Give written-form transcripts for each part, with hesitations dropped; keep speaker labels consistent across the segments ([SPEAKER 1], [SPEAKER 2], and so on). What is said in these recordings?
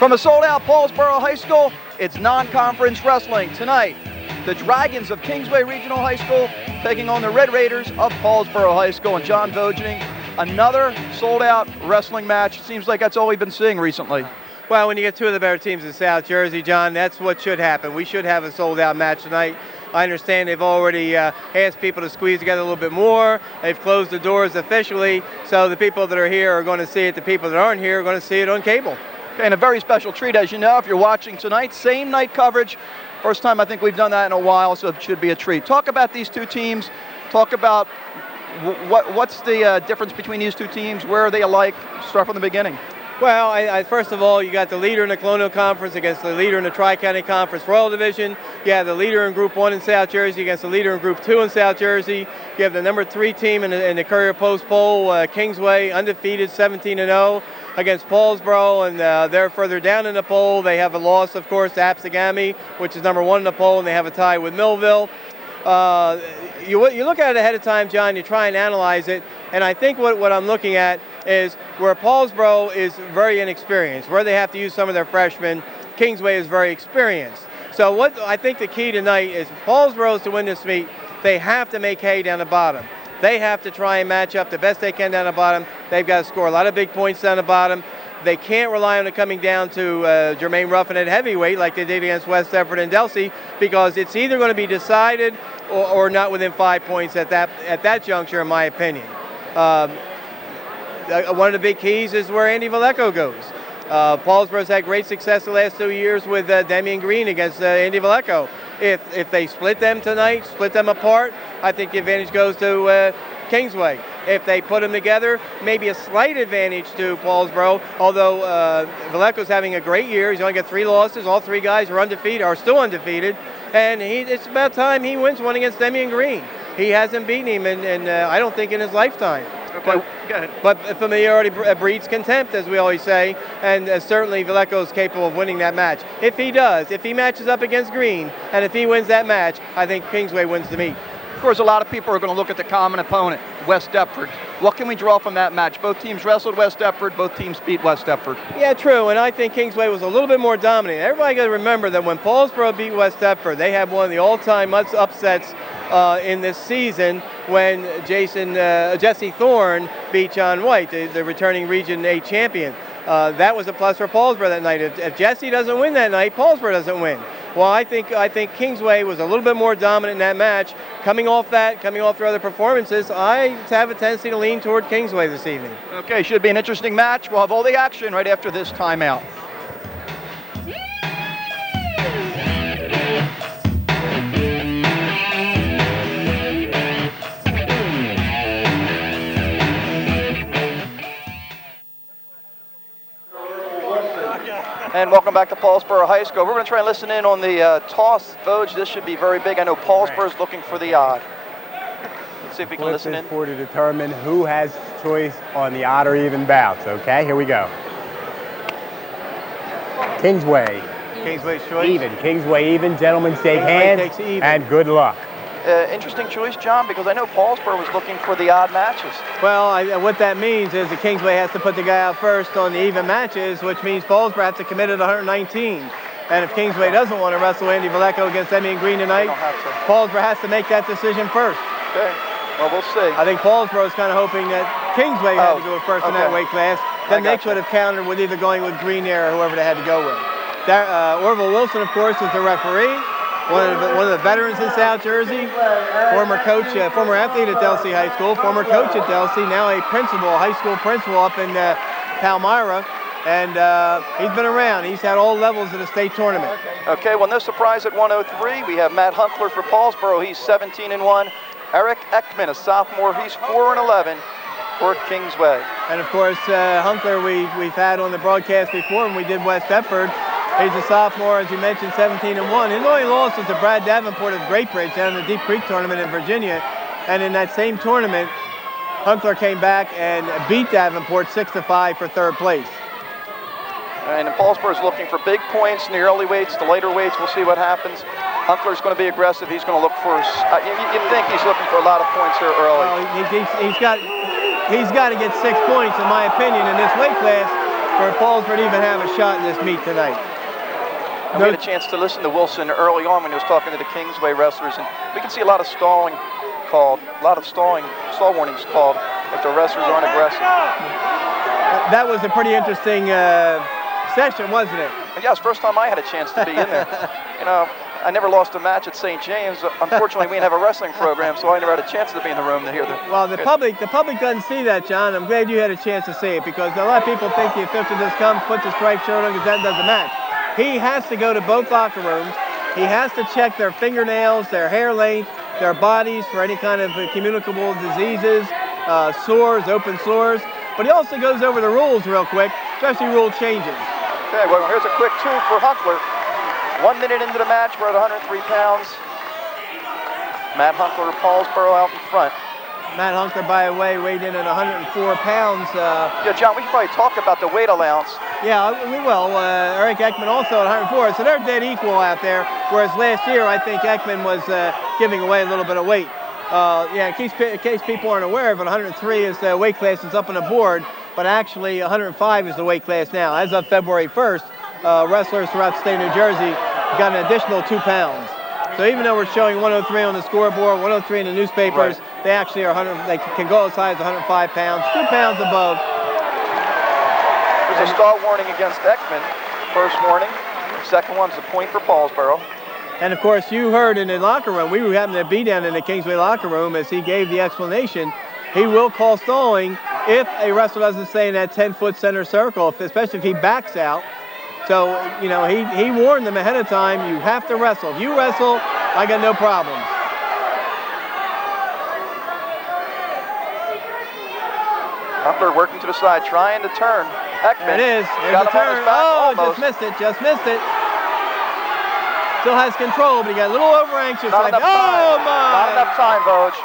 [SPEAKER 1] From a sold-out Paulsboro High School, it's non-conference wrestling. Tonight, the Dragons of Kingsway Regional High School taking on the Red Raiders of Paulsboro High School and John Vogeding. Another sold-out wrestling match. Seems like that's all we've been seeing recently.
[SPEAKER 2] Well, when you get two of the better teams in South Jersey, John, that's what should happen. We should have a sold-out match tonight. I understand they've already asked people to squeeze together a little bit more. They've closed the doors officially, so the people that are here are going to see it. The people that aren't here are going to see it on cable.
[SPEAKER 1] And a very special treat, as you know, if you're watching tonight, same night coverage. First time I think we've done that in a while, so it should be a treat. Talk about these two teams. Talk about what's the difference between these two teams. Where are they alike? Start from the beginning.
[SPEAKER 2] Well, first of all, you got the leader in the Colonial Conference against the leader in the Tri-County Conference Royal Division. You have the leader in Group 1 in South Jersey against the leader in Group 2 in South Jersey. You have the number 3 team in the Courier Post Poll, Kingsway, undefeated, 17-0 against Paulsboro, and they're further down in the poll. They have a loss, of course, to Absegami, which is number 1 in the poll, and they have a tie with Millville. You look at it ahead of time, John, you try and analyze it, and I think what I'm looking at is where Paulsboro is very inexperienced, where they have to use some of their freshmen, Kingsway is very experienced. So what I think the key tonight is Paulsboro to win this meet, they have to make hay down the bottom. They have to try and match up the best they can down the bottom. They've got to score a lot of big points down the bottom. They can't rely on it coming down to Jermaine Ruffin at heavyweight like they did against West Deptford and Delsey, because it's either going to be decided or not within 5 points at that juncture, in my opinion. One of the big keys is where Andy Villecco goes. Paulsboro's had great success the last 2 years with Damian Green against Andy Villecco. If they split them tonight, split them apart, I think the advantage goes to Kingsway. If they put them together, maybe a slight advantage to Paulsboro, although Villecco's having a great year. He's only got 3 losses. All 3 guys are still undefeated. And it's about time he wins one against Damian Green. He hasn't beaten him, and I don't think in his lifetime.
[SPEAKER 1] Okay, go ahead.
[SPEAKER 2] But familiarity breeds contempt, as we always say, and certainly Villecco is capable of winning that match. If he matches up against Green, and if he wins that match, I think Kingsway wins the meet.
[SPEAKER 1] Of course, a lot of people are going to look at the common opponent, West Deptford. What can we draw from that match? Both teams wrestled West Deptford, both teams beat West Deptford.
[SPEAKER 2] Yeah, true, and I think Kingsway was a little bit more dominant. Everybody got to remember that when Paulsboro beat West Deptford, they had one of the all-time upsets in this season when Jesse Thorne beat John White, the returning Region 8 champion. That was a plus for Paulsboro that night. If Jesse doesn't win that night, Paulsboro doesn't win. Well, I think Kingsway was a little bit more dominant in that match. Coming off their other performances, I have a tendency to lean toward Kingsway this evening.
[SPEAKER 1] Okay, should be an interesting match. We'll have all the action right after this timeout. And welcome back to Paulsboro High School. We're going to try and listen in on the toss. Vogue, this should be very big. I know Paulsboro's looking for the odd. Let's see if we can listen in.
[SPEAKER 3] For to determine who has choice on the odd or even bouts. Okay, here we go. Kingsway.
[SPEAKER 2] Kingsway's choice.
[SPEAKER 3] Even. Kingsway even. Gentlemen, shake hands. And good luck.
[SPEAKER 1] Interesting choice, John, because I know Paulsboro was looking for the odd matches.
[SPEAKER 2] Well, what that means is that Kingsway has to put the guy out first on the even matches, which means Paulsboro has to commit at 119. And if Kingsway doesn't want to wrestle Andy Villecco against Damian Green tonight, Paulsboro has to make that decision first.
[SPEAKER 1] Okay. Well, we'll see.
[SPEAKER 2] I think Paulsboro is kind of hoping that Kingsway had to go first in that weight class. Then they could have countered with either going with Green there or whoever they had to go with. Orville Wilson, of course, is the referee. One of the veterans in South Jersey, former coach, former athlete at Delsey High School, former coach at Delsey, now a high school principal up in Palmyra, and he's been around. He's had all levels of the state tournament.
[SPEAKER 1] Okay, well, no surprise at 103. We have Matt Hunckler for Paulsboro. He's 17-1. Eric Ecman, a sophomore, he's 4-11 for Kingsway.
[SPEAKER 2] And of course, Hunckler we've had on the broadcast before when we did West Deptford. He's a sophomore, as you mentioned, 17-1. His only loss was to Brad Davenport of Great Bridge down in the Deep Creek tournament in Virginia. And in that same tournament, Hunckler came back and beat Davenport 6-5 for 3rd place.
[SPEAKER 1] And Paulsboro's looking for big points in the early weights, the later weights. We'll see what happens. Hunckler's going to be aggressive. He's going to look for, you'd think he's looking for a lot of points here early.
[SPEAKER 2] Well, he's got to get 6 points, in my opinion, in this weight class. for Paulsboro to even have a shot in this meet tonight.
[SPEAKER 1] And we had a chance to listen to Wilson early on when he was talking to the Kingsway wrestlers, and we can see a lot of stalling called, a lot of stall warnings called if the wrestlers aren't aggressive.
[SPEAKER 2] That was a pretty interesting session, wasn't it?
[SPEAKER 1] And yeah, it's the first time I had a chance to be in there. You know, I never lost a match at St. James. Unfortunately, we didn't have a wrestling program, so I never had a chance to be in the room to hear the...
[SPEAKER 2] Well, the public doesn't see that, John. I'm glad you had a chance to see it, because a lot of people think the official just comes, puts a striped shirt on, because that does the match. He has to go to both locker rooms. He has to check their fingernails, their hair length, their bodies for any kind of communicable diseases, sores, open sores. But he also goes over the rules real quick, especially rule changes.
[SPEAKER 1] Okay, well, here's a quick two for Hunckler. 1 minute into the match, we're at 103 pounds. Matt Hunckler, Paulsboro out in front.
[SPEAKER 2] Matt Hunckler, by the way, weighed in at 104 pounds.
[SPEAKER 1] Yeah, John, we should probably talk about the weight allowance.
[SPEAKER 2] Yeah, we will. Eric Ecman also at 104, so they're dead equal out there. Whereas last year, I think Ecman was giving away a little bit of weight. Yeah, in case people aren't aware of it, 103 is the weight class that's up on the board, but actually 105 is the weight class now. As of February 1st, wrestlers throughout the state of New Jersey got an additional 2 pounds. So even though we're showing 103 on the scoreboard, 103 in the newspapers, right, they actually are 100. They can go as high as 105 pounds, 2 pounds above.
[SPEAKER 1] There's a stall warning against Ecman. First warning. Second one's a point for Paulsboro.
[SPEAKER 2] And of course, you heard in the locker room, we happened to be down in the Kingsway locker room as he gave the explanation. He will call stalling if a wrestler doesn't stay in that 10-foot center circle, especially if he backs out. So, you know, he warned them ahead of time, you have to wrestle. If you wrestle, I got no problems.
[SPEAKER 1] Hunckler working to the side, trying to turn. Ecman.
[SPEAKER 2] It is. There's a turn. Oh, just missed it. Just missed it. Still has control, but he got a little over anxious.
[SPEAKER 1] Not enough time.
[SPEAKER 2] My!
[SPEAKER 1] Not enough time, Vogue.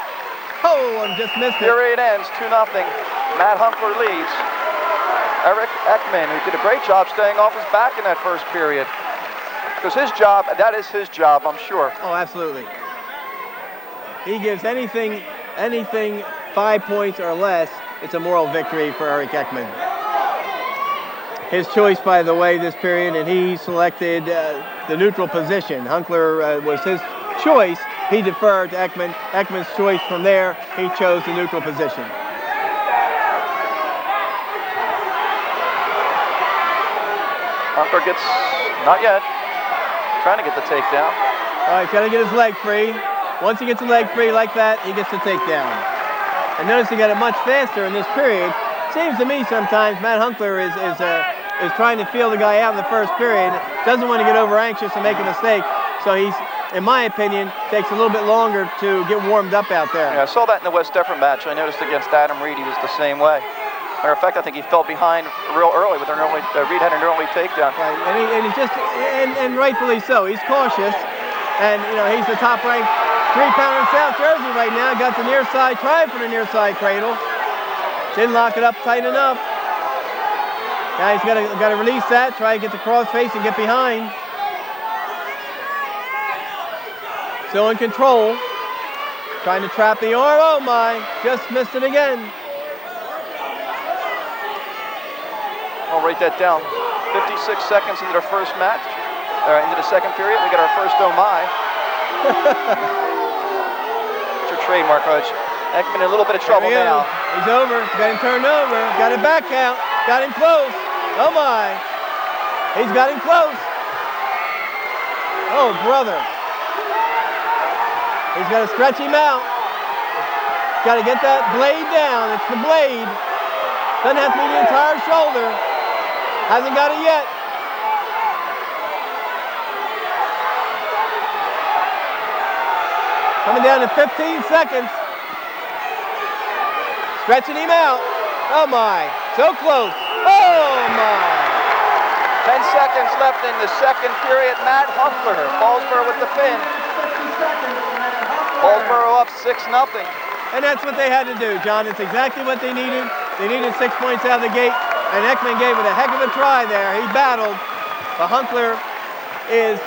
[SPEAKER 2] Oh, and just missed it.
[SPEAKER 1] Period ends 2-0. Matt Hunckler leads. Eric Ecman, who did a great job staying off his back in that first period. Because his job, that is his job, I'm sure.
[SPEAKER 2] Oh, absolutely. He gives anything 5 points or less, it's a moral victory for Eric Ecman. His choice, by the way, this period, and he selected the neutral position. Hunckler was his choice. He deferred to Ecman. Ekman's choice from there, he chose the neutral position.
[SPEAKER 1] Hunckler gets, not yet, trying to get the takedown.
[SPEAKER 2] All right, got to get his leg free. Once he gets the leg free like that, he gets the takedown. And notice he got it much faster in this period. Seems to me sometimes Matt Hunckler is trying to feel the guy out in the first period. Doesn't want to get over anxious and make a mistake. So he's, in my opinion, takes a little bit longer to get warmed up out there.
[SPEAKER 1] Yeah, I saw that in the West Deffern match. I noticed against Adam Reed, he was the same way. Matter of fact, I think he fell behind real early with Reed had an early takedown.
[SPEAKER 2] Right, and he's just, and rightfully so. He's cautious, and you know he's the top-ranked 3-pounder in South Jersey right now. Got the near side, trying for the near side cradle. Didn't lock it up tight enough. Now he's got to release that. Try to get the cross face and get behind. Still in control. Trying to trap the arm. Oh my! Just missed it again.
[SPEAKER 1] I'll write that down. 56 seconds into the first match, into the second period, we get our first oh my. It's your trademark, Coach. Ecman in a little bit of trouble now.
[SPEAKER 2] He's over. Got him turned over. Got it back out. Got him close. Oh my. He's got him close. Oh, brother. He's got to stretch him out. Got to get that blade down. It's the blade. Doesn't have to be the entire shoulder. Hasn't got it yet. Coming down to 15 seconds. Stretching him out. Oh my, so close. Oh my.
[SPEAKER 1] 10 seconds left in the second period. Matt Hunckler, Paulsboro with the pin. Paulsboro up 6-0.
[SPEAKER 2] And that's what they had to do, John. It's exactly what they needed. They needed 6 points out of the gate, and Ecman gave it a heck of a try there. He battled. But Hunckler is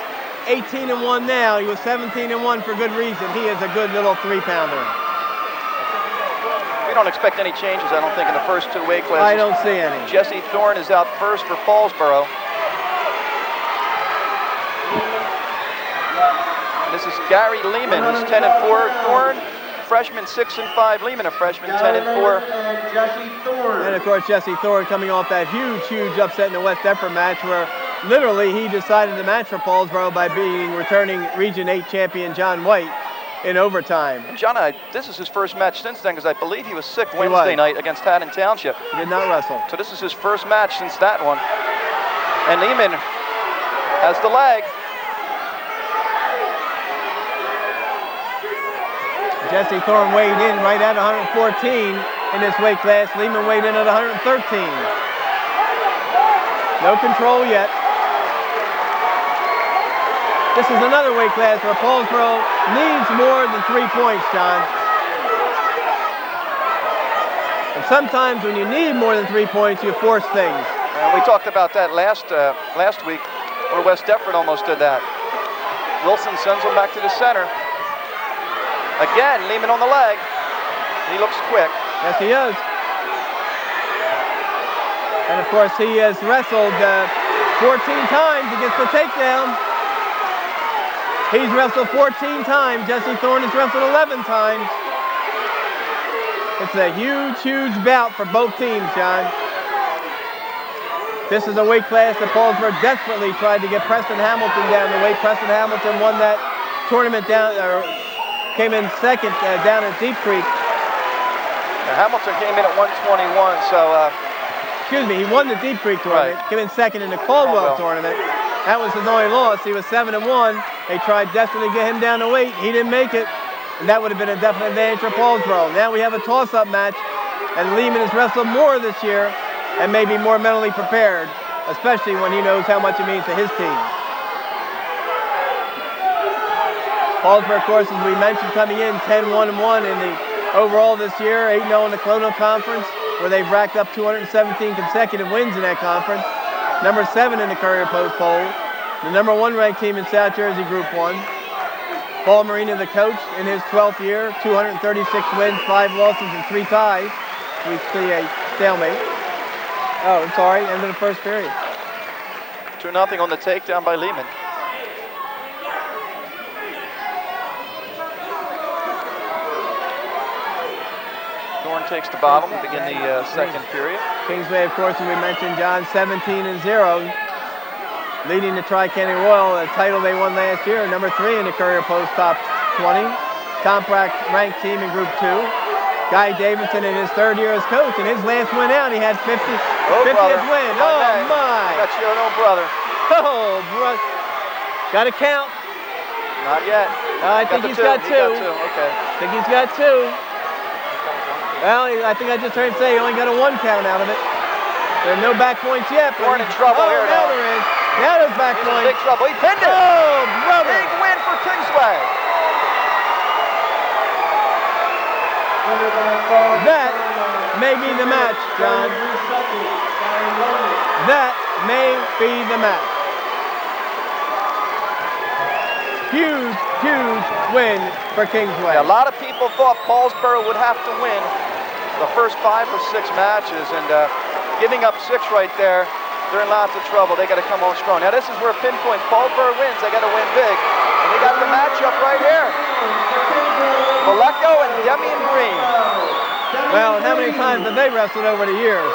[SPEAKER 2] 18-1 now. He was 17-1 for good reason. He is a good little 3-pounder.
[SPEAKER 1] We don't expect any changes, I don't think, in the first two weight classes.
[SPEAKER 2] I don't see any.
[SPEAKER 1] Jesse Thorne is out first for Paulsboro. And this is Gary Leman, who's 10-4. Thorne, freshman 6-5. Leman, a freshman 10-4.
[SPEAKER 2] And of course, Jesse Thorne coming off that huge upset in the West Deptford match where literally he decided the match for Paulsboro by beating returning Region 8 champion John White in overtime.
[SPEAKER 1] And John, this is his first match since then, because I believe he was sick Wednesday night against Haddon Township.
[SPEAKER 2] He did not wrestle.
[SPEAKER 1] So this is his first match since that one. And Leman has the leg.
[SPEAKER 2] Jesse Thorne weighed in right at 114 in this weight class. Leman weighed in at 113. No control yet. This is another weight class where Paulsboro needs more than 3 points, John. And sometimes when you need more than 3 points, you force things.
[SPEAKER 1] And we talked about that last week, where West Deptford almost did that. Wilson sends him back to the center. Again, Leman on the leg. He looks quick.
[SPEAKER 2] Yes, he is. And of course, he has wrestled 14 times against the takedown. He's wrestled 14 times. Jesse Thorne has wrestled 11 times. It's a huge bout for both teams, John. This is a weight class that Paulsboro desperately tried to get Preston Hamilton down the weight. Preston Hamilton won that tournament came in second down at Deep Creek.
[SPEAKER 1] Now, Hamilton came in at 121, so...
[SPEAKER 2] Excuse me, he won the Deep Creek tournament, came in second in the Caldwell tournament. That was his only loss. He was 7-1. They tried desperately to get him down to weight. He didn't make it, and that would have been a definite advantage for Paulsboro. Now we have a toss-up match, and Leman has wrestled more this year and may be more mentally prepared, especially when he knows how much it means to his team. Paulsboro, of course, as we mentioned, coming in 10-1-1 in the overall this year, 8-0 in the Colonial Conference, where they've racked up 217 consecutive wins in that conference. Number 7 in the Courier Post poll. The number 1 ranked team in South Jersey Group 1. Paul Marina, the coach, in his 12th year, 236 wins, 5 losses, and 3 ties. We see a stalemate. Oh, I'm sorry, end of the first period.
[SPEAKER 1] 2-0 on the takedown by Leman. Thorne takes the bottom to begin the second period.
[SPEAKER 2] Kingsway, of course, as we mentioned, John, 17-0, leading the Tri-County Royal, a title they won last year, number 3 in the Courier Post top 20. Compact ranked team in Group 2. Guy Davidson in his 3rd year as coach. In his last win out, he had 50th win. Oh, my.
[SPEAKER 1] That's your own brother.
[SPEAKER 2] Oh, brother. Got to count.
[SPEAKER 1] Not yet.
[SPEAKER 2] I think he's got 2.
[SPEAKER 1] Okay.
[SPEAKER 2] I think he's got 2. Well, I think I just heard him say he only got a 1 count out of it. There are no back points yet.
[SPEAKER 1] Thorne in trouble here
[SPEAKER 2] now. There is. Now there's back points.
[SPEAKER 1] Big trouble. He pinned it.
[SPEAKER 2] Oh, brother.
[SPEAKER 1] Big win for Kingsway.
[SPEAKER 2] That may be the match, John. That may be the match. Huge win for Kingsway.
[SPEAKER 1] Yeah, a lot of people thought Paulsboro would have to win the first 5 or 6 matches, and giving up 6 right there, they're in lots of trouble. They got to come on strong. Now this is where pinpoints. Paulsboro wins. They got to win big, and they got the matchup right here. Villecco and Demian Green.
[SPEAKER 2] Well, and how many times have they wrestled over the years?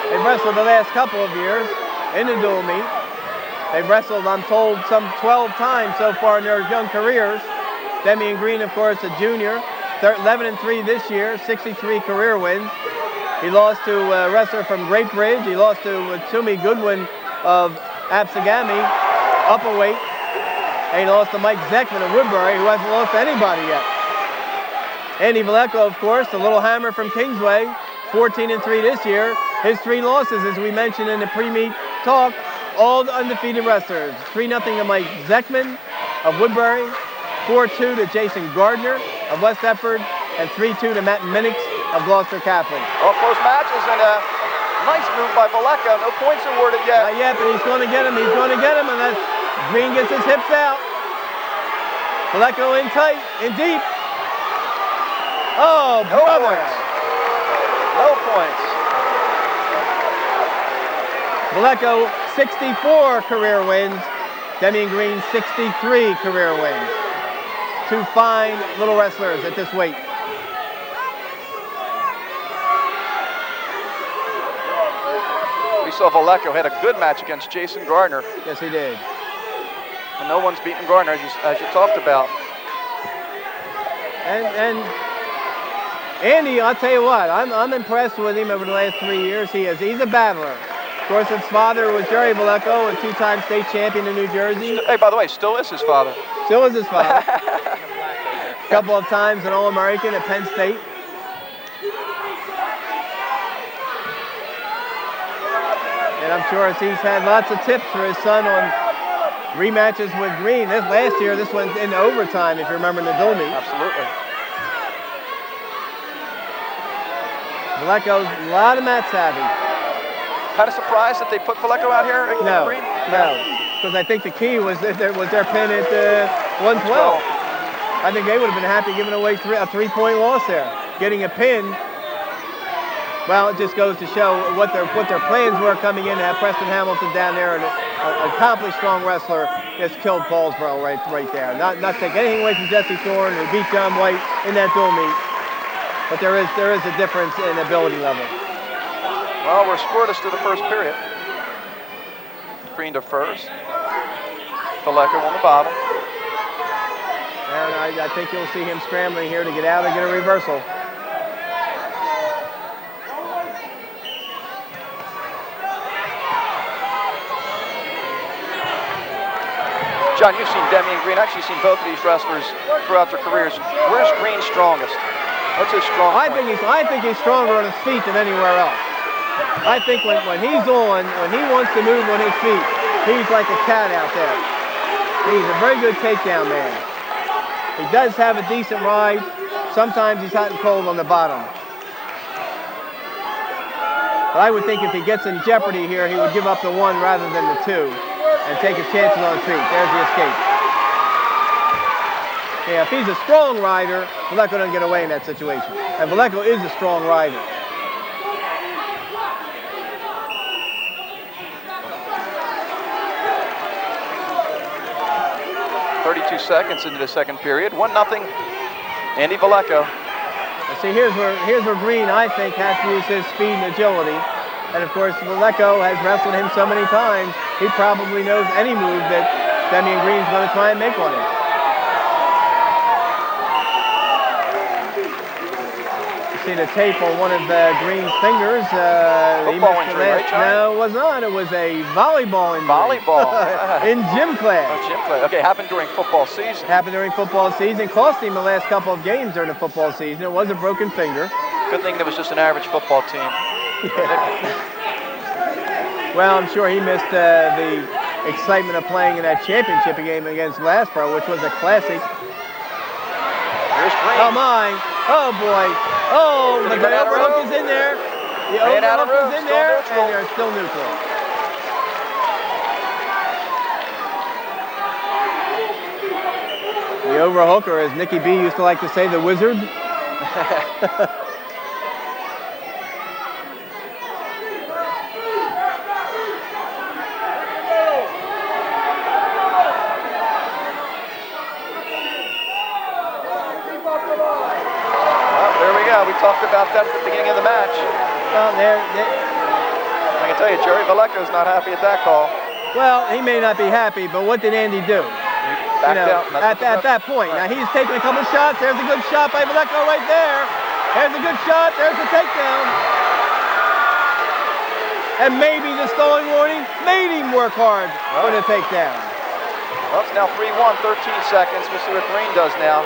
[SPEAKER 2] They've wrestled the last couple of years in the dual meet. They've wrestled, I'm told, some 12 times so far in their young careers. Demian Green, of course, a junior, 11-3 this year, 63 career wins. He lost to a wrestler from Great Bridge. He lost to Toomey Goodwin of Absegami, upperweight. And he lost to Mike Zeckman of Woodbury, who hasn't lost to anybody yet. Andy Villecco, of course, the little hammer from Kingsway, 14-3 this year. His 3 losses, as we mentioned in the pre-meet talk, all undefeated wrestlers. 3-0 to Mike Zeckman of Woodbury, 4-2 to Jason Gardner of West Deptford, and 3-2 to Matt Minix of Gloucester Catholic.
[SPEAKER 1] All close matches, and a nice move by Villecco. No points awarded yet.
[SPEAKER 2] Not yet, but he's going to get him. He's going to get him, unless Green gets his hips out. Villecco in tight, in deep. Oh,
[SPEAKER 1] No
[SPEAKER 2] brother.
[SPEAKER 1] points. No points.
[SPEAKER 2] Villecco, 64 career wins. Demi Green, 63 career wins. Two fine little wrestlers at this weight.
[SPEAKER 1] We saw Villecco had a good match against Jason Gardner.
[SPEAKER 2] Yes, he did.
[SPEAKER 1] And no one's beaten Gardner, as you talked about.
[SPEAKER 2] And Andy, I'll tell you what, I'm impressed with him over the last 3 years. He's a battler. Of course, his father was Jerry Villecco, a two-time state champion in New Jersey.
[SPEAKER 1] Hey, by the way, still is his father.
[SPEAKER 2] Still is his father. A couple of times an All-American at Penn State. And I'm sure he's had lots of tips for his son on rematches with Green. Last year, this went into overtime, if you remember, in the dual meet.
[SPEAKER 1] Absolutely.
[SPEAKER 2] Villecco's a lot of mat savvy.
[SPEAKER 1] Kind of surprised that they put Villecco out here against
[SPEAKER 2] No,
[SPEAKER 1] Green?
[SPEAKER 2] no, because I think the key was their pin at 112. I think they would have been happy giving away a three-point loss there. Getting a pin, well, it just goes to show what their plans were coming in to have Preston Hamilton down there, and an accomplished strong wrestler just killed Paulsboro right there. Not take anything away from Jesse Thorne, who beat John White in that dual meet, but there is a difference in ability level.
[SPEAKER 1] Well, we're scoreless to the first period. Green to first. Villecco on the bottom.
[SPEAKER 2] And I think you'll see him scrambling here to get out and get a reversal.
[SPEAKER 1] John, you've seen Demi and Green. Actually seen both of these wrestlers throughout their careers. Where's Green strongest? What's his strong point?
[SPEAKER 2] I think he's stronger on his feet than anywhere else. I think when he's on, when he wants to move on his feet, he's like a cat out there. He's a very good takedown man. He does have a decent ride. Sometimes he's hot and cold on the bottom. But I would think if he gets in jeopardy here, he would give up the one rather than the two and take his chances on his feet. There's the escape. Yeah, if he's a strong rider, Villecco doesn't get away in that situation. And Villecco is a strong rider.
[SPEAKER 1] 32 seconds into the second period. 1-0, Andy Villecco.
[SPEAKER 2] See, here's where Green, I think, has to use his speed and agility. And of course, Villecco has wrestled him so many times, he probably knows any move that Demi Green's going to try and make on him. You see the tape on one of Green's fingers.
[SPEAKER 1] Football injury, right, John?
[SPEAKER 2] No, it was not. It was a volleyball injury.
[SPEAKER 1] Volleyball.
[SPEAKER 2] In gym class.
[SPEAKER 1] Oh, gym class. Okay, happened during football season.
[SPEAKER 2] Happened during football season. Cost him the last couple of games during the football season. It was a broken finger.
[SPEAKER 1] Good thing that was just an average football team.
[SPEAKER 2] Yeah. Well, I'm sure he missed the excitement of playing in that championship game against Glassboro, which was a classic.
[SPEAKER 1] Here's Green.
[SPEAKER 2] Oh, my. Oh, boy. Oh, the overhook is in there. The overhook is in there, and they're still neutral. The overhooker, as Nicky B used to like to say, the wizard.
[SPEAKER 1] We talked about that at the beginning of the match.
[SPEAKER 2] Well,
[SPEAKER 1] I can tell you, Jerry Villecco's not happy at that call.
[SPEAKER 2] Well, he may not be happy, but what did Andy do?
[SPEAKER 1] He backed out.
[SPEAKER 2] At that point. Right. Now, he's taking a couple shots. There's a good shot by Villecco right there. There's a good shot. There's the takedown. And maybe the stalling warning made him work hard for the takedown.
[SPEAKER 1] Well, it's now 3-1, 13 seconds. We'll see what Green does now.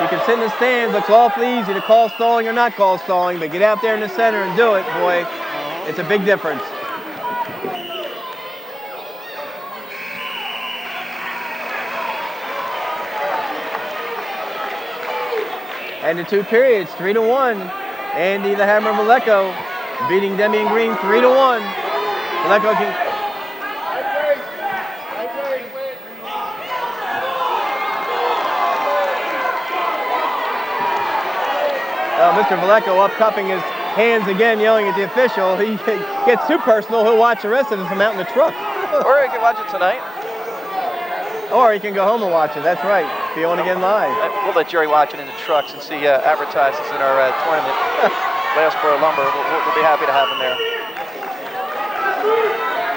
[SPEAKER 2] You can sit in the stands, looks awfully easy to call stalling or not call stalling, but get out there in the center and do it, boy, it's a big difference. And the two periods, 3-1. Andy the Hammer Villecco beating Demi and Green 3-1. Villecco can... Mr. Villecco up cupping his hands again, yelling at the official. He gets too personal, he'll watch the rest of this from out in the truck.
[SPEAKER 1] Or you can watch it tonight.
[SPEAKER 2] Or he can go home and watch it, that's right. Be on again live.
[SPEAKER 1] We'll let Jerry watch it in the trucks and see advertisements in our tournament. Paulsboro Lumber, we'll be happy to have him there.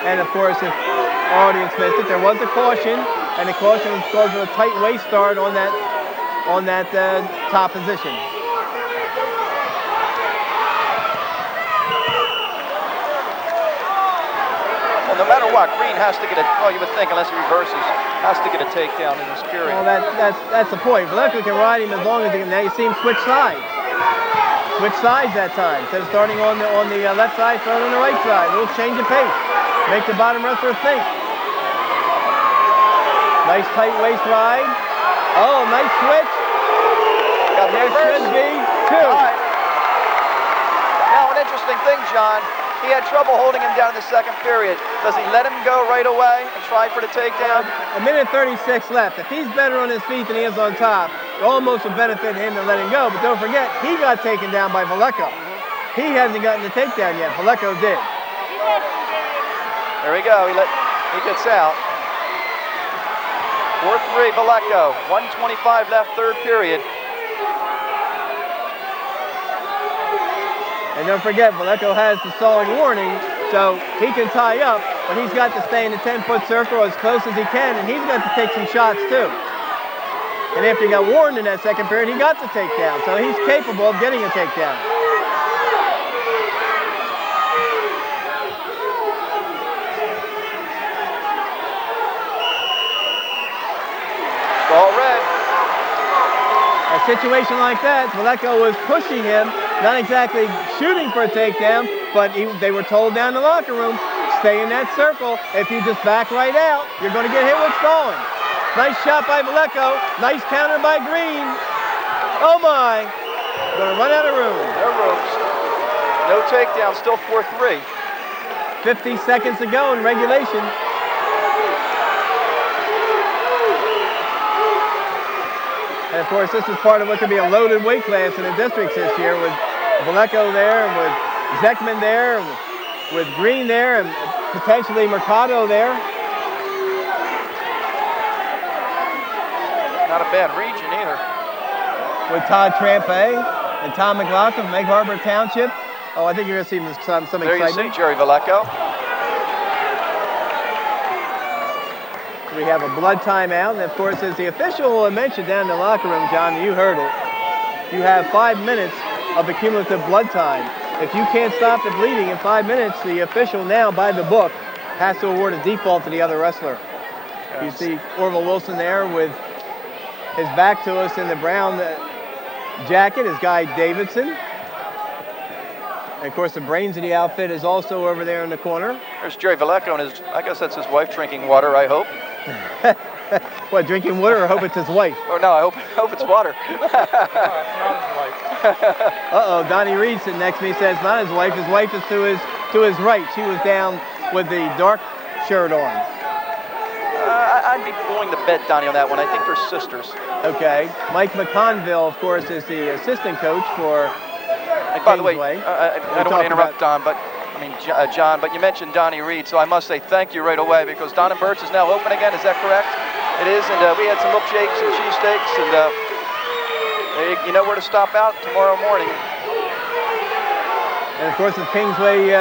[SPEAKER 2] And of course, if our audience missed it, there was a caution, and the caution was because of a tight waist start on that top position.
[SPEAKER 1] Well, no matter what, Green has to get well, you would think, unless he reverses, has to get a takedown in this period.
[SPEAKER 2] Well, that's the point. Villecco can ride him as long as he can. Now you see him switch sides. Switch sides that time. Instead of starting on the left side, start on the right side. A little change of pace. Make the bottom wrestler think. Nice tight waist ride. Oh, nice switch.
[SPEAKER 1] Got the
[SPEAKER 2] there
[SPEAKER 1] reverse.
[SPEAKER 2] Should be two.
[SPEAKER 1] Right. Now, an interesting thing, John. He had trouble holding him down in the second period. Does he let him go right away and try for the takedown?
[SPEAKER 2] A minute 36 left. If he's better on his feet than he is on top, it almost would benefit him to let him go. But don't forget, he got taken down by Villecco. He hasn't gotten the takedown yet. Villecco did.
[SPEAKER 1] There we go. He gets out. 4-3 Villecco. 1:25 left, third period.
[SPEAKER 2] And don't forget, Villecco has the stalling warning, so he can tie up, but he's got to stay in the 10-foot circle as close as he can, and he's got to take some shots too. And after he got warned in that second period, he got the takedown, so he's capable of getting a takedown.
[SPEAKER 1] Ball red.
[SPEAKER 2] A situation like that, Villecco was pushing him, not exactly shooting for a takedown, but they were told down in the locker room, stay in that circle. If you just back right out, you're going to get hit with stalling. Nice shot by Villecco. Nice counter by Green. Oh my. Going to run out of room.
[SPEAKER 1] No rooms. No takedown, still 4-3.
[SPEAKER 2] 50 seconds to go in regulation. And of course, this is part of what could be a loaded weight class in the districts this year, with Villecco there, and with Ecman there, and with Green there, and potentially Mercado there.
[SPEAKER 1] Not a bad region either.
[SPEAKER 2] With Todd Trampe and Tom McLaughlin from Egg Harbor Township. Oh, I think you're going to see some
[SPEAKER 1] there
[SPEAKER 2] excitement.
[SPEAKER 1] There you see Jerry Villecco.
[SPEAKER 2] We have a blood timeout, and of course, as the official mentioned down in the locker room, John, you heard it, you have 5 minutes of accumulative blood time. If you can't stop the bleeding in 5 minutes, the official now, by the book, has to award a default to the other wrestler. Yes. You see Orville Wilson there with his back to us in the brown jacket, is Guy Davidson. And of course, the brains of the outfit is also over there in the corner.
[SPEAKER 1] There's Jerry Villecco and his, I guess that's his wife drinking water, I hope.
[SPEAKER 2] What, drinking water, or hope it's his wife?
[SPEAKER 1] Oh no, I hope it's water.
[SPEAKER 4] No, it's not his wife.
[SPEAKER 2] Uh-oh, Donnie Reed sitting next to me says not his wife. His wife is to his right. She was down with the dark shirt on.
[SPEAKER 1] I'd be willing to bet Donnie on that one. I think they're sisters.
[SPEAKER 2] Okay. Mike McConville, of course, is the assistant coach for
[SPEAKER 1] By the way,
[SPEAKER 2] Kingsway.
[SPEAKER 1] I don't want to interrupt John, but you mentioned Donnie Reed, so I must say thank you right away, because Don and Burt's is now open again. Is that correct? It is, and we had some milkshakes and cheesesteaks, and you know where to stop out tomorrow morning.
[SPEAKER 2] And of course, if Kingsway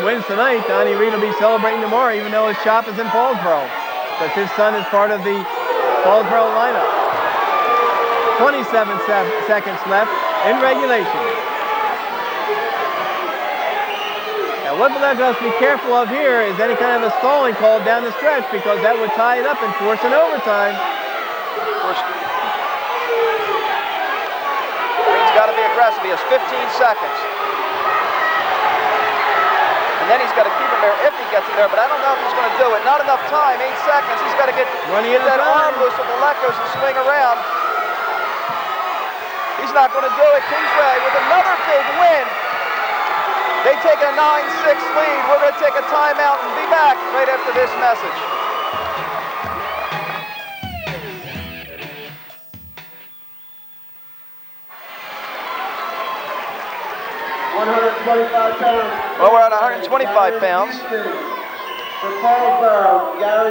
[SPEAKER 2] wins tonight, Donnie Reed will be celebrating tomorrow, even though his shop is in Paulsboro, because his son is part of the Paulsboro lineup. 27 seconds left in regulation. Now, what Villecco has to be careful of here is any kind of a stalling call down the stretch, because that would tie it up and force an overtime.
[SPEAKER 1] Green's got to be aggressive. He has 15 seconds. And then he's got to keep him there if he gets him there, but I don't know if he's going to do it. Not enough time, 8 seconds. He's got to get that arm loose of Villecco's and swing around. He's not going to do it. Kingsway with another big win. They take a 9-6 lead. We're going to take a timeout and be back right after this message.
[SPEAKER 5] 125 pounds.
[SPEAKER 1] Well, we're at 125 pounds.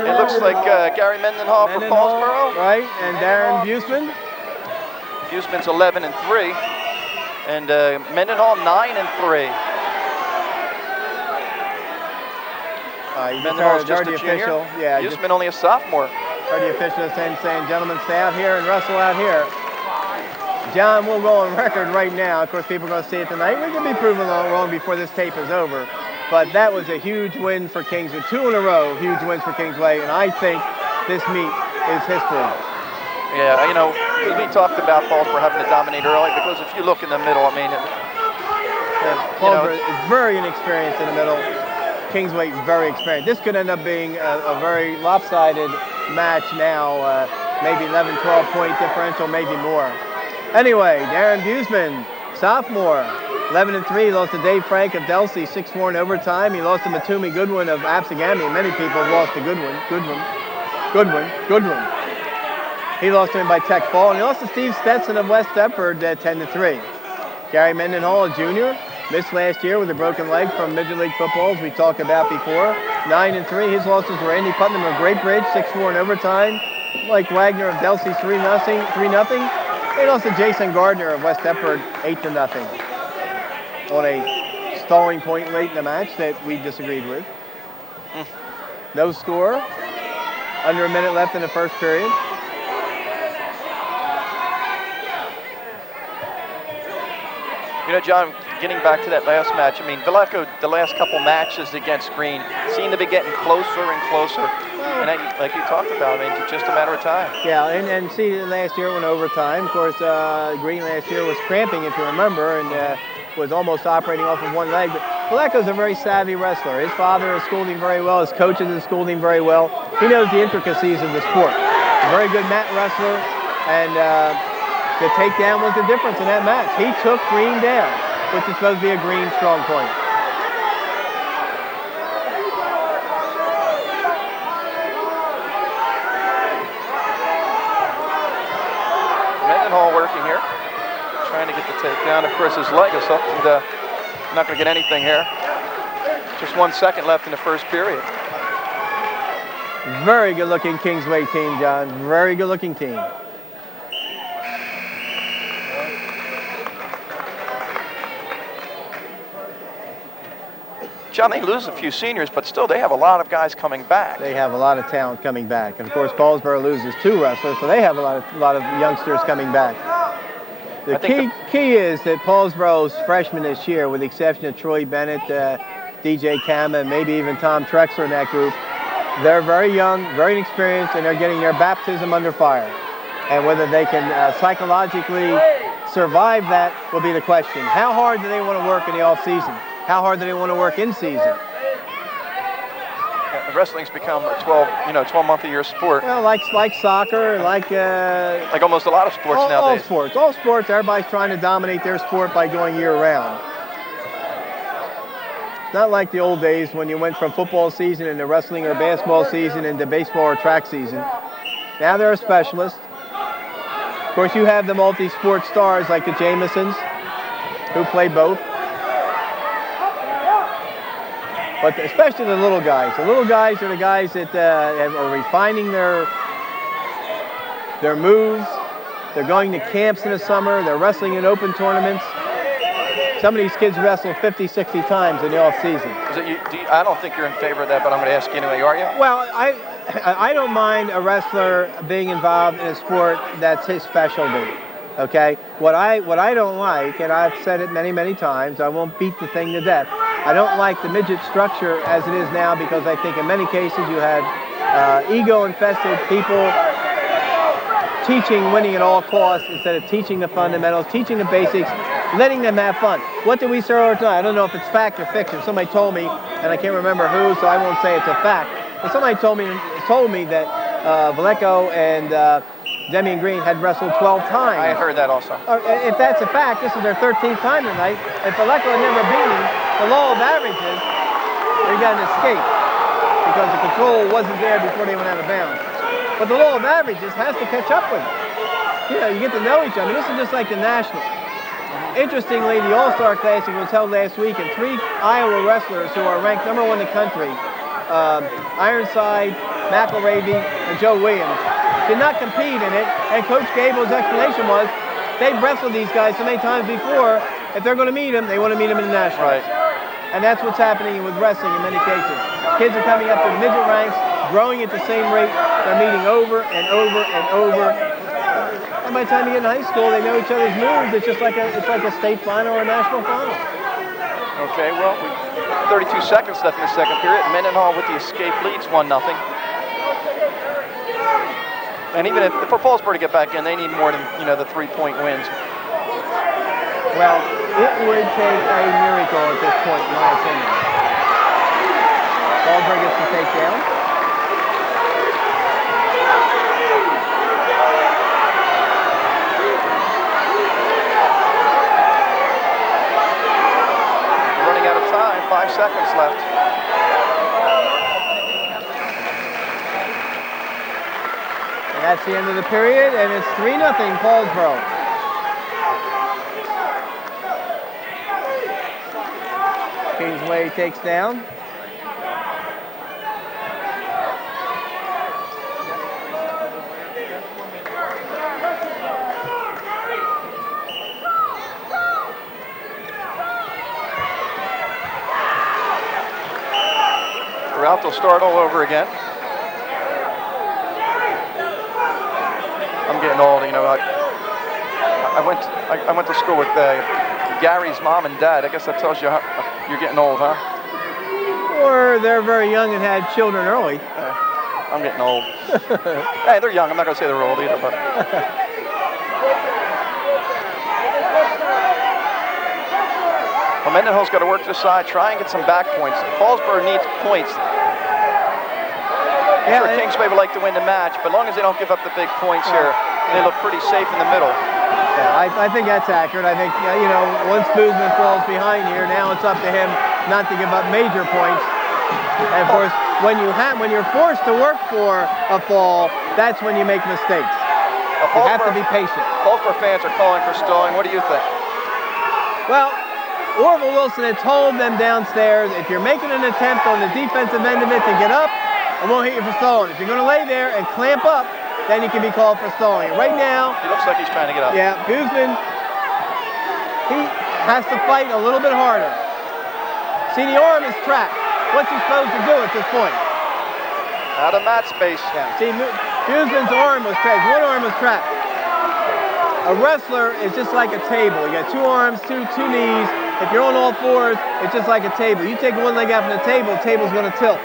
[SPEAKER 1] It looks like Gary Mendenhall for Paulsboro.
[SPEAKER 2] Right, and Darren Buseman.
[SPEAKER 1] Buseman's 11-3, and Mendenhall 9-3. Mendenhall's just a junior.
[SPEAKER 2] Official. Yeah,
[SPEAKER 1] Buseman only a sophomore.
[SPEAKER 2] Heard the official saying, gentlemen, stay out here and wrestle out here. John, we'll go on record right now. Of course, people are going to see it tonight. We can be proven wrong before this tape is over. But that was a huge win for Kingsway. 2 in a row, huge wins for Kingsway. And I think this meet is history.
[SPEAKER 1] Yeah, you know, we talked about Paulsboro having to dominate early because if you look in the middle, I mean,
[SPEAKER 2] Paulsboro is very inexperienced in the middle. Kingsway very experienced. This could end up being a very lopsided match now. Maybe 11, 12 point differential, maybe more. Anyway, Darren Buseman, sophomore, 11-3, lost to Dave Frank of Delsey, 6-4 in overtime. He lost to Matumi Goodwin of Absegami. Many people have lost to Goodwin. He lost to him by tech fall. And he lost to Steve Stetson of West Deptford 10-3. Gary Mendenhall, a junior, missed last year with a broken leg from Major League Football, as we talked about before. 9-3. His losses were Andy Putnam of Great Bridge, 6-4 in overtime. Mike Wagner of Delsey, 3-0. They lost to Jason Gardner of West Deptford, 8-0. On a stalling point late in the match that we disagreed with. No score. Under a minute left in the first period.
[SPEAKER 1] you know, John, getting back to that last match, I mean, Villecco, the last couple matches against Green seem to be getting closer and closer. And like you talked about, I mean, it's just a matter of time.
[SPEAKER 2] Yeah, and see, last year went overtime. Of course, Green last year was cramping, if you remember, and was almost operating off of one leg. But Villecco's a very savvy wrestler. His father has schooled him very well. His coaches have schooled him very well. He knows the intricacies of the sport. A very good mat wrestler, and the takedown was the difference in that match. He took Green down, which is supposed to be a Green strong point.
[SPEAKER 1] Mendenhall working here, trying to get the takedown. Of course, his leg is up, and not going to get anything here. Just 1 second left in the first period.
[SPEAKER 2] Very good-looking Kingsway team, John. Very good-looking team.
[SPEAKER 1] John, they lose a few seniors, but still they have a lot of guys coming back.
[SPEAKER 2] They have a lot of talent coming back. And of course, Paulsboro loses 2 wrestlers, so they have a lot of youngsters coming back. The key is that Paulsboro's freshmen this year, with the exception of Troy Bennett, DJ Cama, and maybe even Tom Trexler in that group, they're very young, very inexperienced, and they're getting their baptism under fire. And whether they can psychologically survive that will be the question. How hard do they want to work in the off-season? How hard do they want to work in season?
[SPEAKER 1] Yeah, wrestling's become a 12-month-a-year sport.
[SPEAKER 2] Well, like soccer, like
[SPEAKER 1] almost a lot of sports nowadays.
[SPEAKER 2] All sports. Everybody's trying to dominate their sport by going year-round. Not like the old days when you went from football season into wrestling or basketball season into baseball or track season. Now they're a specialist. Of course, you have the multi-sport stars like the Jamesons, who play both. But especially the little guys. The little guys are the guys that are refining their moves. They're going to camps in the summer. They're wrestling in open tournaments. Some of these kids wrestle 50, 60 times in the off-season.
[SPEAKER 1] I don't think you're in favor of that, but I'm going to ask you anyway, are you?
[SPEAKER 2] Well, I don't mind a wrestler being involved in a sport that's his specialty. Okay? What I don't like, and I've said it many, many times, I won't beat the thing to death. I don't like the midget structure as it is now, because I think in many cases you have ego-infested people teaching winning at all costs instead of teaching the fundamentals, teaching the basics, letting them have fun. What did we say earlier tonight? I don't know if it's fact or fiction. Somebody told me, and I can't remember who, so I won't say it's a fact, but somebody told me that Villecco and Demian Green had wrestled 12 times.
[SPEAKER 1] I heard that also.
[SPEAKER 2] If that's a fact, this is their 13th time tonight. If Villecco had never beaten him, the law of averages, they got an escape because the control wasn't there before they went out of bounds. But the law of averages has to catch up with it. You know, you get to know each other. This is just like the Nationals. Interestingly, the All-Star Classic was held last week, and 3 Iowa wrestlers who are ranked #1 in the country, Ironside, McElravy, and Joe Williams, did not compete in it, and Coach Gable's explanation was they've wrestled these guys so many times before, if they're going to meet them, they want to meet them in the nationals.
[SPEAKER 1] Right.
[SPEAKER 2] And that's what's happening with wrestling in many cases. Kids are coming up to the midget ranks, growing at the same rate, they're meeting over and over and over. And by the time you get in high school, they know each other's moves. It's just like a state final or a national final.
[SPEAKER 1] Okay, well, 32 seconds left in the second period. Mendenhall with the escape leads 1-0. And even if for Paulsboro to get back in, they need more than the 3-point wins.
[SPEAKER 2] Well, it would take a miracle at this point, in my opinion. Paulsboro gets the takedown.
[SPEAKER 1] Running out of time, 5 seconds left.
[SPEAKER 2] And that's the end of the period, and it's 3-0 Paulsboro. Kingsway takes down.
[SPEAKER 1] They're out, they'll start all over again. I'm getting old, I went to school with Gary's mom and dad. I guess that tells you how you're getting old, huh?
[SPEAKER 2] Or they're very young and had children early.
[SPEAKER 1] I'm getting old. Hey, they're young. I'm not going to say they're old either, but. Well, Mendenhall's got to work this side, try and get some back points. Paulsboro needs points. I'm sure Kingsway would like to win the match, but as long as they don't give up the big points here, they look pretty safe in the middle.
[SPEAKER 2] Yeah, I think that's accurate. I think, once Buseman falls behind here, now it's up to him not to give up major points. And of course, when you're forced to work for a fall, that's when you make mistakes. You have to be patient.
[SPEAKER 1] Paulsboro fans are calling for stalling. What do you think?
[SPEAKER 2] Well, Orville Wilson had told them downstairs, if you're making an attempt on the defensive end of it to get up, I won't hit you for stalling. If you're going to lay there and clamp up, then you can be called for stalling. And right now,
[SPEAKER 1] he looks like he's trying to get up.
[SPEAKER 2] Yeah, Buseman, he has to fight a little bit harder. See, the arm is trapped. What's he supposed to do at this point?
[SPEAKER 1] Out of mat space.
[SPEAKER 2] Yeah. See, Buseman's arm was trapped. One arm was trapped. A wrestler is just like a table. You got 2 arms, two knees. If you're on all fours, it's just like a table. You take one leg out from the table's going to tilt.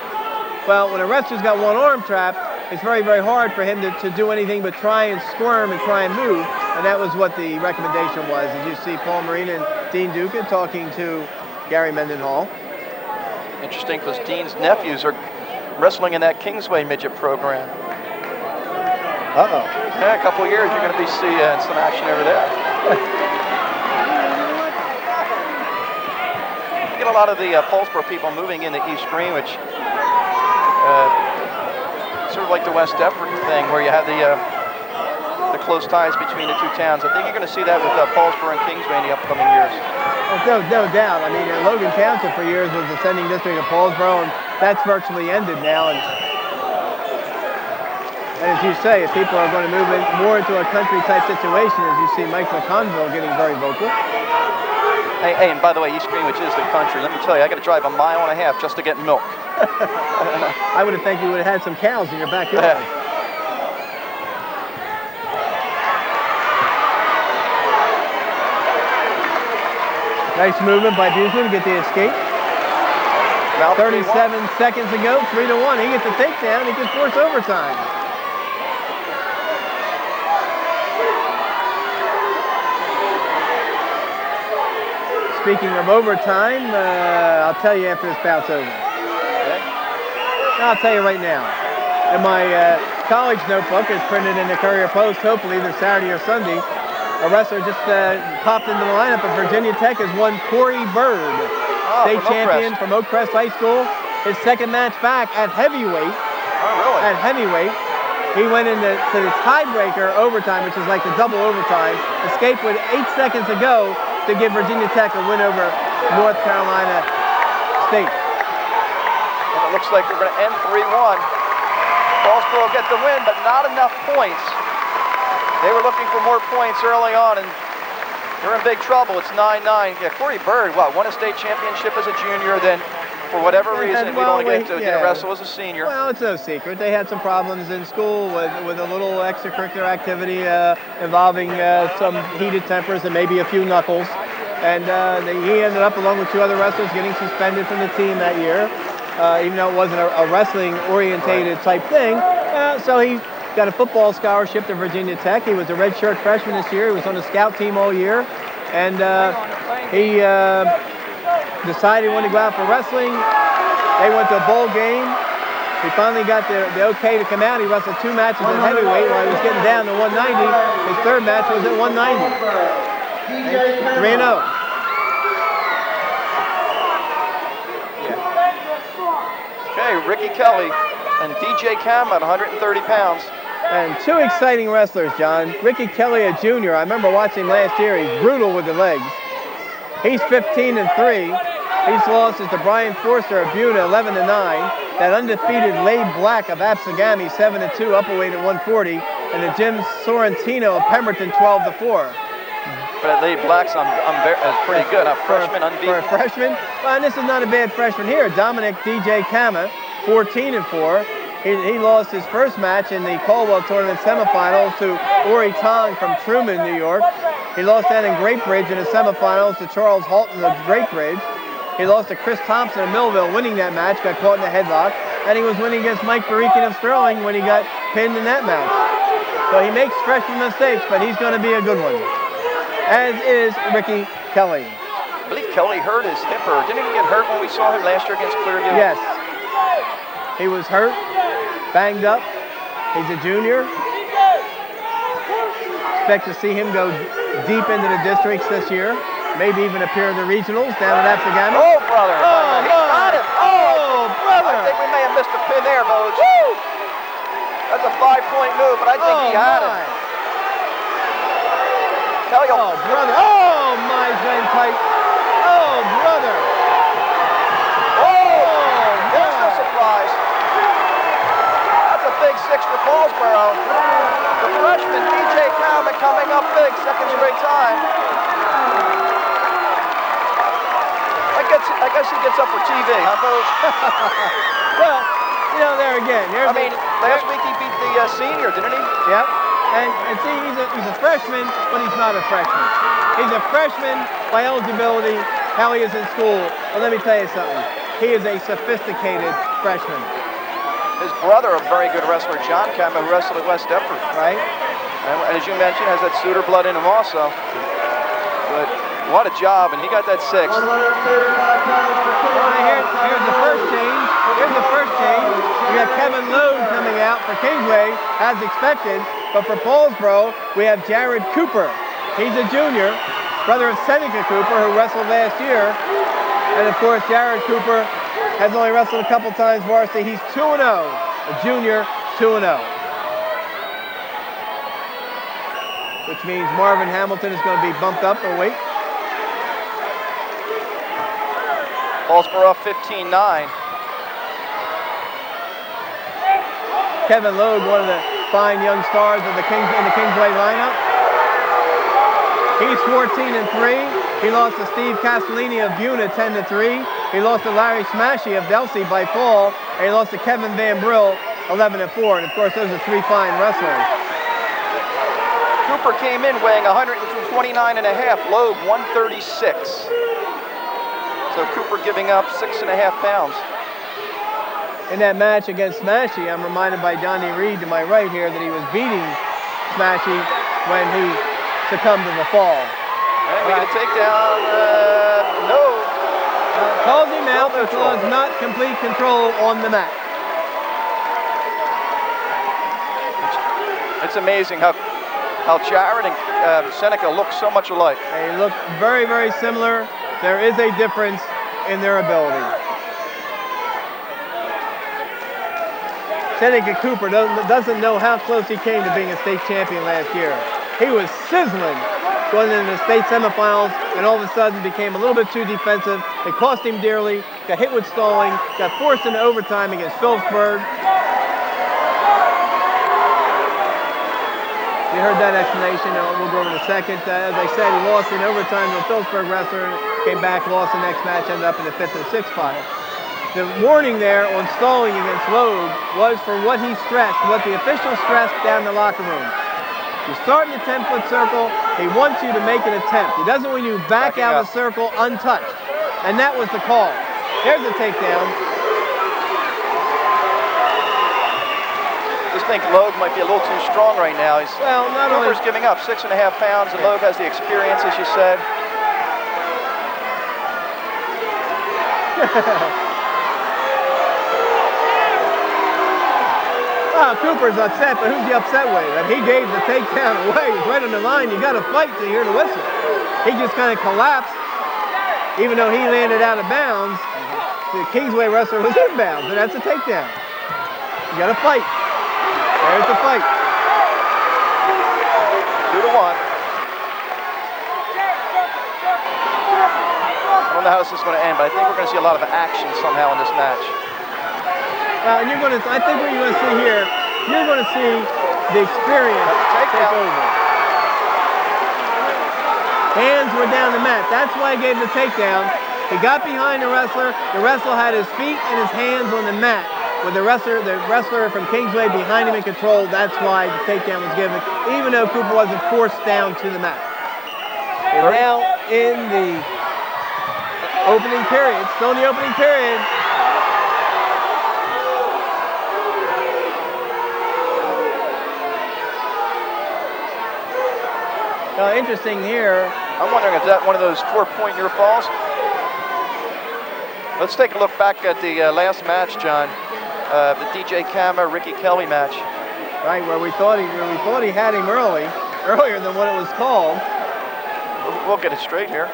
[SPEAKER 2] Well, when a wrestler's got one arm trapped, it's very, very hard for him to do anything but try and squirm and try and move. And that was what the recommendation was. As you see Paul Marine and Dean Duca talking to Gary Mendenhall.
[SPEAKER 1] Interesting, because Dean's nephews are wrestling in that Kingsway midget program.
[SPEAKER 2] Uh-oh.
[SPEAKER 1] Yeah, a couple of years, you're going to be seeing some action over there. You get a lot of the Paulsboro people moving into East Greenwich. Sort of like the West Deptford thing, where you have the close ties between the two towns. I think you're going to see that with Paulsboro and Kingsway in the upcoming years.
[SPEAKER 2] Well, no doubt. I mean, Logan Township for years was the sending district of Paulsboro, and that's virtually ended now. And as you say, if people are going to move more into a country-type situation, as you see Mike McConville getting very vocal.
[SPEAKER 1] Hey, and by the way, East Greenwich is the country. Let me tell you, I got to drive 1.5 miles just to get milk.
[SPEAKER 2] I would have think you would have had some cows in your backyard.
[SPEAKER 1] Yeah.
[SPEAKER 2] Nice movement by Buseman to get the escape.
[SPEAKER 1] Now
[SPEAKER 2] 37 seconds to go, 3-1. He gets the takedown. He can force overtime. Speaking of overtime, I'll tell you after this bout's over.
[SPEAKER 1] Okay.
[SPEAKER 2] I'll tell you right now. In my college notebook, it's printed in the Courier Post, hopefully either Saturday or Sunday. A wrestler just popped into the lineup of Virginia Tech as one Corey Bird, state champion from Oak Crest High School. His second match back at heavyweight.
[SPEAKER 1] Oh, really?
[SPEAKER 2] At heavyweight. He went into the tiebreaker overtime, which is like the double overtime. Escaped with 8 seconds to go. to give Virginia Tech a win over North Carolina State.
[SPEAKER 1] And it looks like we're going to end 3-1. Paulsboro get the win, but not enough points. They were looking for more points early on, and they're in big trouble. It's 9-9. Yeah, Corey Bird, won a state championship as a junior, then for whatever reason, we don't get to wrestle as a senior.
[SPEAKER 2] Well, it's no secret. They had some problems in school with a little extracurricular activity involving some heated tempers and maybe a few knuckles. And he ended up, along with 2 other wrestlers, getting suspended from the team that year, even though it wasn't a wrestling-orientated type thing. So he got a football scholarship to Virginia Tech. He was a redshirt freshman this year. He was on the scout team all year. And he decided he wanted to go out for wrestling. They went to a bowl game. He finally got the okay to come out. He wrestled 2 matches at heavyweight while he was getting down to 190. His 3rd match was at 190. 3-0.
[SPEAKER 1] Okay, Ricky Kelley and DJ Cama at 130 pounds.
[SPEAKER 2] And 2 exciting wrestlers, John. Ricky Kelley, a junior. I remember watching him last year. He's brutal with the legs. He's 15-3. He's losses to Brian Forster of Buna, 11-9. That undefeated Labe Black of Absagami, 7-2, upperweight at 140. And the Jim Sorrentino of Pemberton, 12-4.
[SPEAKER 1] But Labe Black's pretty good. A freshman, unbeaten.
[SPEAKER 2] For a freshman? Well, and this is not a bad freshman here. Dominic DJ Cama, 14-4. He lost his first match in the Caldwell Tournament semifinals to Ori Tong from Truman, New York. He lost that in Great Bridge in the semifinals to Charles Halton of Great Bridge. He lost to Chris Thompson of Millville, winning that match, got caught in the headlock. And he was winning against Mike Barikin of Sterling when he got pinned in that match. So he makes freshman mistakes, but he's going to be a good one. As is Ricky Kelley.
[SPEAKER 1] I believe Kelley hurt his hip, or didn't he get hurt when we saw him last year against Clearview?
[SPEAKER 2] Yes. He was hurt, banged up. He's a junior. Expect to see him go deep into the districts this year. Maybe even appear in the regionals down at Absagami.
[SPEAKER 1] Oh, brother.
[SPEAKER 2] Oh,
[SPEAKER 1] he got him.
[SPEAKER 2] Oh, brother.
[SPEAKER 1] I think we may have missed a pin there, Vogue. Woo! That's a 5-point move, but I think he had it. Kelley.
[SPEAKER 2] Oh, brother. Oh, my Van Pike. Oh, brother.
[SPEAKER 1] Oh, there's no surprise. That's a big 6 for Paulsboro. The freshman, DJ Cama, coming up big, 2nd straight time. I guess he gets up for TV, huh, Vogue?
[SPEAKER 2] Well, you know, there again.
[SPEAKER 1] Last week he beat the senior, didn't he?
[SPEAKER 2] Yep. And see, he's a freshman, but he's not a freshman. He's a freshman by eligibility, how he is in school. But let me tell you something. He is a sophisticated freshman.
[SPEAKER 1] His brother, a very good wrestler, John Cama, who wrestled at West Deptford.
[SPEAKER 2] Right.
[SPEAKER 1] And as you mentioned, has that Suter blood in him also. But what a job, and he got that 6.
[SPEAKER 2] Here's the first change. Here's the first change. We got Kevin Logue coming out for Kingsway, as expected. But for Paulsboro, we have Jared Cooper. He's a junior, brother of Seneca Cooper, who wrestled last year. And of course, Jared Cooper has only wrestled a couple times varsity. He's 2-0, a junior, 2-0. Which means Marvin Hamilton is going to be bumped up a weight.
[SPEAKER 1] Paulsboro 15-9.
[SPEAKER 2] Kevin Logue, one of the fine young stars of the Kingsway lineup. He's 14-3. He lost to Steve Castellini of Buna, 10-3. He lost to Larry Smashy of Delsey by fall, and he lost to Kevin Van Brill, 11-4. And of course, those are 3 fine wrestlers.
[SPEAKER 1] Cooper came in weighing 129.5, Logue 136. So Cooper giving up 6.5 pounds.
[SPEAKER 2] In that match against Smashy, I'm reminded by Donnie Reed to my right here that he was beating Smashy when he succumbed to the fall.
[SPEAKER 1] And we get a takedown. No.
[SPEAKER 2] Called him out because not complete control on the mat.
[SPEAKER 1] It's amazing how Jared and Seneca look so much alike.
[SPEAKER 2] They look very, very similar. There is a difference in their ability. Seneca Cooper doesn't know how close he came to being a state champion last year. He was sizzling going into the state semifinals, and all of a sudden became a little bit too defensive. It cost him dearly, got hit with stalling, got forced into overtime against Phillipsburg. You heard that explanation, we'll go over in a second. As I said, he lost in overtime to a Phillipsburg wrestler, came back, lost the next match, ended up in the 5th and 6th final. The warning there on stalling against Logue was for what he stressed, what the official stressed down in the locker room. You start in the 10-foot circle, he wants you to make an attempt. He doesn't want you back out of the circle untouched. And that was the call. There's the takedown.
[SPEAKER 1] I just think Logue might be a little too strong right now.
[SPEAKER 2] Hoover's
[SPEAKER 1] giving up 6.5 pounds, and Logue has the experience, as you said.
[SPEAKER 2] Cooper's upset, but who's he upset with? I mean, he gave the takedown away. He's right on the line. You got to fight to hear the whistle. He just kind of collapsed, even though he landed out of bounds. The Kingsway wrestler was inbounds, and that's a takedown. You got to fight. There's the fight.
[SPEAKER 1] 2-1. I don't know how this is going to end, but I think we're going to see a lot of action somehow in this match.
[SPEAKER 2] And you're going to, I think what you're going to see here, you're going to see the experience take over. Hands were down the mat. That's why he gave the takedown. He got behind the wrestler. The wrestler had his feet and his hands on the mat. With the wrestler from Kingsway behind him in control, that's why the takedown was given, even though Cooper wasn't forced down to the mat. We're now in the opening period, still in the opening period. Interesting here.
[SPEAKER 1] I'm wondering if that's one of those 4-point near falls. Let's take a look back at the last match, John. The DJ Cama, Ricky Kelley match.
[SPEAKER 2] Right, where we thought he had him earlier than what it was called.
[SPEAKER 1] We'll get it straight here.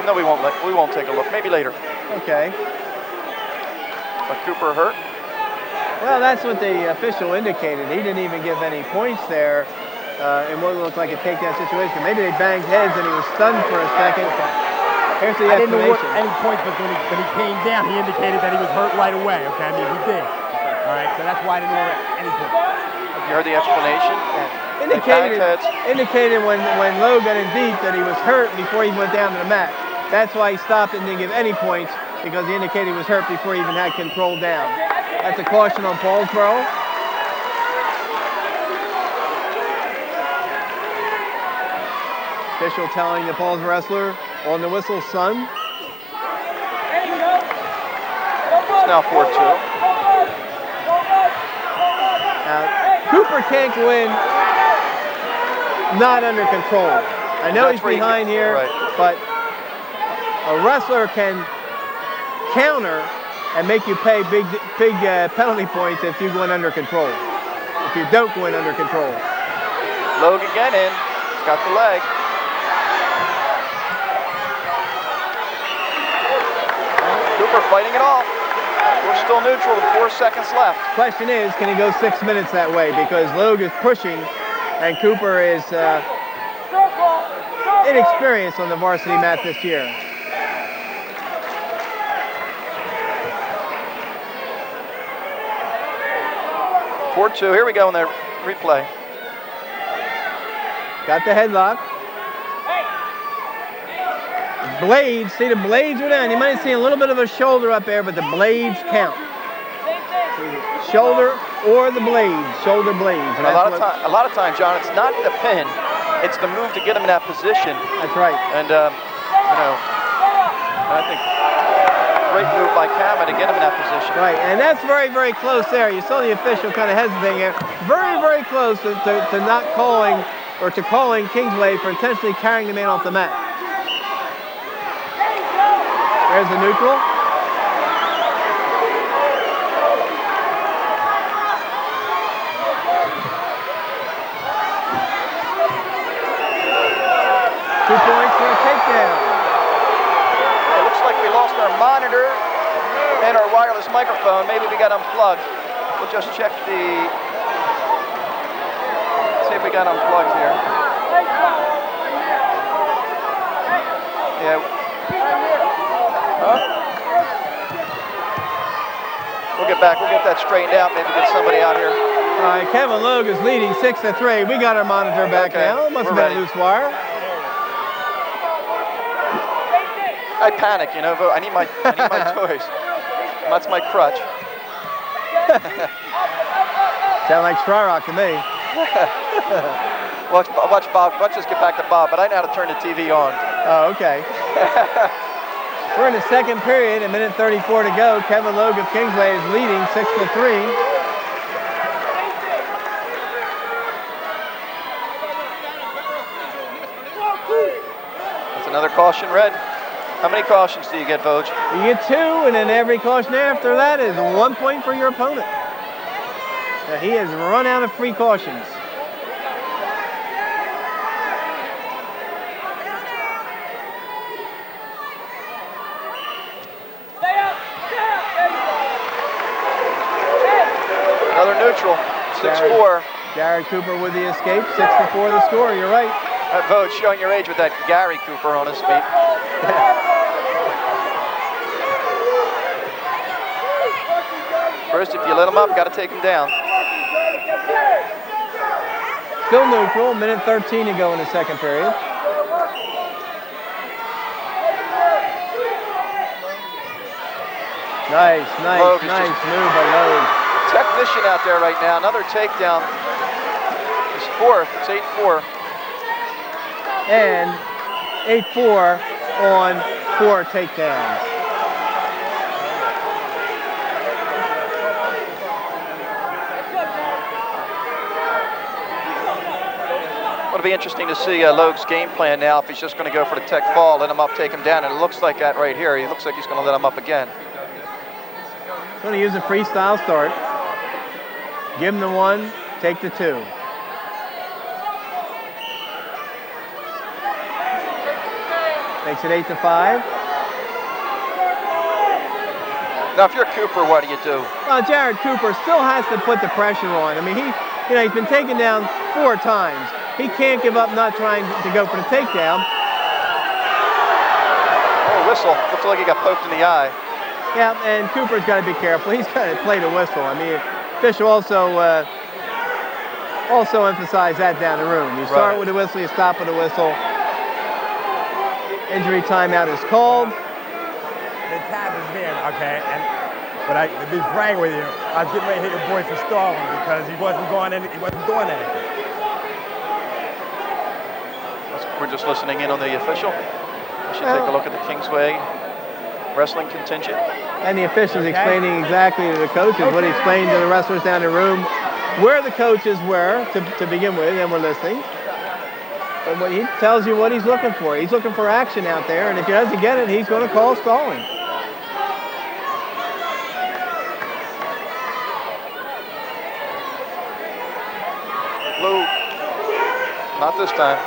[SPEAKER 1] No, we won't take a look. Maybe later.
[SPEAKER 2] Okay.
[SPEAKER 1] But Cooper hurt?
[SPEAKER 2] Well, that's what the official indicated. He didn't even give any points there in what looked like a takedown situation. Maybe they banged heads and he was stunned for a second. Here's the
[SPEAKER 6] I didn't know
[SPEAKER 2] explanation.
[SPEAKER 6] what any points, but when he came down, he indicated that he was hurt right away. Okay, I mean, he did. All right, so that's why I didn't know any points.
[SPEAKER 1] You heard the explanation?
[SPEAKER 2] Yeah. Indicated when Logue got in deep that he was hurt before he went down to the mat. That's why he stopped and didn't give any points, because he indicated he was hurt before he even had control down. That's a caution on Paulsboro. Official telling the Paulsboro wrestler on the whistle, son.
[SPEAKER 1] It's now 4-2.
[SPEAKER 2] Now, Cooper can't go in not under control. I know he's behind here, right, but a wrestler can counter and make you pay big penalty points if you go in under control. If you don't go in under control.
[SPEAKER 1] Logue again in. He's got the leg. Cooper fighting it off. We're still neutral with 4 seconds left.
[SPEAKER 2] Question is, can he go 6 minutes that way? Because Logue is pushing and Cooper is inexperienced on the varsity mat this year.
[SPEAKER 1] Here we go in the replay.
[SPEAKER 2] Got the headlock. Blades, see the blades are down. You might see a little bit of a shoulder up there, but the blades count. Shoulder or the blades, shoulder blades.
[SPEAKER 1] And a lot of times, John, it's not the pin, it's the move to get him in that position.
[SPEAKER 2] That's right.
[SPEAKER 1] And I think great move by Cama to get him in that position.
[SPEAKER 2] Right, and that's very, very close there. You saw the official kind of hesitating here. Very, very close to not calling, or to calling Kingsway for intentionally carrying the man off the mat. There's the neutral. Two points for a takedown.
[SPEAKER 1] It looks like we lost our monitor and our wireless microphone. Maybe we got unplugged. We'll just check see if we got unplugged here. Yeah. Huh? We'll get back. We'll get that straightened out. Maybe get somebody out here.
[SPEAKER 2] All right, Kevin Logue is leading 6-3. We got our monitor back now. It must have been a loose wire.
[SPEAKER 1] I panic, you know. I need my toys. That's my crutch.
[SPEAKER 2] Sound like straw rock to me.
[SPEAKER 1] Watch Bob. Watch us get back to Bob. But I know how to turn the TV on.
[SPEAKER 2] Oh, okay. We're in the second period, a minute 34 to go. Kevin Logue of Kingsway is leading 6-3.
[SPEAKER 1] That's another caution, Red. How many cautions do you get, Vogue?
[SPEAKER 2] You get 2, and then every caution after that is 1 point for your opponent. Now, he has run out of free cautions.
[SPEAKER 1] Another neutral, 6-4.
[SPEAKER 2] Jared Cooper with the escape, 6-4 the score, you're right.
[SPEAKER 1] Vogue showing your age with that Gary Cooper on his feet. First, if you let him up, got to take him down.
[SPEAKER 2] Still neutral, minute 13 to go in the second period. Nice move by Logue.
[SPEAKER 1] Technician out there right now, another takedown. It's 4th, it's 8-4.
[SPEAKER 2] And 8-4 on 4 takedowns.
[SPEAKER 1] It'll be interesting to see Logue's game plan now. If he's just going to go for the tech fall, let him up, take him down, and it looks like that right here. He looks like he's going to let him up again.
[SPEAKER 2] Going to use a freestyle start. Give him the 1, take the 2. Makes it 8-5.
[SPEAKER 1] Now, if you're Cooper, what do you do?
[SPEAKER 2] Well, Jared Cooper still has to put the pressure on. I mean, he's been taken down 4 times. He can't give up not trying to go for the takedown.
[SPEAKER 1] Oh, whistle. Looks like he got poked in the eye.
[SPEAKER 2] Yeah, and Cooper's got to be careful. He's got to play the whistle. I mean, official also emphasized that down the room. You start with the whistle, you stop with the whistle. Injury timeout is called.
[SPEAKER 6] The tap is there, okay? But to be frank with you, I was getting ready to hit your boy for stalling because he wasn't doing anything.
[SPEAKER 1] We're just listening in on the official. We should take a look at the Kingsway wrestling contingent.
[SPEAKER 2] And the officials explaining exactly to the coaches what he explained to the wrestlers down the room, where the coaches were to begin with, and we're listening. But when he tells you what he's looking for. He's looking for action out there, and if he doesn't get it, he's going to call stalling.
[SPEAKER 1] Blue. Not this time.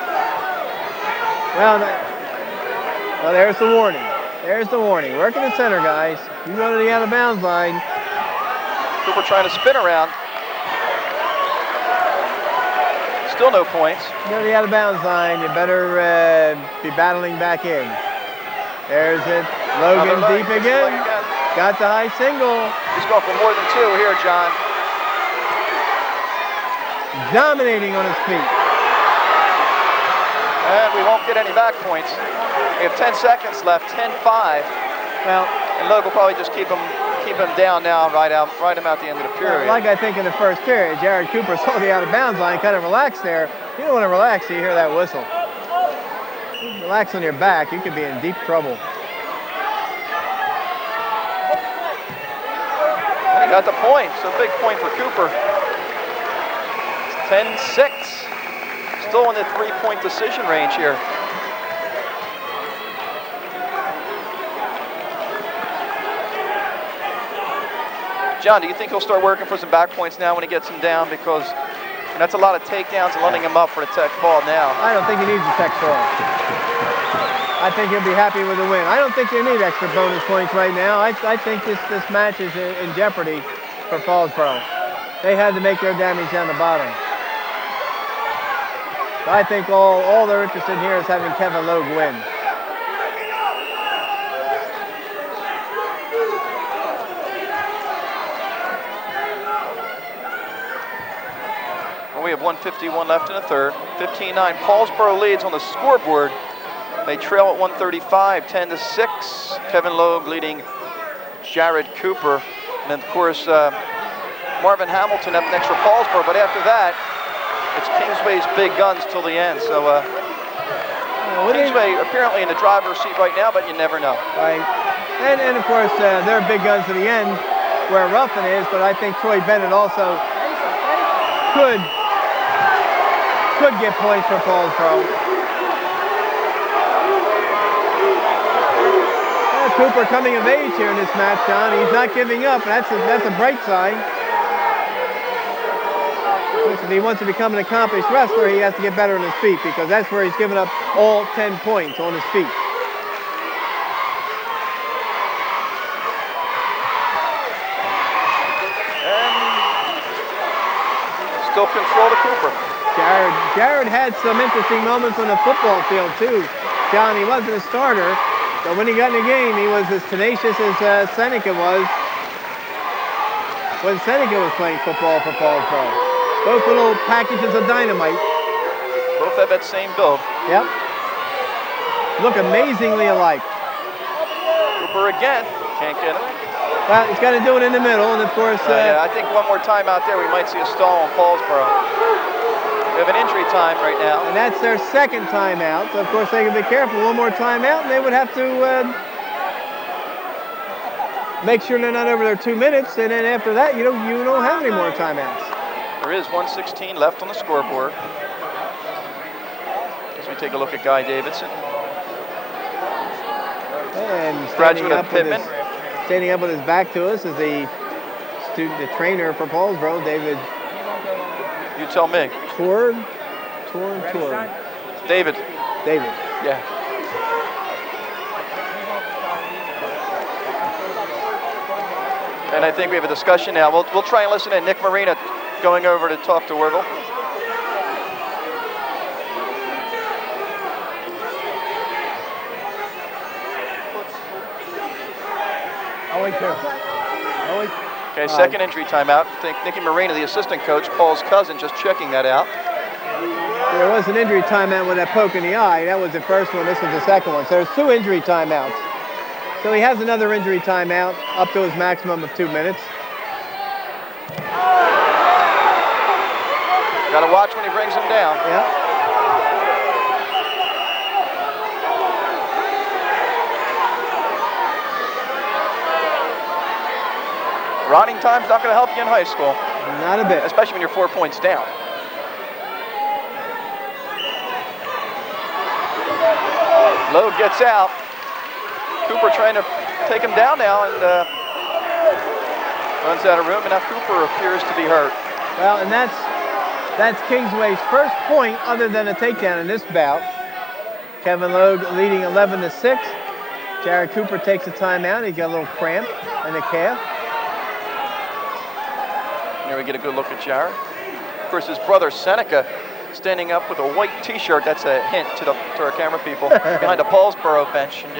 [SPEAKER 2] Well, there's the warning. There's the warning. Work in the center, guys. You go to the out of bounds line.
[SPEAKER 1] Cooper trying to spin around. Still no points.
[SPEAKER 2] You go to the out of bounds line. You better be battling back in. There's it. Logan deep again. Got the high single.
[SPEAKER 1] He's going for more than 2 here, John.
[SPEAKER 2] Dominating on his feet.
[SPEAKER 1] And we won't get any back points. We have 10 seconds left, 10-5.
[SPEAKER 2] Well,
[SPEAKER 1] and Logue will probably just keep him down now, ride him out the end of the period.
[SPEAKER 2] Like I think in the first period, Jared Cooper saw the out of bounds line, kind of relaxed there. You don't want to relax till you hear that whistle. Relax on your back, you could be in deep trouble.
[SPEAKER 1] And he got the point, so big point for Cooper. It's 10-6. Still in the 3-point decision range here. John, do you think he'll start working for some back points now when he gets him down? Because that's a lot of takedowns and letting him up for the tech fall now.
[SPEAKER 2] I don't think he needs a tech fall. I think he'll be happy with the win. I don't think they need extra bonus points right now. I think this match is in jeopardy for Paulsboro. They had to make their damage down the bottom. I think all they're interested in here is having Kevin Logue win.
[SPEAKER 1] Well, we have 1:51 left in the third. 15-9. Paulsboro leads on the scoreboard. They trail at 1:35, 10-6. Kevin Logue leading Jared Cooper. And then, of course, Marvin Hamilton up next for Paulsboro. But after that, it's Kingsway's big guns till the end. So Kingsway apparently in the driver's seat right now, but you never know.
[SPEAKER 2] Right. And of course, they're big guns to the end where Ruffin is, but I think Troy Bennett also could get points for Paulsboro. Cooper coming of age here in this match, John. He's not giving up. That's a bright sign. If he wants to become an accomplished wrestler, he has to get better on his feet, because that's where he's given up all 10 points, on his feet.
[SPEAKER 1] And still control to Cooper.
[SPEAKER 2] Jared had some interesting moments on the football field too. John, he wasn't a starter, but when he got in the game, he was as tenacious as Seneca was when Seneca was playing football for Paulsboro. Both little packages of dynamite.
[SPEAKER 1] Both have that same build.
[SPEAKER 2] Yep. Look amazingly alike.
[SPEAKER 1] Cooper again. Can't get him.
[SPEAKER 2] Well, he's got to do it in the middle, and of course...
[SPEAKER 1] yeah, I think one more time out there, we might see a stall on Paulsboro. We have an injury time right now.
[SPEAKER 2] And that's their second timeout. So, of course, they can be careful. One more timeout, and they would have to make sure they're not over their 2 minutes. And then after that, you don't have any more timeouts.
[SPEAKER 1] There is 1:16 left on the scoreboard. As we take a look at Guy Davidson.
[SPEAKER 2] And
[SPEAKER 1] Graduate of Pittman.
[SPEAKER 2] Standing up with his back to us is the trainer for Paulsboro, David.
[SPEAKER 1] You tell me.
[SPEAKER 2] Thorne.
[SPEAKER 1] David. Yeah. And I think we have a discussion now. We'll try and listen to Nick Marina going over to talk to Wurgle. Okay, second injury timeout. I think Nicky Marina, the assistant coach, Paul's cousin, just checking that out.
[SPEAKER 2] There was an injury timeout with that poke in the eye. That was the first one. This was the second one. So there's 2 injury timeouts. So he has another injury timeout up to his maximum of 2 minutes.
[SPEAKER 1] Got to watch when he brings him down.
[SPEAKER 2] Yeah.
[SPEAKER 1] Running time's not going to help you in high school.
[SPEAKER 2] Not a bit.
[SPEAKER 1] Especially when you're 4 points down. Logue gets out. Cooper trying to take him down now and runs out of room. And now Cooper appears to be hurt.
[SPEAKER 2] Well, and that's Kingsway's first point other than a takedown in this bout. Kevin Logue leading 11-6. Jared Cooper takes a timeout. He got a little cramp in the calf.
[SPEAKER 1] Here we get a good look at Jared. Of course, his brother Seneca standing up with a white T-shirt. That's a hint to our camera people behind a Paulsboro bench. And,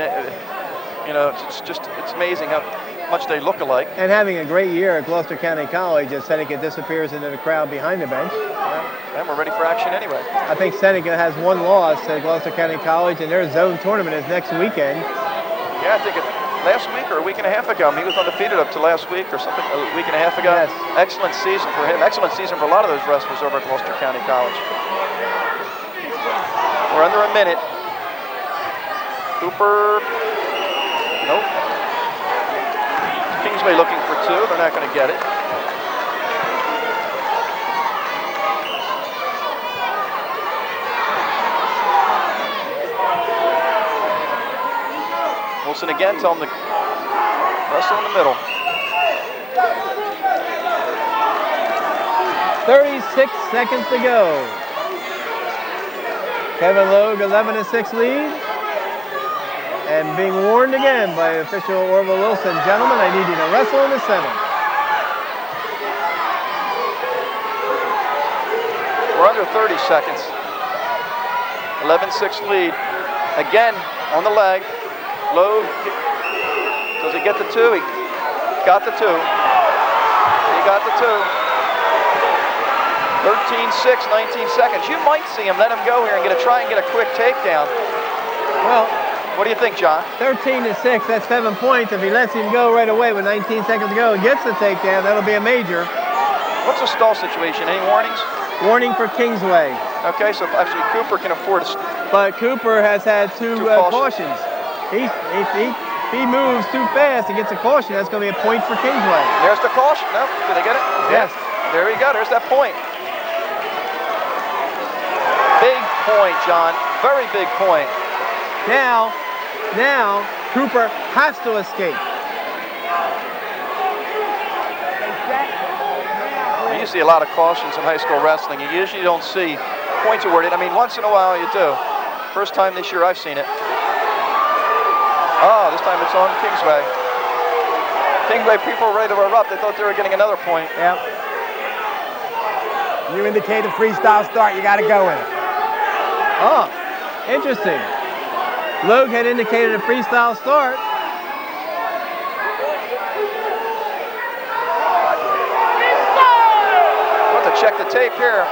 [SPEAKER 1] it's amazing how much they look alike.
[SPEAKER 2] And having a great year at Gloucester County College as Seneca disappears into the crowd behind the bench.
[SPEAKER 1] And we're ready for action anyway.
[SPEAKER 2] I think Seneca has 1 loss at Gloucester County College, and their zone tournament is next weekend.
[SPEAKER 1] Yeah, I think it's last week or a week and a half ago. He was undefeated up to last week or something, a week and a half ago.
[SPEAKER 2] Yes.
[SPEAKER 1] Excellent season for him. Excellent season for a lot of those wrestlers over at Gloucester County College. We're under a minute. Cooper, nope. Kingsway looking for 2. They're not going to get it. Wilson again, tell him to wrestle in the middle.
[SPEAKER 2] 36 seconds to go. Kevin Logue, 11-6 lead. And being warned again by official Orville Wilson, gentlemen, I need you to wrestle in the center.
[SPEAKER 1] We're under 30 seconds. 11-6 lead. Again, on the leg. Logue, does he get the 2? He got the 2. He got the 2. 13-6, 19 seconds. You might see him let him go here and try and get a quick takedown.
[SPEAKER 2] Well,
[SPEAKER 1] what do you think, John?
[SPEAKER 2] 13-6, that's 7 points. If he lets him go right away with 19 seconds to go and gets the takedown, that'll be a major.
[SPEAKER 1] What's the stall situation? Any warnings?
[SPEAKER 2] Warning for Kingsway.
[SPEAKER 1] Okay, so actually Cooper can afford to...
[SPEAKER 2] But Cooper has had two cautions. If he moves too fast and gets a caution, that's going to be a point for Kingsway.
[SPEAKER 1] There's the caution. No, did they get it?
[SPEAKER 2] Yes.
[SPEAKER 1] There we go. There's that point. Big point, John. Very big point.
[SPEAKER 2] Now Cooper has to escape.
[SPEAKER 1] You see a lot of cautions in high school wrestling. You usually don't see points awarded. I mean, once in a while you do. First time this year I've seen it. Oh, this time it's on Kingsway. Kingsway people were ready to erupt. They thought they were getting another point.
[SPEAKER 2] Yep.
[SPEAKER 6] You indicate a freestyle start, you got to go with it.
[SPEAKER 2] Oh, interesting. Logue had indicated a freestyle start.
[SPEAKER 1] I'll have to check the tape here.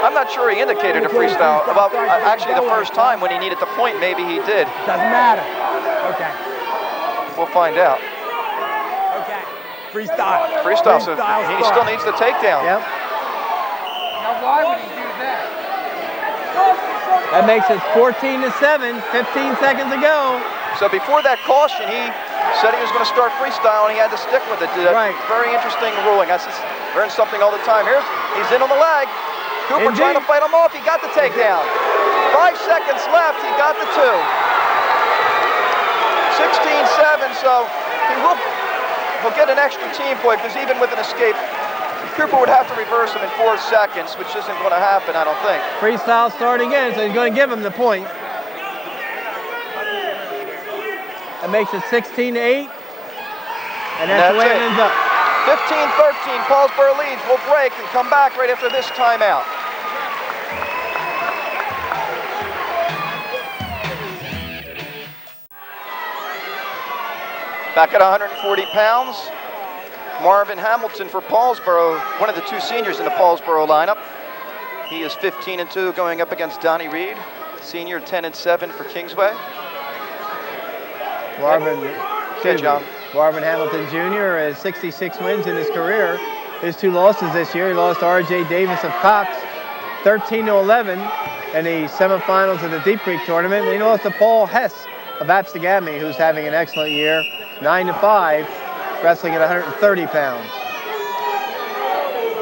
[SPEAKER 1] I'm not sure he indicated a freestyle. Well, actually, the first time when he needed the point, maybe he did.
[SPEAKER 6] Doesn't matter. Okay.
[SPEAKER 1] We'll find out.
[SPEAKER 6] Okay. Freestyle.
[SPEAKER 1] Freestyle, so he still needs the takedown.
[SPEAKER 2] Yep.
[SPEAKER 4] Now, why would he do that?
[SPEAKER 2] That makes it 14-7, 15 seconds to go.
[SPEAKER 1] So before that caution, he said he was going to start freestyle, and he had to stick with it.
[SPEAKER 2] Right.
[SPEAKER 1] Very interesting ruling. I just learn something all the time. He's in on the leg. Cooper
[SPEAKER 2] Indeed.
[SPEAKER 1] trying to fight him off. He got the takedown. 5 seconds left. He got the 2. 16-7. So he'll get an extra team point because even with an escape, Cooper would have to reverse him in 4 seconds, which isn't going to happen, I don't think.
[SPEAKER 2] Freestyle start again, so he's going to give him the point. That makes it 16-8, and that's the way it ends up.
[SPEAKER 1] 15-13, Paulsboro leads. We'll break and come back right after this timeout. Back at 140 pounds, Marvin Hamilton for Paulsboro, one of the 2 seniors in the Paulsboro lineup. He is 15-2 going up against Donnie Reed, senior 10-7 for Kingsway.
[SPEAKER 2] Marvin Hamilton Jr. has 66 wins in his career. His 2 losses this year, he lost to R.J. Davis of Cox, 13-11 in the semifinals of the Deep Creek tournament. And he lost to Paul Hess of Abstegami, who's having an excellent year, 9-5, wrestling at 130 pounds.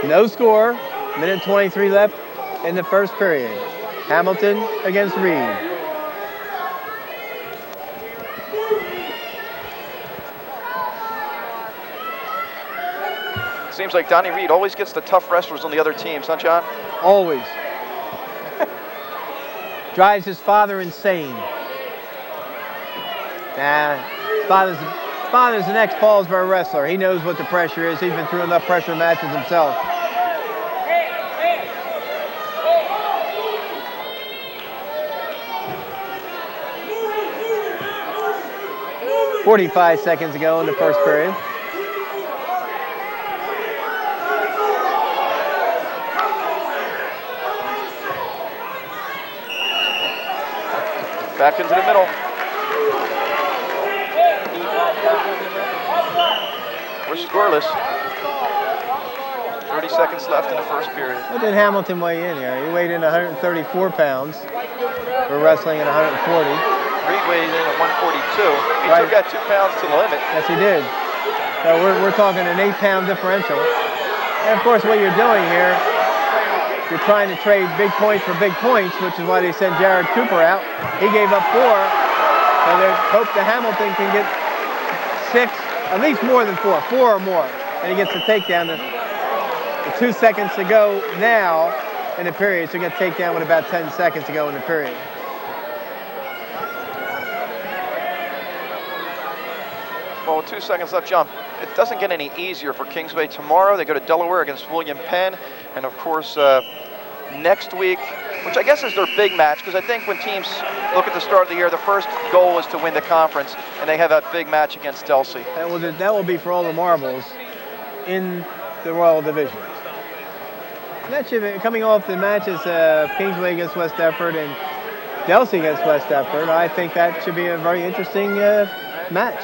[SPEAKER 2] No score, minute 23 left in the first period. Hamilton against Reed.
[SPEAKER 1] Seems like Donnie Reed always gets the tough wrestlers on the other teams, huh, John?
[SPEAKER 2] Always. Drives his father insane. His father's an ex-Paulsboro wrestler. He knows what the pressure is. He's been through enough pressure matches himself. 45 seconds to go in the first period.
[SPEAKER 1] Back into the middle. We're scoreless. 30 seconds left in the first period.
[SPEAKER 2] What did Hamilton weigh in here? He weighed in 134 pounds. We're wrestling at 140.
[SPEAKER 1] Reed weighed in at 142. He took that 2 pounds to the limit.
[SPEAKER 2] Yes, he did. So we're talking an 8-pound differential. And of course, what you're doing here, you're trying to trade big points for big points, which is why they sent Jared Cooper out. He gave up 4, and they hope that Hamilton can get 6, at least more than 4 or more, and he gets the takedown. The 2 seconds to go now in the period, so he gets takedown with about 10 seconds to go in the period.
[SPEAKER 1] Well, with 2 seconds left, John, it doesn't get any easier for Kingsway. Tomorrow they go to Delaware against William Penn, and of course next week which I guess is their big match, because I think when teams look at the start of the year, the first goal is to win the conference, and they have that big match against Delsey.
[SPEAKER 2] That will be for all the marbles in the Royal Division. That should be, coming off the matches, Kingsway against West Deptford and Delsey against West Deptford, I think that should be a very interesting match.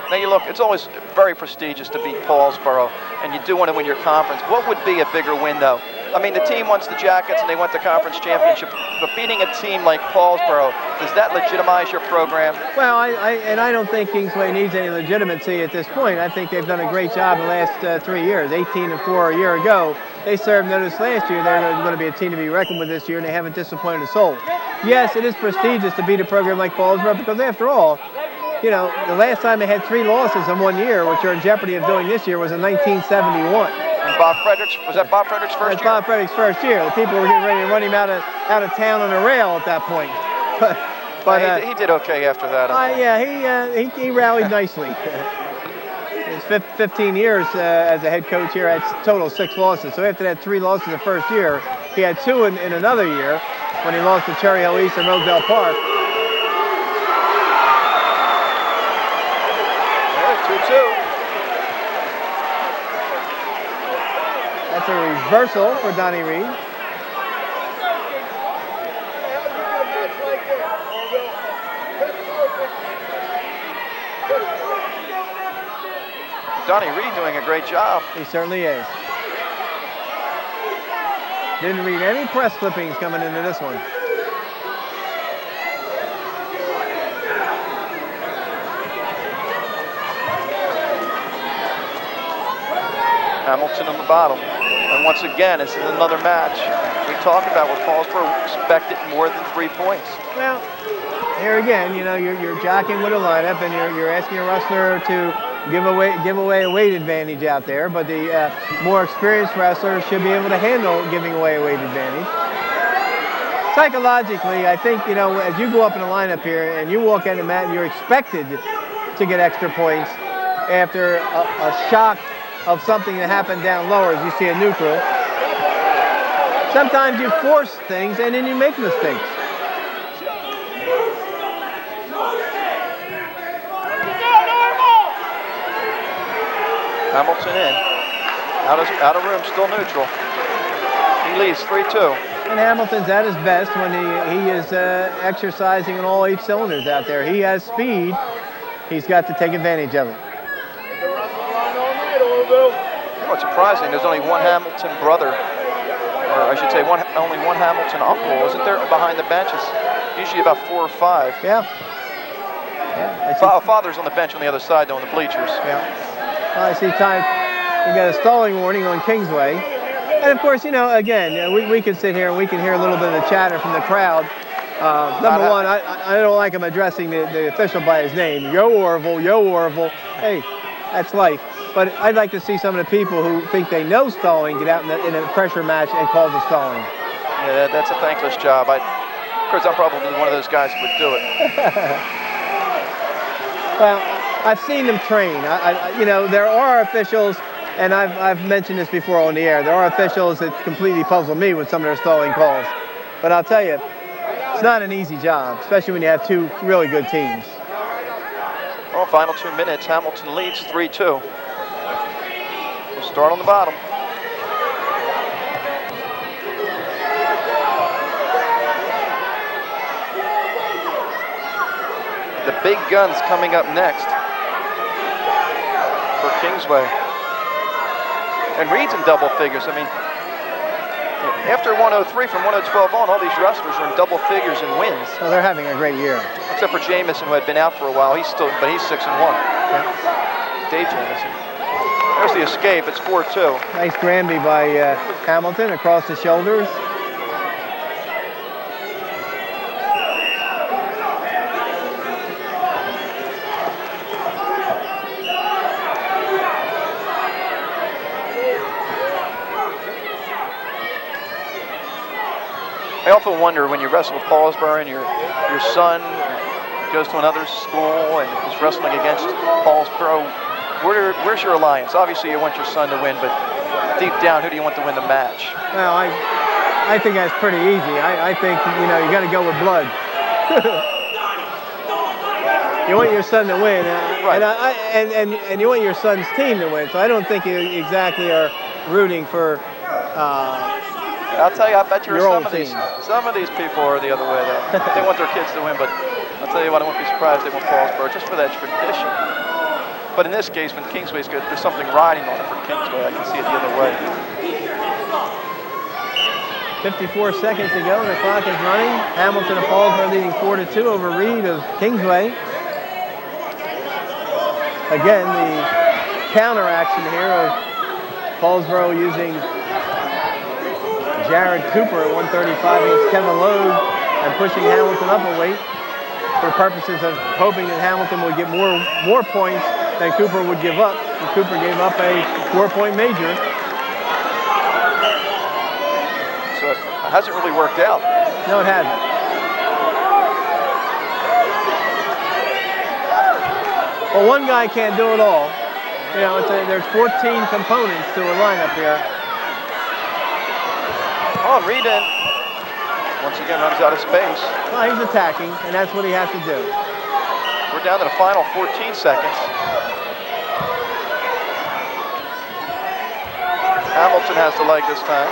[SPEAKER 1] Now you look, it's always very prestigious to beat Paulsboro, and you do want to win your conference. What would be a bigger win, though? I mean, the team wants the Jackets, and they want the conference championship, but beating a team like Paulsboro, does that legitimize your program?
[SPEAKER 2] Well, I don't think Kingsway needs any legitimacy at this point. I think they've done a great job the last 3 years, 18-4 a year ago. They served notice last year. They're going to be a team to be reckoned with this year, and they haven't disappointed a soul. Yes, it is prestigious to beat a program like Paulsboro, because after all, you know, the last time they had 3 losses in 1 year, which are in jeopardy of doing this year, was in 1971.
[SPEAKER 1] And Bob Fredericks, was that Bob Fredericks' first year?
[SPEAKER 2] Bob Fredericks' first year. The people were getting ready to run him out of town on a rail at that point. But
[SPEAKER 1] he did okay after that.
[SPEAKER 2] Yeah, he rallied nicely. His 15 years as a head coach here had total 6 losses. So after that 3 losses the first year, he had 2 in another year when he lost to Cherry Hill East and Rosedale Park.
[SPEAKER 1] 2-2.
[SPEAKER 2] That's a reversal for Donnie Reed.
[SPEAKER 1] Donnie Reed doing a great job.
[SPEAKER 2] He certainly is. Didn't read any press clippings coming into this one.
[SPEAKER 1] Hamilton on the bottom. And once again, this is another match we talk about where Paulsboro expected more than 3 points.
[SPEAKER 2] Well, here again, you know, you're jockeying with a lineup, and you're asking a wrestler to give away a weight advantage out there, but the more experienced wrestler should be able to handle giving away a weight advantage. Psychologically, I think, you know, as you go up in the lineup here and you walk in the mat, you're expected to get extra points after a shock of something that happened down lower as you see a neutral. Sometimes you force things and then you make mistakes.
[SPEAKER 1] Hamilton in. Out of room, still neutral. He leads 3-2.
[SPEAKER 2] And Hamilton's at his best when he is exercising on all 8 cylinders out there. He has speed. He's got to take advantage of it.
[SPEAKER 1] What's surprising, there's only one Hamilton brother, or I should say only one Hamilton uncle, isn't there, behind the benches? Usually about 4 or 5.
[SPEAKER 2] Yeah.
[SPEAKER 1] Father's on the bench on the other side, though, on the bleachers.
[SPEAKER 2] Yeah. I see time. We got a stalling warning on Kingsway. And of course, you know, again, we can sit here and we can hear a little bit of the chatter from the crowd. Number one, I don't like him addressing the official by his name. Yo Orville, yo Orville. Hey, that's life. But I'd like to see some of the people who think they know stalling get out in a pressure match and call the stalling.
[SPEAKER 1] Yeah, that's a thankless job. Of course, I'm probably one of those guys who would do it.
[SPEAKER 2] Well, I've seen them train. You know, there are officials, and I've mentioned this before on the air, there are officials that completely puzzle me with some of their stalling calls. But I'll tell you, it's not an easy job, especially when you have 2 really good teams.
[SPEAKER 1] Well, final 2 minutes, Hamilton leads 3-2. We'll start on the bottom. The big guns coming up next for Kingsway. And Reed's in double figures. I mean, after 103 from 112 on, all these wrestlers are in double figures in wins.
[SPEAKER 2] Well, they're having a great year.
[SPEAKER 1] Except for Jameson, who had been out for a while. He's 6-1.
[SPEAKER 2] Yeah.
[SPEAKER 1] Dave Jameson. There's the escape. It's 4-2.
[SPEAKER 2] Nice Granby by Hamilton across the shoulders.
[SPEAKER 1] I often wonder when you wrestle with Paulsboro and your son goes to another school and is wrestling against Paulsboro, where's your alliance? Obviously you want your son to win, but deep down, who do you want to win the match?
[SPEAKER 2] Well, I think that's pretty easy. I think, you know, you got to go with blood. You want your son to win,
[SPEAKER 1] Right.
[SPEAKER 2] and you want your son's team to win. So I don't think you exactly are rooting for
[SPEAKER 1] I'll tell you, I bet you
[SPEAKER 2] your
[SPEAKER 1] some
[SPEAKER 2] old
[SPEAKER 1] of these
[SPEAKER 2] team.
[SPEAKER 1] people are the other way though. They want their kids to win, but I'll tell you what, I won't be surprised they want Paulsboro just for that tradition. But in this case, when Kingsway's good, there's something riding on it for Kingsway. I can see it the other way.
[SPEAKER 2] 54 seconds to go, and the clock is running. Hamilton and Paulsboro leading 4-2 over Reed of Kingsway. Again, the counter action here of Paulsboro using Jared Cooper at 135 against Kevin Logue and pushing Hamilton up a weight for purposes of hoping that Hamilton would get more points than Cooper would give up. And Cooper gave up a 4-point major.
[SPEAKER 1] So it hasn't really worked out.
[SPEAKER 2] No, it hasn't. Well, one guy can't do it all. You know, there's 14 components to a lineup here.
[SPEAKER 1] Oh, Reed once again runs out of space.
[SPEAKER 2] Well, he's attacking, and that's what he has to do.
[SPEAKER 1] We're down to the final 14 seconds. Hamilton has the leg this time.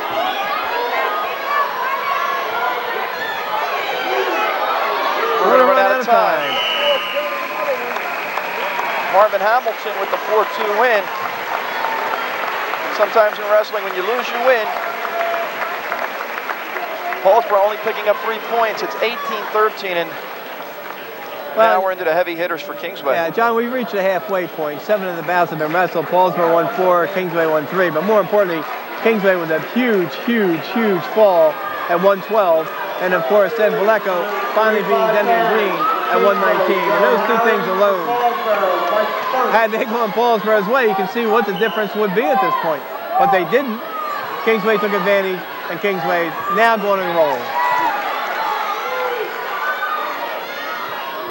[SPEAKER 1] We're going to run out of time. Marvin Hamilton with the 4-2 win. Sometimes in wrestling, when you lose, you win. Paulsboro only picking up 3 points. It's 18-13, and now we're into the heavy hitters for Kingsway.
[SPEAKER 2] Yeah, John, we've reached the halfway point. 7 of the bouts have been wrestled. Paulsboro won 4, Kingsway won 3. But more importantly, Kingsway with a huge fall at 112. And of course, then Villecco finally beating Demian Green at 119. And those two things alone, had they gone Paulsboro's way, you can see what the difference would be at this point. But they didn't. Kingsway took advantage, and Kingsway now going to roll.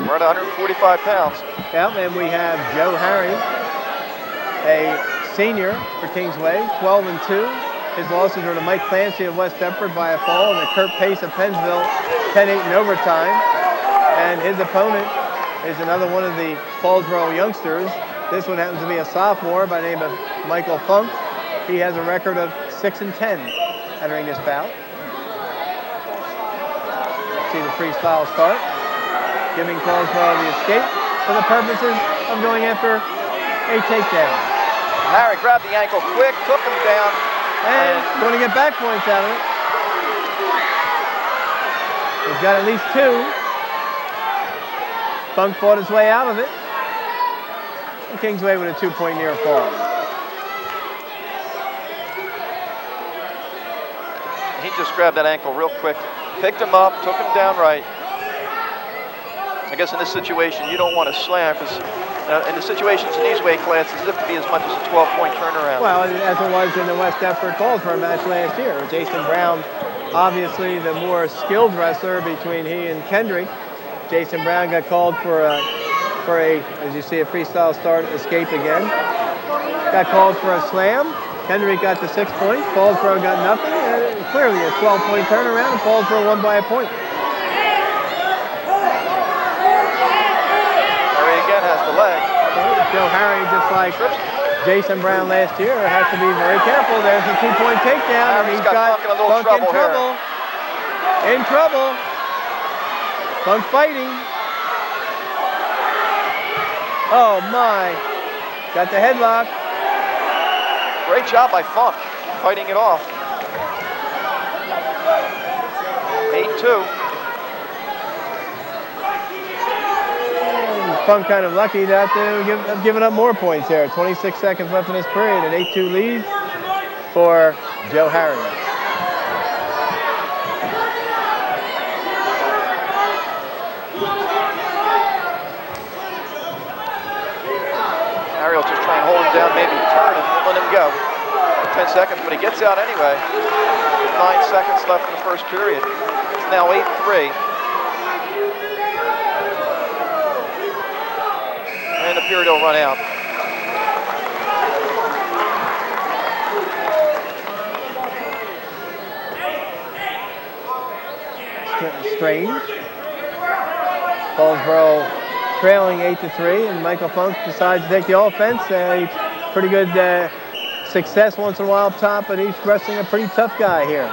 [SPEAKER 1] We're at 145 pounds.
[SPEAKER 2] Yep, and we have Joe Harry, a senior for Kingsway, 12-2. His losses are to Mike Clancy of West Deptford by a fall and to Kurt Pace of Pennsville, 10-8 in overtime. And his opponent is another one of the Paulsboro youngsters. This one happens to be a sophomore by the name of Michael Funk. He has a record of 6-10 entering this bout. See the freestyle start, giving Paulsboro the escape for the purposes of going after a takedown.
[SPEAKER 1] Harry grabbed the ankle quick, took him down.
[SPEAKER 2] And going to get back points out of it. He's got at least 2. Funk fought his way out of it. And Kingsway with a 2-point near fall.
[SPEAKER 1] He just grabbed that ankle real quick, picked him up, took him down right. I guess in this situation, you don't want to slam because in the situations in these weight classes, it could be as much as a 12-point turnaround.
[SPEAKER 2] Well, as it was in the West Deptford Paulsboro match last year. Jason Brown, obviously the more skilled wrestler between he and Kendrick. Jason Brown got called for a, as you see, a freestyle start escape again. Got called for a slam. Kendrick got the 6 points. Paulsboro got nothing. Clearly a 12-point turnaround, and Paulsboro won by a point.
[SPEAKER 1] Harry again has the leg.
[SPEAKER 2] Joe Harry, just like Jason Brown last year, has to be very careful. There's a 2-point takedown, and he's got
[SPEAKER 1] Funk in a little trouble here.
[SPEAKER 2] In trouble. Funk fighting. Oh my. Got the headlock.
[SPEAKER 1] Great job by Funk, fighting it off. 8-2.
[SPEAKER 2] Funk kind of lucky that they've given up more points there. 26 seconds left in this period, an 8-2 lead for Joe Harry.
[SPEAKER 1] Harry will just try and hold him down, maybe turn him, let him go. 10 seconds, but he gets out anyway. 9 seconds left in the first period. It's now 8-3. And the period will run out.
[SPEAKER 2] strained. Paulsboro trailing 8-3, and Michael Funk decides to take the offense. Pretty good success once in a while up top, but he's wrestling a pretty tough guy here.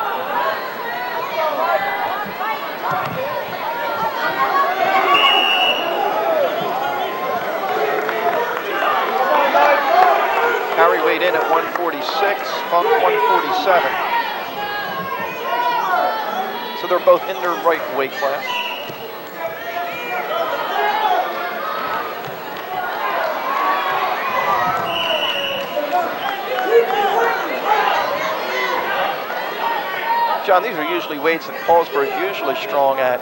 [SPEAKER 1] Harry weighed in at 146, Funk 147. So they're both in their right weight class. John, these are usually weights that Paulsboro is usually strong at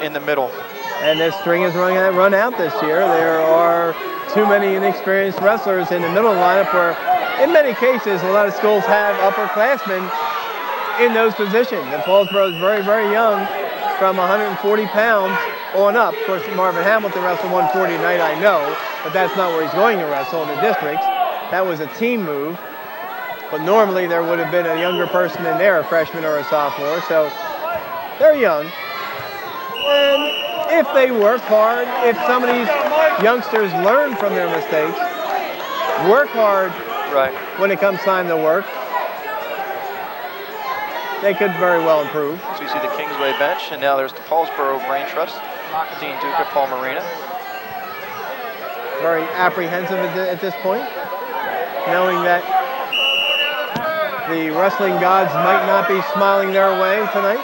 [SPEAKER 1] in the middle.
[SPEAKER 2] And this string is run out this year. There are too many inexperienced wrestlers in the middle of the lineup where, in many cases, a lot of schools have upperclassmen in those positions. And Paulsboro is very, very young, from 140 pounds on up. Of course, Marvin Hamilton wrestled 140 tonight, I know, but that's not where he's going to wrestle in the districts. That was a team move. But normally there would have been a younger person in there, a freshman or a sophomore. So they're young. And if they work hard, if some of these youngsters learn from their mistakes, work hard when it comes time to work, they could very well improve.
[SPEAKER 1] So you see the Kingsway bench, and now there's the Paulsboro Brain Trust, Dean Duca, Paul Marina.
[SPEAKER 2] Very apprehensive at this point, knowing that the wrestling gods might not be smiling their way tonight.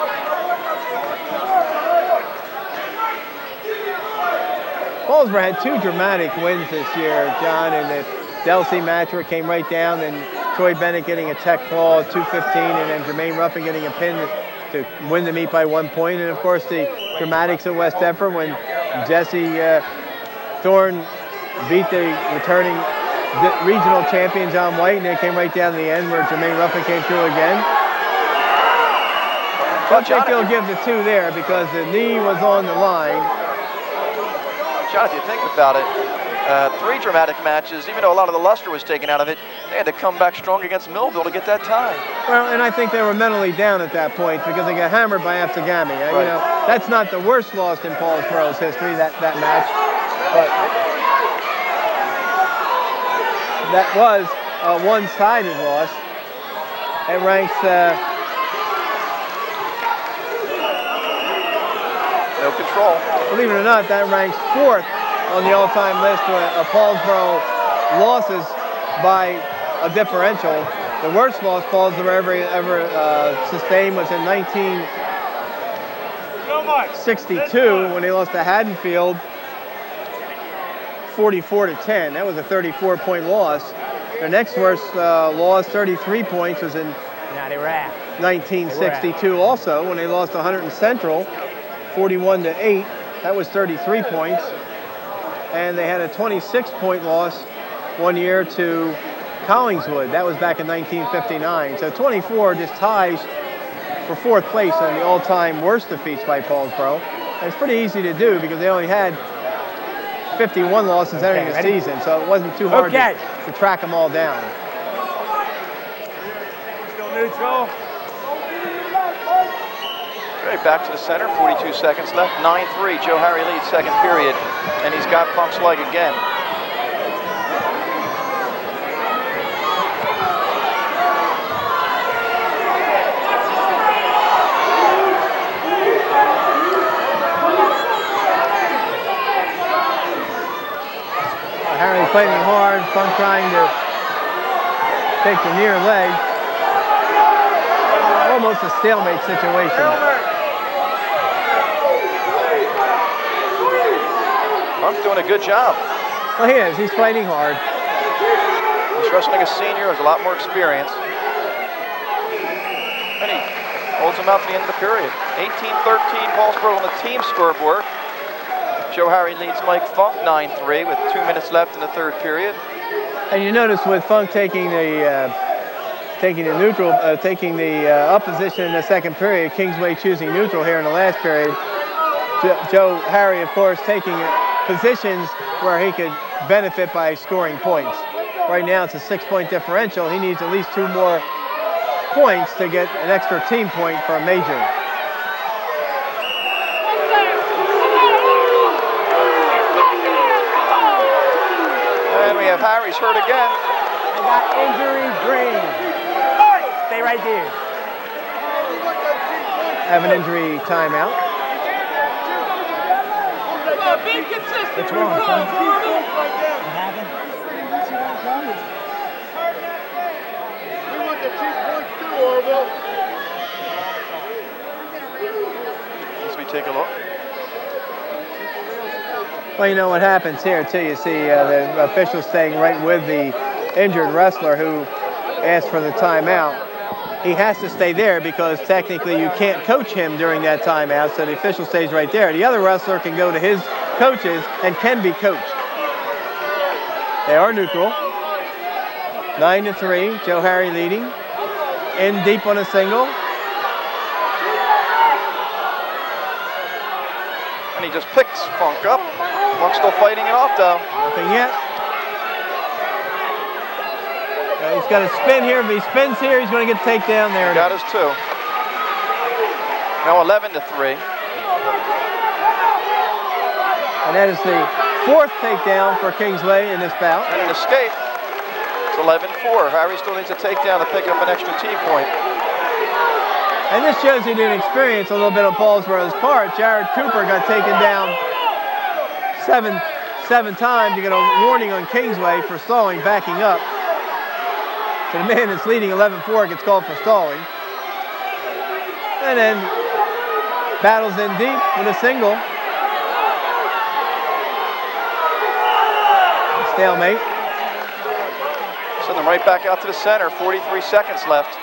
[SPEAKER 2] Paulsboro had two dramatic wins this year, John, in the Delsey match where it came right down, and Troy Bennett getting a tech fall at 2:15, and then Jermaine Ruffin getting a pin to win the meet by 1 point. And of course the dramatics at West Effort when Jesse Thorne beat the returning regional champion John White, and it came right down to the end where Jermaine Ruffin came through again. I think they'll give the two there because the knee was on the line.
[SPEAKER 1] John, if you think about it, 3 dramatic matches, even though a lot of the luster was taken out of it, they had to come back strong against Millville to get that time.
[SPEAKER 2] Well, and I think they were mentally down at that point because they got hammered by Absagami.
[SPEAKER 1] Right.
[SPEAKER 2] You know, that's not the worst loss in Paulsboro's history, that match. But that was a one-sided loss. It ranks
[SPEAKER 1] no control.
[SPEAKER 2] Believe it or not, that ranks 4th on the all-time list of Paulsboro losses by a differential. The worst loss Paulsboro ever sustained was in 1962 when they lost to Haddonfield 44-10. That was a 34-point loss. Their next worst loss, 33 points, was in 1962 also when they lost to Hunterdon Central 41-8. That was 33 points. And they had a 26-point loss one year to Collingswood. That was back in 1959. So 24 just ties for 4th place in the all-time worst defeats by Paulsboro. And it's pretty easy to do because they only had 51 losses entering the season, so it wasn't too hard to track them all down.
[SPEAKER 6] Still neutral.
[SPEAKER 1] Okay, back to the center, 42 seconds left, 9-3. Joe Harry leads second period, and he's got Funk's leg again.
[SPEAKER 2] Harry fighting hard, Funk trying to take the near leg. Almost a stalemate situation.
[SPEAKER 1] Funk's doing a good job.
[SPEAKER 2] Well, he is. He's fighting hard.
[SPEAKER 1] He's wrestling a senior, has a lot more experience. And he holds him out to the end of the period. 18-13, Paulsboro on the team scoreboard. Joe Harry leads Mike Funk 9-3 with 2 minutes left in the 3rd period.
[SPEAKER 2] And you notice with Funk taking the up position in the 2nd period, Kingsway choosing neutral here in the last period. Joe Harry, of course, taking positions where he could benefit by scoring points. Right now it's a 6-point differential. He needs at least 2 more points to get an extra team point for a major.
[SPEAKER 1] have Harry's hurt again.
[SPEAKER 3] I got injury green. Stay right there.
[SPEAKER 2] Have an injury timeout.
[SPEAKER 3] What's wrong, son? What happened?
[SPEAKER 5] We want the 2 points too, Orville.
[SPEAKER 1] As we take a look.
[SPEAKER 2] Well, you know what happens here, too. You see the official staying right with the injured wrestler who asked for the timeout. He has to stay there because technically you can't coach him during that timeout, so the official stays right there. The other wrestler can go to his coaches and can be coached. They are neutral. 9-3, Joe Harry leading. In deep on a single.
[SPEAKER 1] And he just picks Funk up. Funk's still fighting it off, though.
[SPEAKER 2] Nothing yet. He's got to spin here. If he spins here, he's going to get the takedown there.
[SPEAKER 1] He got his 2. Now 11-3.
[SPEAKER 2] And that is the 4th takedown for Kingsway in this bout.
[SPEAKER 1] And an escape. It's 11-4. Harry still needs a takedown to pick up an extra T point.
[SPEAKER 2] And this shows you the experience a little bit on Paulsboro's part. Jared Cooper got taken down seven times. You get a warning on Kingsway for stalling, backing up. So the man that's leading 11-4 gets called for stalling. And then battles in deep with a single. Stalemate.
[SPEAKER 1] Send them right back out to the center. 43 seconds left.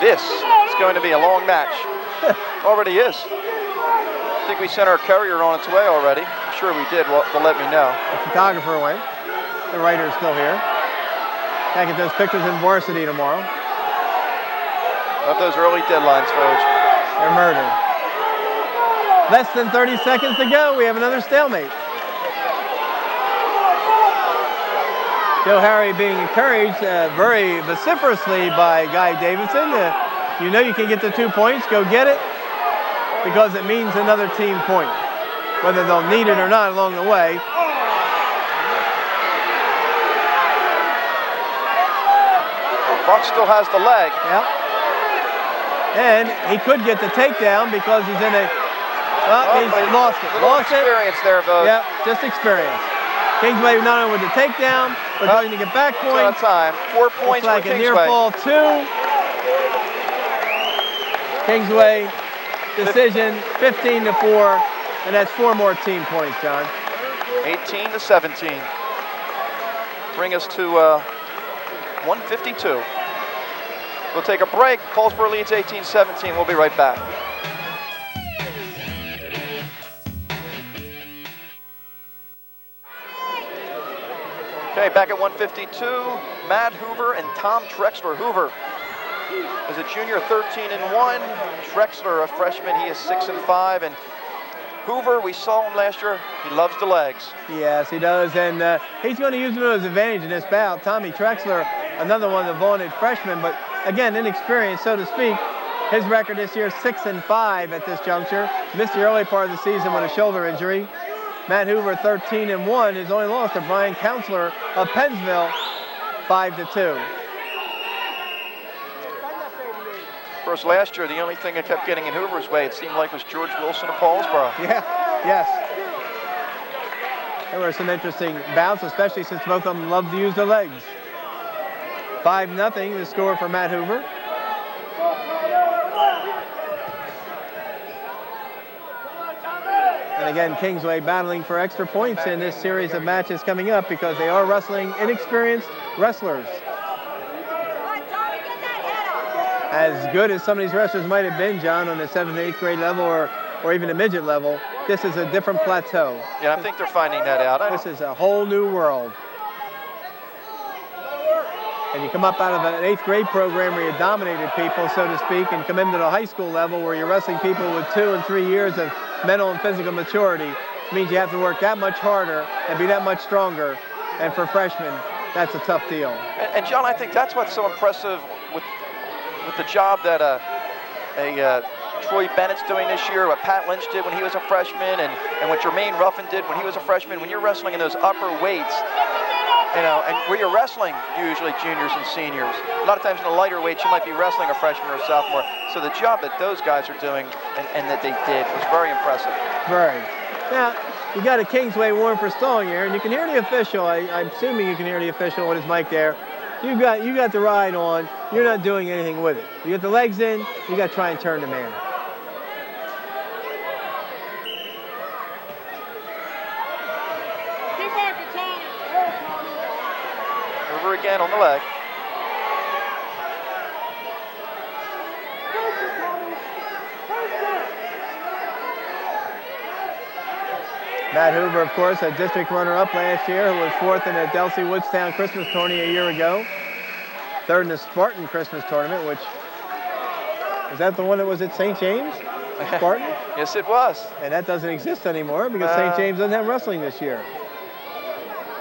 [SPEAKER 1] This is going to be a long match. Already is. I think we sent our courier on its way already. I'm sure we did. Well, they'll let me know.
[SPEAKER 2] The photographer went. The writer is still here. Gotta get those pictures in varsity tomorrow.
[SPEAKER 1] Not those early deadlines, folks.
[SPEAKER 2] They're murdered. Less than 30 seconds to go. We have another stalemate. Joe Harry being encouraged very vociferously by Guy Davidson. You know you can get the 2 points. Go get it because it means another team point. Whether they'll need it or not along the way.
[SPEAKER 1] Funk still has the leg.
[SPEAKER 2] Yep. And he could get the takedown because he's in a... Well, he's lost it. Lost
[SPEAKER 1] experience there, Vogue.
[SPEAKER 2] Yep, just experience. Kingsway not only with the takedown, but going to get back points.
[SPEAKER 1] Time. 4 points
[SPEAKER 2] like
[SPEAKER 1] for
[SPEAKER 2] a
[SPEAKER 1] Kingsway.
[SPEAKER 2] near fall 2. Kingsway decision 15-4, and that's 4 more team points, John.
[SPEAKER 1] 18-17. Bring us to 152. We'll take a break. Paulsboro leads 18-17. We'll be right back. Okay, back at 152, Matt Hoover and Tom Trexler. Hoover is a junior, 13-1. Trexler, a freshman, he is 6-5. And Hoover, we saw him last year. He loves the legs.
[SPEAKER 2] Yes, he does, and he's going to use him to his advantage in this bout. Tommy Trexler, another one of the vaunted freshmen, but again, inexperienced, so to speak. His record this year, 6-5 at this juncture. Missed the early part of the season with a shoulder injury. Matt Hoover, 13-1, his only loss to Brian Counselor of Pennsville, 5-2.
[SPEAKER 1] Of course, last year, the only thing that kept getting in Hoover's way, it seemed like, was George Wilson of Paulsboro.
[SPEAKER 2] Yeah, yes. There were some interesting bouts, especially since both of them love to use their legs. 5-0, the score for Matt Hoover. And again, Kingsway battling for extra points in this series of matches coming up because they are wrestling inexperienced wrestlers. As good as some of these wrestlers might have been, John, on the 7th and 8th grade level or even the midget level, this is a different plateau.
[SPEAKER 1] Yeah, I think they're finding that out.
[SPEAKER 2] This is a whole new world. And you come up out of an 8th grade program where you dominated people, so to speak, and come into the high school level where you're wrestling people with 2 and 3 years of mental and physical maturity. It means you have to work that much harder and be that much stronger. And for freshmen, that's a tough deal.
[SPEAKER 1] And John, I think that's what's so impressive with the job that a Troy Bennett's doing this year, what Pat Lynch did when he was a freshman, and what Jermaine Ruffin did when he was a freshman. When you're wrestling in those upper weights, you know, and where you're wrestling usually juniors and seniors. A lot of times in the lighter weights, you might be wrestling a freshman or a sophomore. So the job that those guys are doing and that they did was very impressive.
[SPEAKER 2] Very. Now, you got a Kingsway warn for stalling here, and you can hear the official. I'm assuming you can hear the official with his mic there. You got the ride on. You're not doing anything with it. You got the legs in. You got to try and turn the man.
[SPEAKER 1] Hoover again on the leg.
[SPEAKER 2] Matt Hoover, of course, a district runner-up last year, who was 4th in the Delsey Woodstown Christmas tourney a year ago. 3rd in the Spartan Christmas tournament, which, is that the one that was at St. James? Spartan?
[SPEAKER 1] Yes, it was.
[SPEAKER 2] And that doesn't exist anymore because St. James doesn't have wrestling this year.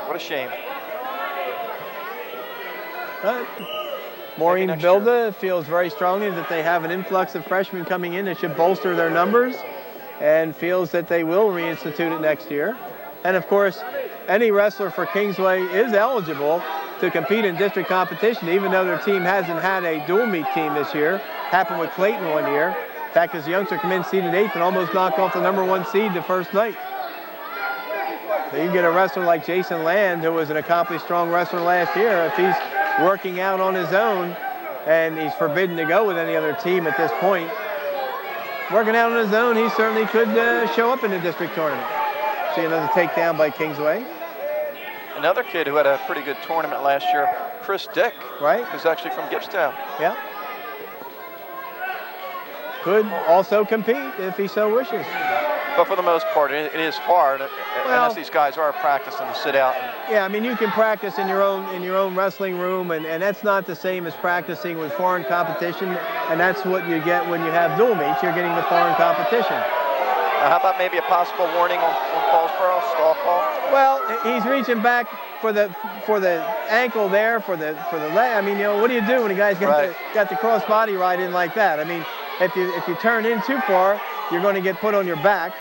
[SPEAKER 1] What a shame.
[SPEAKER 2] Maureen Bilda feels very strongly that they have an influx of freshmen coming in that should bolster their numbers, and feels that they will reinstitute it next year. And of course, any wrestler for Kingsway is eligible to compete in district competition, even though their team hasn't had a dual meet team this year. Happened with Clayton one year. In fact, this youngster came in seeded 8th and almost knocked off the #1 seed the first night. So you get a wrestler like Jason Land, who was an accomplished strong wrestler last year. If he's working out on his own and he's forbidden to go with any other team at this point, working out on his own, he certainly could show up in the district tournament. See another takedown by Kingsway.
[SPEAKER 1] Another kid who had a pretty good tournament last year, Chris Dick,
[SPEAKER 2] right?
[SPEAKER 1] Who's actually from Gibbstown.
[SPEAKER 2] Yeah. Could also compete if he so wishes.
[SPEAKER 1] But for the most part, it is hard unless these guys are practicing to sit out.
[SPEAKER 2] Yeah, I mean, you can practice in your own wrestling room, and that's not the same as practicing with foreign competition, and that's what you get when you have dual meets. You're getting the foreign competition.
[SPEAKER 1] How about maybe a possible warning on Paulsboro, stall call?
[SPEAKER 2] Well, he's reaching back for the ankle there, for the leg. I mean, you know, what do you do when a guy's got the cross body right in like that? I mean, if you turn in too far, you're going to get put on your back.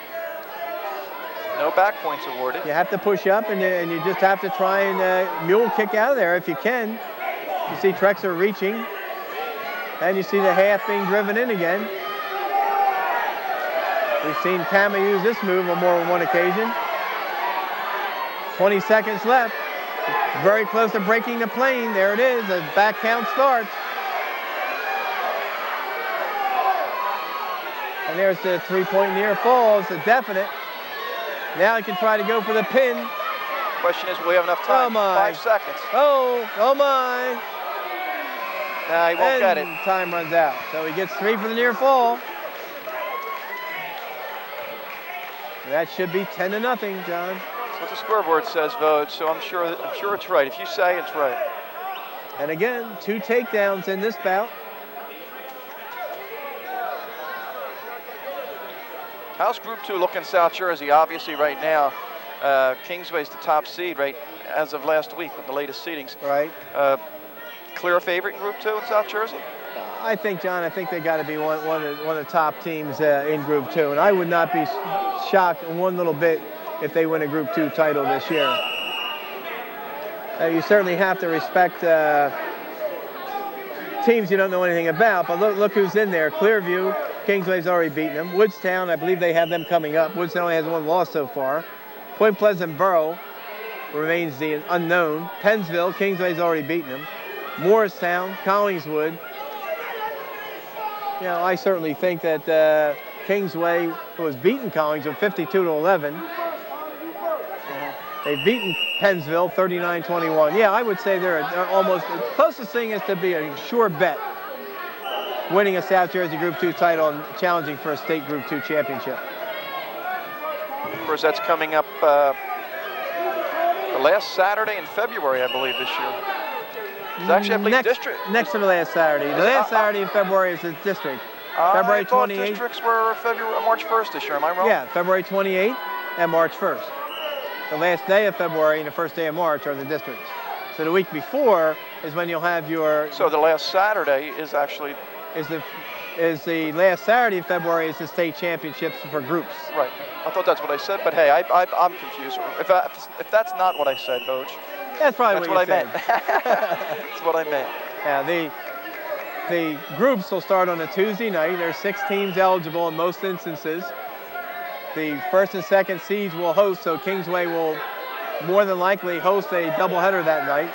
[SPEAKER 1] No back points awarded.
[SPEAKER 2] You have to push up, and you just have to try and mule kick out of there if you can. You see Trexler reaching, and you see the half being driven in again. We've seen Cama use this move on more than one occasion. 20 seconds left. Very close to breaking the plane. There it is. The back count starts. And there's the three-point near fall. It's a definite. Now he can try to go for the pin.
[SPEAKER 1] Question is, will we have enough time?
[SPEAKER 2] Oh my.
[SPEAKER 1] 5 seconds.
[SPEAKER 2] Oh my.
[SPEAKER 1] Nah, he won't get it.
[SPEAKER 2] Time runs out. So he gets 3 for the near fall. That should be 10-0, John.
[SPEAKER 1] That's what the scoreboard says, Vode, so I'm sure it's right. If you say it's right.
[SPEAKER 2] And again, 2 takedowns in this bout.
[SPEAKER 1] How's Group 2 looking South Jersey? Obviously right now, Kingsway's the top seed, right, as of last week with the latest seedings.
[SPEAKER 2] Right.
[SPEAKER 1] Clear favorite in Group 2 in South Jersey?
[SPEAKER 2] I think, John, they got to be one of the top teams in Group 2. And I would not be shocked one little bit if they win a Group 2 title this year. You certainly have to respect teams you don't know anything about, but look who's in there. Clearview, Kingsway's already beaten them. Woodstown, I believe they have them coming up. Woodstown only has 1 loss so far. Point Pleasant Borough remains the unknown. Pennsville, Kingsway's already beaten them. Morristown, Collingswood. You know, I certainly think that Kingsway was beaten Collingswood 52-11. They've beaten Pennsville 39-21. Yeah, I would say they're almost, the closest thing is to be a sure bet winning a South Jersey Group 2 title and challenging for a state Group 2 championship.
[SPEAKER 1] Of course, that's coming up the last Saturday in February, I believe, this year. It's actually, I believe, district.
[SPEAKER 2] Next to the last Saturday. The last Saturday in February is the district. February 28th.
[SPEAKER 1] Districts were March 1st this year, am I wrong?
[SPEAKER 2] Yeah, February 28th and March 1st. The last day of February and the first day of March are the districts. So the week before is when you'll have your...
[SPEAKER 1] So the last Saturday is actually...
[SPEAKER 2] is the last Saturday of February is the state championships for groups.
[SPEAKER 1] Right. I thought that's what I said, but hey, I'm confused. If that's not what I said, Coach,
[SPEAKER 2] That's probably
[SPEAKER 1] what
[SPEAKER 2] you
[SPEAKER 1] I
[SPEAKER 2] said.
[SPEAKER 1] meant. That's what I meant.
[SPEAKER 2] Yeah, the groups will start on a Tuesday night. There's 6 teams eligible in most instances. The first and second seeds will host, so Kingsway will more than likely host a doubleheader that night.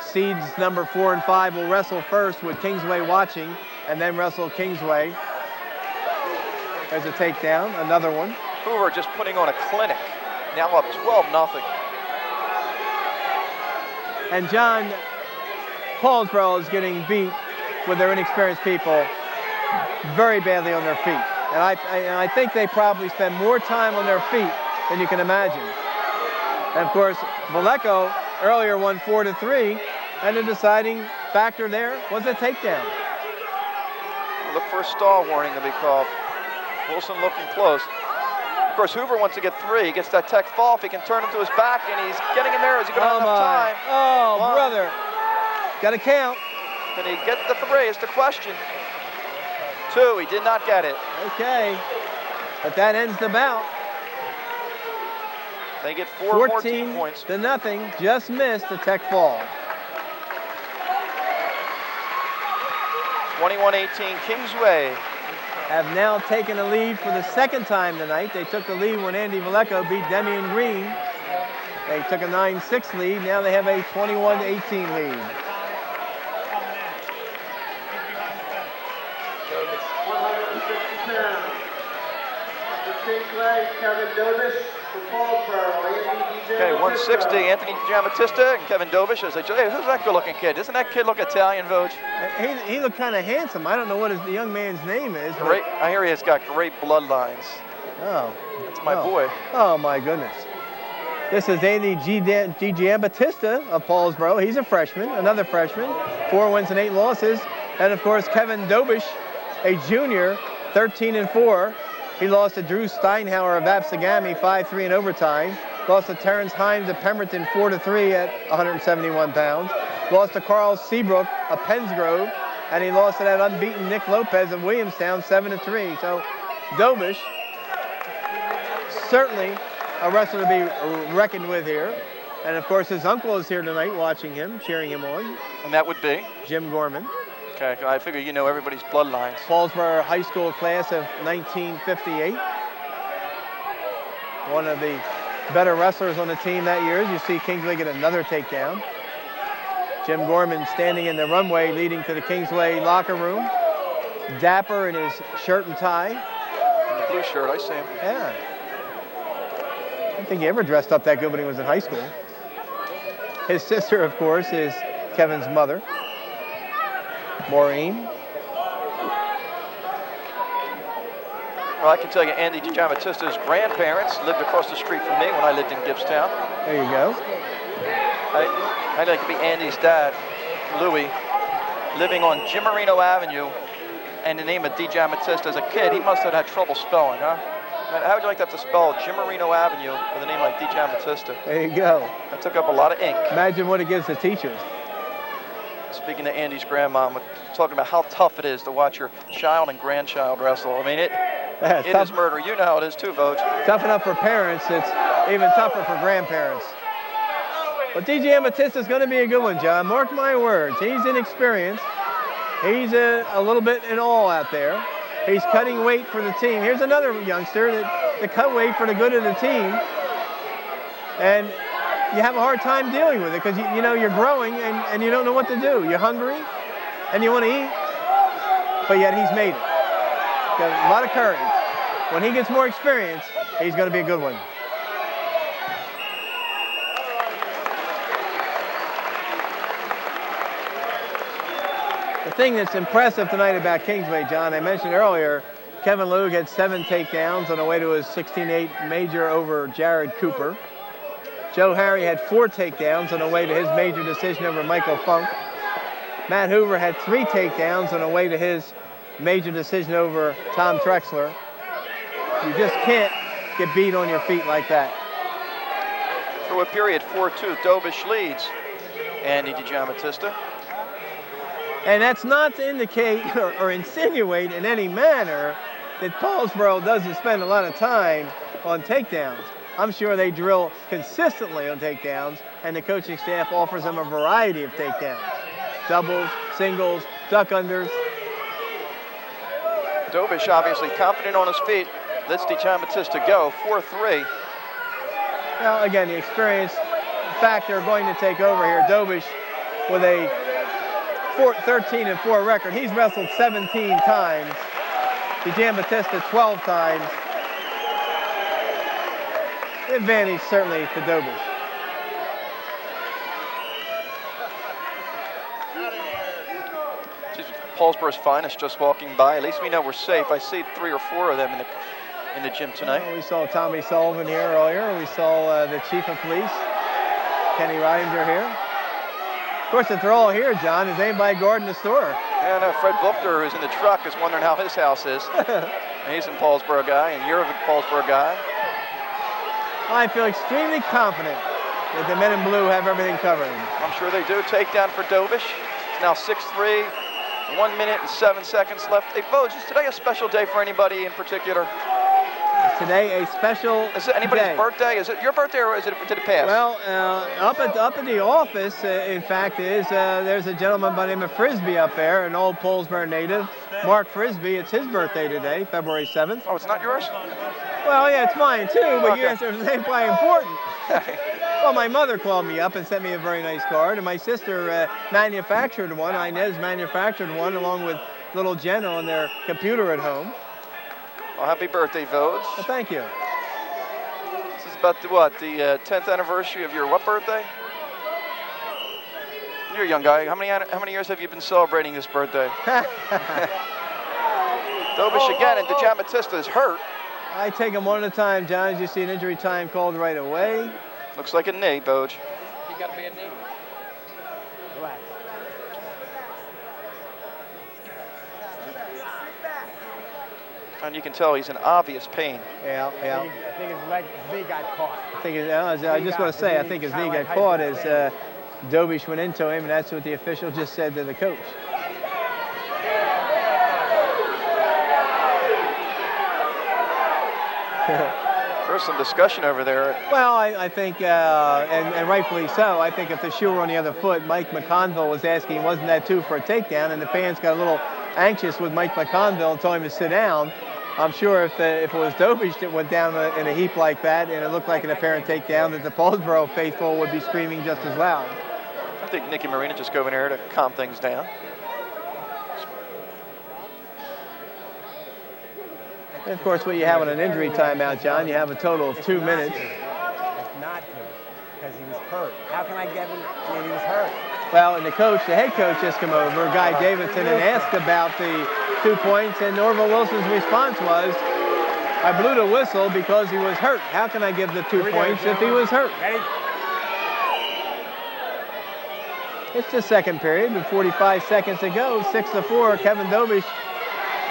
[SPEAKER 2] Seeds number 4 and 5 will wrestle first with Kingsway watching, and then wrestle Kingsway. There's a takedown, another one.
[SPEAKER 1] Hoover just putting on a clinic. Now up 12-0.
[SPEAKER 2] And John, Paulsboro is getting beat with their inexperienced people very badly on their feet. And I think they probably spend more time on their feet than you can imagine. And of course, Villecco earlier won 4-3, and the deciding factor there was a takedown.
[SPEAKER 1] Look for a stall warning to be called. Wilson looking close. Of course, Hoover wants to get 3. He gets that tech fall. If he can turn him to his back, and he's getting in there. Is he going to have enough time?
[SPEAKER 2] Oh,
[SPEAKER 1] 1.
[SPEAKER 2] brother. Got to count.
[SPEAKER 1] Can he get the 3 is the question. 2, he did not get it.
[SPEAKER 2] Okay. But that ends the bout.
[SPEAKER 1] They get 4 more team points.
[SPEAKER 2] 14-0. Just missed the tech fall.
[SPEAKER 1] 21-18 Kingsway.
[SPEAKER 2] Have now taken a lead for the second time tonight. They took the lead when Andy Villecco beat Demian Green. They took a 9-6 lead. Now they have a 21-18 lead.
[SPEAKER 1] Okay, 160, Anthony Jamatista and Kevin Dovish. As they say, hey, who's that good-looking kid? Doesn't that kid look Italian, Vogue?
[SPEAKER 2] He looked kind of handsome. I don't know what the young man's name is.
[SPEAKER 1] Great. I hear he has got great bloodlines.
[SPEAKER 2] Oh.
[SPEAKER 1] That's my boy.
[SPEAKER 2] Oh, my goodness. This is Andy Jamatista of Paulsboro. He's a freshman, another freshman. 4 wins and 8 losses. And, of course, Kevin Dovish, a junior, 13-4. He lost to Drew Steinhauer of Absegami, 5-3 in overtime. Lost to Terrence Himes of Pemberton, 4-3 at 171 pounds. Lost to Carl Seabrook of Pensgrove. And he lost to that unbeaten Nick Lopez of Williamstown, 7-3. So Dovish, certainly a wrestler to be reckoned with here. And, of course, his uncle is here tonight watching him, cheering him on.
[SPEAKER 1] And that would be?
[SPEAKER 2] Jim Gorman.
[SPEAKER 1] Okay, I figure you know everybody's bloodlines.
[SPEAKER 2] Paulsboro High School class of 1958. One of the better wrestlers on the team that year. As you see Kingsway get another takedown. Jim Gorman standing in the runway leading to the Kingsway locker room. Dapper in his shirt and tie.
[SPEAKER 1] In the blue shirt, I see him.
[SPEAKER 2] Yeah. I don't think he ever dressed up that good when he was in high school. His sister, of course, is Kevin's mother, Maureen.
[SPEAKER 1] Well, I can tell you Andy Jamatista's grandparents lived across the street from me when I lived in Gibbstown.
[SPEAKER 2] There you go.
[SPEAKER 1] I'd like to be Andy's dad, Louis, living on Jim Marino Avenue, and the name of D. Jamatista. As a kid, he must have had trouble spelling, huh? How would you like to have to spell Jim Marino Avenue with a name like D. Jamatista?
[SPEAKER 2] There you go.
[SPEAKER 1] That took up a lot of ink.
[SPEAKER 2] Imagine what it gives the teachers.
[SPEAKER 1] Speaking to Andy's grandmom, talking about how tough it is to watch your child and grandchild wrestle. I mean, it is murder. You know how it is too, Vogue.
[SPEAKER 2] Tough enough for parents. It's even tougher for grandparents. But DJ Amatista is going to be a good one, John. Mark my words. He's inexperienced. He's a little bit in awe out there. He's cutting weight for the team. Here's another youngster that cut weight for the good of the team. And you have a hard time dealing with it because you know you're growing and you don't know what to do. You're hungry and you want to eat, but yet he's made it. Got a lot of courage. When he gets more experience, he's going to be a good one. The thing that's impressive tonight about Kingsway, John, I mentioned earlier, Kevin Logue had 7 takedowns on the way to his 16-8 major over Jared Cooper. Joe Harry had 4 takedowns on the way to his major decision over Michael Funk. Matt Hoover had 3 takedowns on the way to his major decision over Tom Trexler. You just can't get beat on your feet like that.
[SPEAKER 1] Through a period, 4-2, Dovish leads Andy DiGiamatista.
[SPEAKER 2] And that's not to indicate or insinuate in any manner that Paulsboro doesn't spend a lot of time on takedowns. I'm sure they drill consistently on takedowns, and the coaching staff offers them a variety of takedowns. Doubles, singles, duck unders.
[SPEAKER 1] Dovish obviously confident on his feet. Let's Jamatista go, 4-3.
[SPEAKER 2] Well, again, the experience factor going to take over here. Dovish with a 13-4 record. He's wrestled 17 times. Jamatista 12 times. Advantage certainly to Dovish.
[SPEAKER 1] Paulsboro's finest just walking by. At least we know we're safe. I see 3 or 4 of them in the gym tonight.
[SPEAKER 2] Well, we saw Tommy Sullivan here earlier. We saw the chief of police, Kenny Rydinger here. Of course, if they're all here, John, is anybody guarding the store?
[SPEAKER 1] Yeah, no, Fred Buchter, who's in the truck, is wondering how his house is. And he's a Paulsboro guy, and you're a Paulsboro guy.
[SPEAKER 2] I feel extremely confident that the men in blue have everything covered.
[SPEAKER 1] I'm sure they do. Takedown for Dovish. It's now 6-3. 1 minute and 7 seconds left. Hey, Vogue, is today a special day for anybody in particular?
[SPEAKER 2] Is today a special
[SPEAKER 1] Is it anybody's
[SPEAKER 2] day.
[SPEAKER 1] birthday? Is it your birthday or did it pass?
[SPEAKER 2] Well, up at the office, in fact, there's a gentleman by the name of Frisbee up there, an old Paulsboro native, Mark Frisbee. It's his birthday today, February 7th.
[SPEAKER 1] Oh, it's not yours?
[SPEAKER 2] Well, yeah, it's mine too, but
[SPEAKER 1] Okay.
[SPEAKER 2] yes, it ain't quite important. Well, my mother called me up and sent me a very nice card, and my sister manufactured one. Inez manufactured one along with little Jen on their computer at home.
[SPEAKER 1] Well, happy birthday, Vogue.
[SPEAKER 2] Well, thank you.
[SPEAKER 1] This is about the 10th anniversary of your what birthday? You're a young guy. How many years have you been celebrating this birthday? Dovish again, and Jamatista is hurt.
[SPEAKER 2] I take them one at a time, John. As you see an injury time called right away.
[SPEAKER 1] Looks like a knee, Vogue.
[SPEAKER 4] You got a bad knee?
[SPEAKER 6] Relax.
[SPEAKER 1] And you can tell he's in obvious pain.
[SPEAKER 2] Yeah.
[SPEAKER 6] I think his knee got caught.
[SPEAKER 2] I just want to say, I think his knee got caught as Dovish went into him, and that's what the official just said to the coach.
[SPEAKER 1] There's some discussion over there.
[SPEAKER 2] Well, I think, and rightfully so, I think if the shoe were on the other foot, Mike McConville was asking, wasn't that two for a takedown? And the fans got a little anxious with Mike McConville and told him to sit down. I'm sure if it was Dovish that went down in a heap like that and it looked like an apparent takedown, that the Paulsboro faithful would be screaming just as loud.
[SPEAKER 1] I think Nicky Marina just go in there to calm things down.
[SPEAKER 2] And of course, what you have on an injury timeout, John, you have a total of 2 minutes.
[SPEAKER 6] It's not to, because he was hurt. How can I get him when he was hurt?
[SPEAKER 2] Well, and the head coach just come over, Guy Davidson, and asked about the 2 points, and Norval Wilson's response was, I blew the whistle because he was hurt. How can I give the 2 points if he was hurt?
[SPEAKER 6] Ready?
[SPEAKER 2] It's the second period with 45 seconds to go. 6-4, Kevin Dovish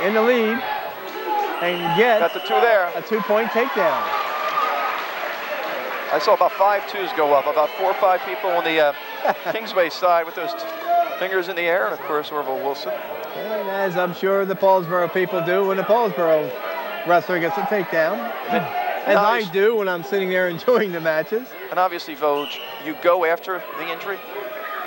[SPEAKER 2] in the lead, and gets
[SPEAKER 1] Got the 2 there.
[SPEAKER 2] a 2-point takedown.
[SPEAKER 1] I saw about 5 twos go up, about 4 or 5 people on the Kingsway side with those fingers in the air, and of course Norval Wilson.
[SPEAKER 2] And as I'm sure the Paulsboro people do when the Paulsboro wrestler gets a takedown. As I do when I'm sitting there enjoying the matches.
[SPEAKER 1] And obviously, Vogue, you go after the injury?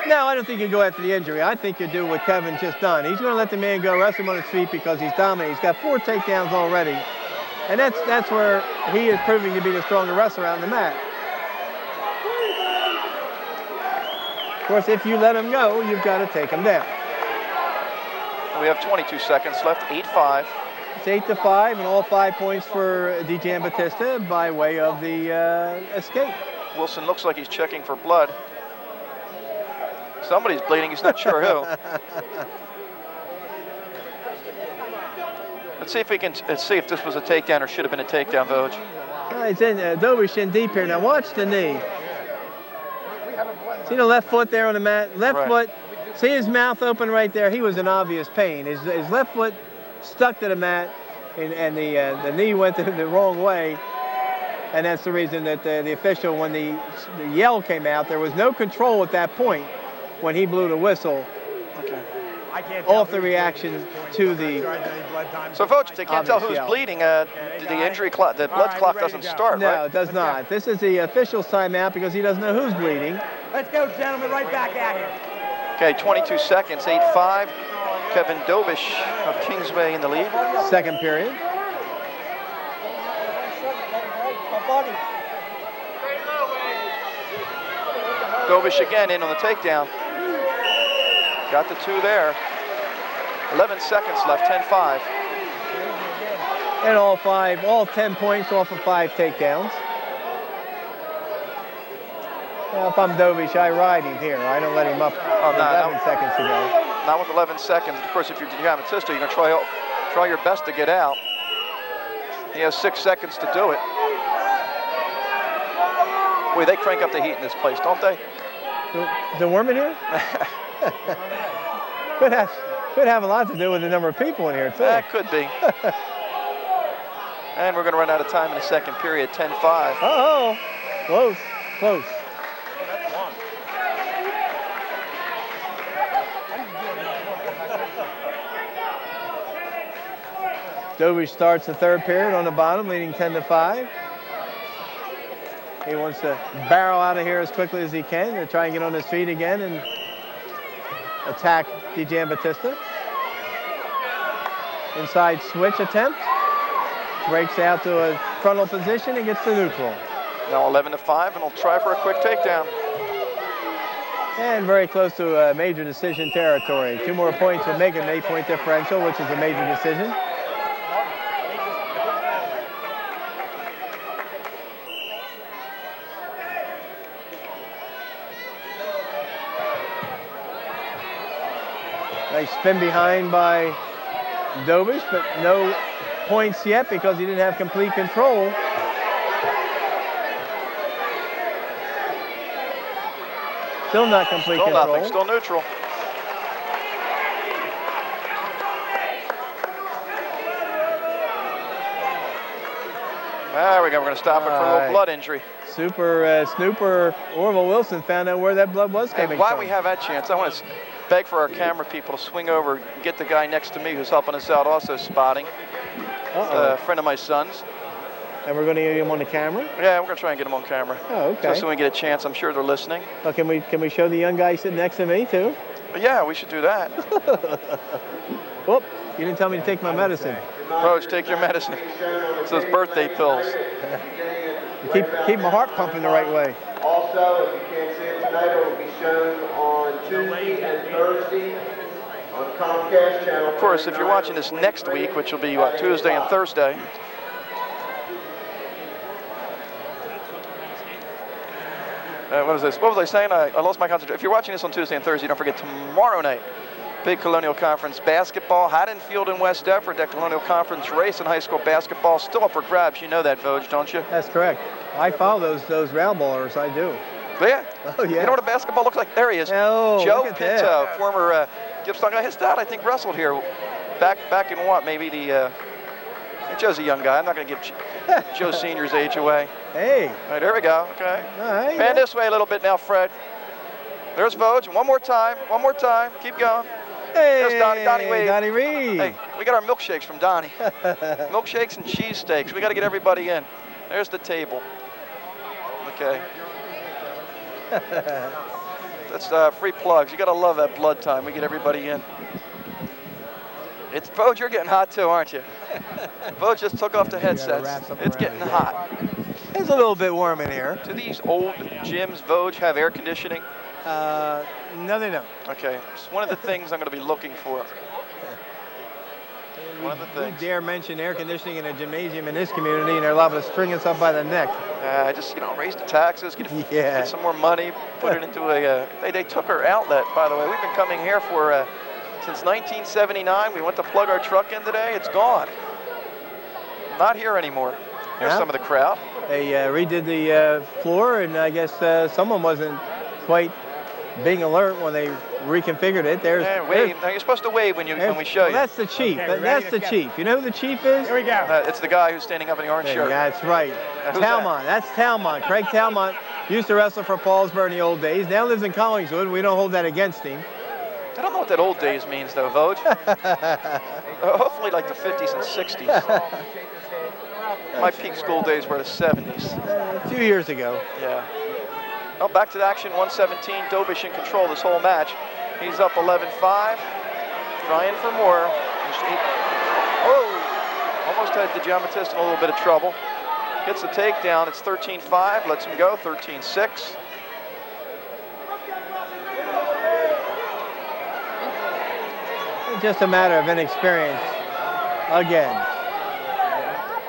[SPEAKER 2] No, I don't think you go after the injury. I think you do what Kevin's just done. He's going to let the man go, wrestle him on his feet because he's dominating. He's got 4 takedowns already. And that's where he is proving to be the stronger wrestler out on the mat. Of course, if you let him go, you've got to take him down.
[SPEAKER 1] We have 22 seconds left, 8-5.
[SPEAKER 2] It's 8-5, and all 5 points for Jamatista by way of the escape.
[SPEAKER 1] Wilson looks like he's checking for blood. Somebody's bleeding, he's not sure who. Let's see if we can see if this was a takedown or should have been a takedown, Vogue.
[SPEAKER 2] It's in Dovish in deep here. Now watch the knee. See the left foot there on the mat? Left foot. See his mouth open right there? He was in obvious pain. His left foot stuck to the mat, and the knee went the wrong way. And that's the reason that the official, when the yell came out, there was no control at that point when he blew the whistle.
[SPEAKER 1] Okay.
[SPEAKER 2] off the reaction to the.
[SPEAKER 1] So, folks, they can't tell who's
[SPEAKER 2] Obvious,
[SPEAKER 1] bleeding. The injury clock, the blood clock doesn't start,
[SPEAKER 2] No,
[SPEAKER 1] right?
[SPEAKER 2] it does not. This is the official's timeout because he doesn't know who's bleeding.
[SPEAKER 6] Let's go, gentlemen, right back at it.
[SPEAKER 1] Okay, 22 seconds, 8-5. Kevin Dovish of Kingsway in the lead.
[SPEAKER 2] Second period.
[SPEAKER 1] Dovish again in on the takedown. Got the 2 there. 11 seconds left, 10-5.
[SPEAKER 2] And all 10 points off of 5 takedowns. Well, if I'm Dovish, I ride him here. I don't let him up 11 seconds to go.
[SPEAKER 1] Not with 11 seconds. Of course, if you're Jamatista, you're going to try your best to get out. He has 6 seconds to do it. Boy, they crank up the heat in this place, don't they?
[SPEAKER 2] The Worm in here? could have a lot to do with the number of people in here, too.
[SPEAKER 1] That could be. And we're going to run out of time in the second period, 10-5.
[SPEAKER 2] Uh-oh. Close. Dovish starts the third period on the bottom, leading 10-5. He wants to barrel out of here as quickly as he can to try and get on his feet again and attack the Jamatista. Inside switch attempt. Breaks out to a frontal position and gets to neutral.
[SPEAKER 1] Now 11-5, and he'll try for a quick takedown.
[SPEAKER 2] And very close to a major decision territory. 2 more points will make an 8-point differential, which is a major decision. Nice spin behind by Dovish, but no points yet because he didn't have complete control. Still not complete
[SPEAKER 1] Still
[SPEAKER 2] control.
[SPEAKER 1] Nothing, still neutral. There we go, we're going to stop it for a little blood injury.
[SPEAKER 2] Super Snooper Orville Wilson found out where that blood was coming
[SPEAKER 1] And while
[SPEAKER 2] from.
[SPEAKER 1] we have that chance, I want to beg for our camera people to swing over and get the guy next to me who's helping us out also spotting. A friend of my son's.
[SPEAKER 2] And we're going to get him on the camera?
[SPEAKER 1] Yeah, we're going to try and get him on camera.
[SPEAKER 2] Oh, okay.
[SPEAKER 1] Just so we get a chance. I'm sure they're listening.
[SPEAKER 2] Well, can we show the young guy sitting next to me, too?
[SPEAKER 1] But yeah, we should do that.
[SPEAKER 2] Whoop, you didn't tell me to take my medicine.
[SPEAKER 1] Roach, take your medicine. It's those birthday pills.
[SPEAKER 2] Keep my heart pumping the right way.
[SPEAKER 7] Also, if you can't see it tonight, it will be shown on Tuesday and Thursday on Comcast channel.
[SPEAKER 1] Of course, if you're watching this next week, which will be what, Tuesday and Thursday. What was this? What was I saying? I lost my concentration. If you're watching this on Tuesday and Thursday, don't forget tomorrow night, big Colonial Conference basketball. Haddonfield and West Deptford, that Colonial Conference race in high school basketball still up for grabs. You know that, Vogue, don't you?
[SPEAKER 2] That's correct. I follow those round ballers. I do.
[SPEAKER 1] Yeah.
[SPEAKER 2] Oh, yeah.
[SPEAKER 1] You know what a basketball looks like? There he is.
[SPEAKER 2] Oh,
[SPEAKER 1] Joe
[SPEAKER 2] look at
[SPEAKER 1] Pinto,
[SPEAKER 2] that.
[SPEAKER 1] former Gippsland guy. His dad, I think, wrestled here back in what? Maybe the. Joe's a young guy. I'm not going to give Joe Senior's age away.
[SPEAKER 2] Hey.
[SPEAKER 1] All right, there we go. Okay.
[SPEAKER 2] All right.
[SPEAKER 1] Pan this way a little bit now, Fred. There's Vogue. One more time. One more time. Keep going.
[SPEAKER 2] Hey,
[SPEAKER 1] There's Donnie Wade.
[SPEAKER 2] Donnie Reed.
[SPEAKER 1] Hey, we got our milkshakes from Donnie. Milkshakes and cheesesteaks. We got to get everybody in. There's the table. Okay. That's free plugs. You got to love that blood time. We get everybody in. It's Vogue, you're getting hot too, aren't you? Vogue just took off the headsets. It's getting hot.
[SPEAKER 2] It's a little bit warm in here.
[SPEAKER 1] Do these old gyms, Vogue, have air conditioning?
[SPEAKER 2] No, they don't.
[SPEAKER 1] Okay, it's one of the things I'm going to be looking for. One of the things.
[SPEAKER 2] We dare mention air conditioning in a gymnasium in this community, and they're liable to string us up by the neck.
[SPEAKER 1] Just, raise the taxes, get some more money, put it into a, they took our outlet, by the way. We've been coming here for, since 1979. We went to plug our truck in today. It's gone. Not here anymore. Here's some of the crowd.
[SPEAKER 2] They redid the floor, and I guess someone wasn't quite being alert when they reconfigured it.
[SPEAKER 1] Wave. Now you're supposed to wave when we show you.
[SPEAKER 2] That's the chief.
[SPEAKER 6] Okay,
[SPEAKER 2] That's the chief. You know who the chief is?
[SPEAKER 6] Here we go.
[SPEAKER 1] It's the guy who's standing up in the orange shirt.
[SPEAKER 2] That's right.
[SPEAKER 1] Who's
[SPEAKER 2] Talmont. That's Talmont. Craig Talmont used to wrestle for Paulsboro in the old days. Now lives in Collingswood. We don't hold that against him.
[SPEAKER 1] I don't know what that old days means, though, Voj. Hopefully like the 50s and 60s. My peak school days were the 70s.
[SPEAKER 2] A few years ago.
[SPEAKER 1] Yeah. Well, back to the action, 117. Dovish in control this whole match. He's up 11-5. Trying for more. Oh! Almost had the Jamatista in a little bit of trouble. Gets the takedown. It's 13-5. Lets him go. 13-6.
[SPEAKER 2] Just a matter of inexperience. Again.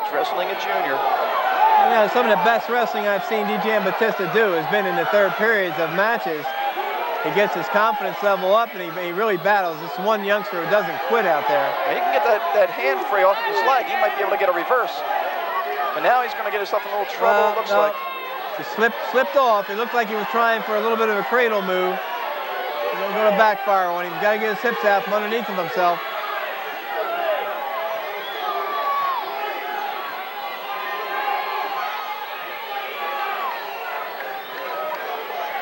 [SPEAKER 1] He's wrestling a junior.
[SPEAKER 2] You know, some of the best wrestling I've seen DJ Jamatista do has been in the third periods of matches. He gets his confidence level up, and he really battles. This one youngster who doesn't quit out there.
[SPEAKER 1] He can get that hand free off of his leg. He might be able to get a reverse. But now he's going to get himself in a little trouble, it looks like.
[SPEAKER 2] He slipped off. It looked like he was trying for a little bit of a cradle move. He's going to backfire on him. He's got to get his hips out from underneath of himself.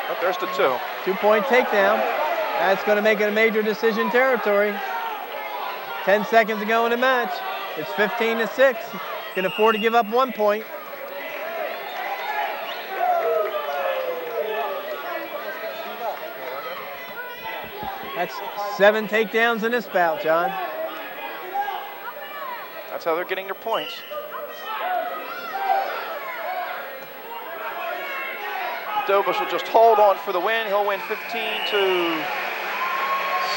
[SPEAKER 1] But there's the 2.
[SPEAKER 2] 2-point takedown. That's going to make it a major decision territory. 10 seconds to go in the match. It's 15-6. Can afford to give up 1 point. That's 7 takedowns in this bout, John.
[SPEAKER 1] That's how they're getting their points. Dovish will just hold on for the win. He'll win 15-6.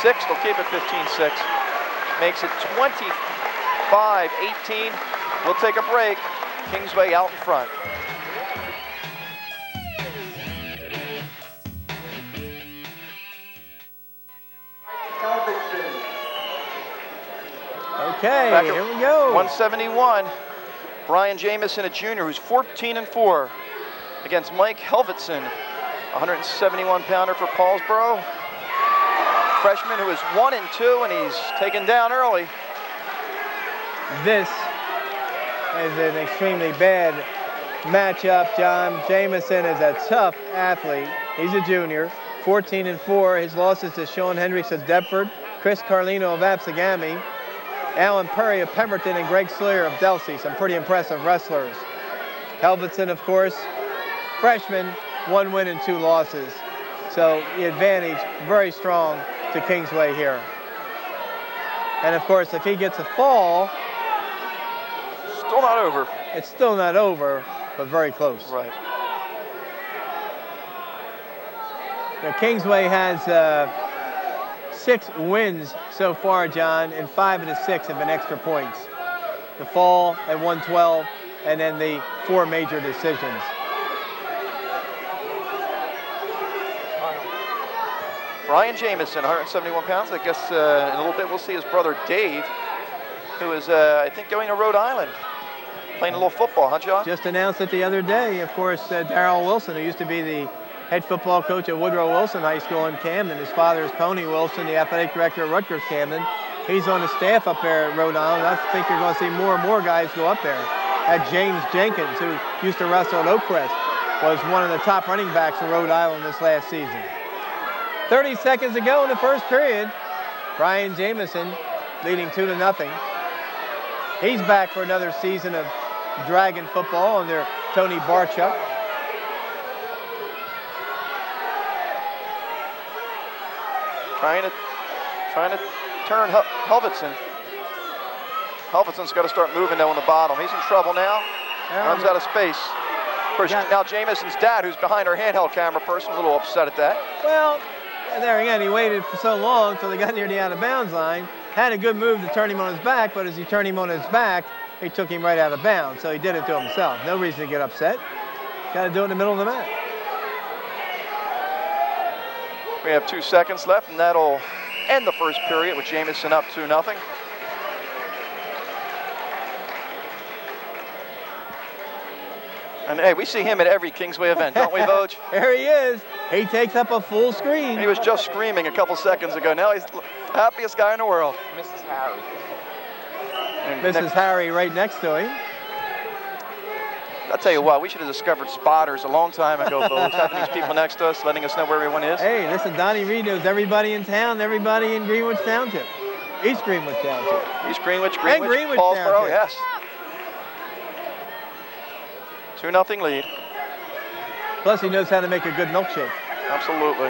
[SPEAKER 1] They'll keep it 15-6. Makes it 25-18. We'll take a break. Kingsway out in front.
[SPEAKER 2] Okay, here we go.
[SPEAKER 1] 171. Brian Jameson, a junior, who's 14-4 against Mike Helbertson, 171-pounder for Paulsboro. Freshman who is 1-2, and he's taken down early.
[SPEAKER 2] This is an extremely bad matchup, John. Jameson is a tough athlete. He's a junior, 14-4. His losses to Sean Hendricks of Deptford, Chris Carlino of Absegami, Alan Perry of Pemberton, and Greg Slayer of Delsey. Some pretty impressive wrestlers. Helbertson, of course, freshman, 1 win and 2 losses. So the advantage very strong to Kingsway here. And of course, if he gets a fall,
[SPEAKER 1] still not over.
[SPEAKER 2] It's still not over, but very close.
[SPEAKER 1] Right.
[SPEAKER 2] Now, Kingsway has 6 wins so far, John, and 5 of the 6 have been extra points. The fall at 112, and then the 4 major decisions.
[SPEAKER 1] Brian Jameson, 171 pounds. I guess in a little bit we'll see his brother Dave, who is, I think, going to Rhode Island, playing a little football, huh, John?
[SPEAKER 2] Just announced it the other day. Of course, Darrell Wilson, who used to be the head football coach at Woodrow Wilson High School in Camden. His father is Pony Wilson, the athletic director at Rutgers Camden. He's on the staff up there at Rhode Island. I think you're going to see more and more guys go up there. James Jenkins, who used to wrestle at Oakcrest, was one of the top running backs in Rhode Island this last season. 30 seconds to go in the first period. Brian Jameson leading 2-0. He's back for another season of Dragon football under Tony Barchuk.
[SPEAKER 1] Trying to turn Helbertson. Helbertson's got to start moving though on the bottom. He's in trouble now. Runs out of space. Of course, now Jameson's dad, who's behind our handheld camera person, a little upset at that.
[SPEAKER 2] Well, there again, he waited for so long until they got near the out of bounds line. Had a good move to turn him on his back, but as he turned him on his back, he took him right out of bounds. So he did it to himself. No reason to get upset. Got to do it in the middle of the mat.
[SPEAKER 1] We have 2 seconds left, and that'll end the first period with Jameson up 2-0. And hey, we see him at every Kingsway event, don't we, Voj?
[SPEAKER 2] There he is. He takes up a full screen.
[SPEAKER 1] He was just screaming a couple seconds ago. Now he's the happiest guy in the world.
[SPEAKER 4] Mrs. Harry.
[SPEAKER 1] And
[SPEAKER 2] Mrs. Harry right next to him.
[SPEAKER 1] I'll tell you what, we should have discovered spotters a long time ago, folks. Having these people next to us, letting us know where everyone is.
[SPEAKER 2] Hey, listen, Donnie Reed knows everybody in town, everybody in Greenwich Township. East Greenwich Township.
[SPEAKER 1] East Greenwich,
[SPEAKER 2] And Greenwich
[SPEAKER 1] Paulsboro,
[SPEAKER 2] Township.
[SPEAKER 1] yes. 2-0 lead.
[SPEAKER 2] Plus, he knows how to make a good milkshake.
[SPEAKER 1] Absolutely.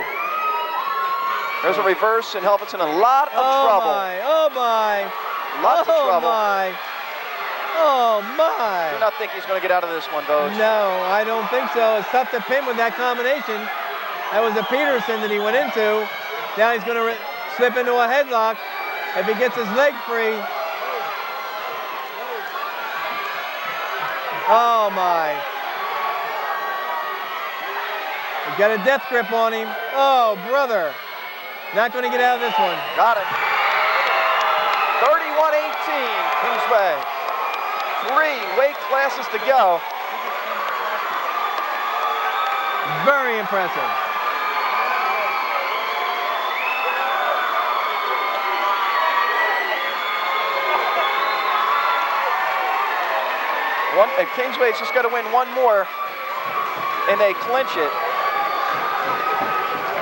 [SPEAKER 1] There's a reverse, and Helbertson in a lot of trouble.
[SPEAKER 2] Oh my!
[SPEAKER 1] Lots of trouble.
[SPEAKER 2] Oh my!
[SPEAKER 1] Do not think he's going to get out of this one, Vogue.
[SPEAKER 2] No, I don't think so. It's tough to pin with that combination. That was a Peterson that he went into. Now he's going to slip into a headlock if he gets his leg free. Oh my! He's got a death grip on him. Oh, brother. Not going to get out of this one.
[SPEAKER 1] Got it. 31-18, Kingsway. 3 weight classes to go.
[SPEAKER 2] Very impressive.
[SPEAKER 1] Kingsway's just got to win one more, and they clinch it.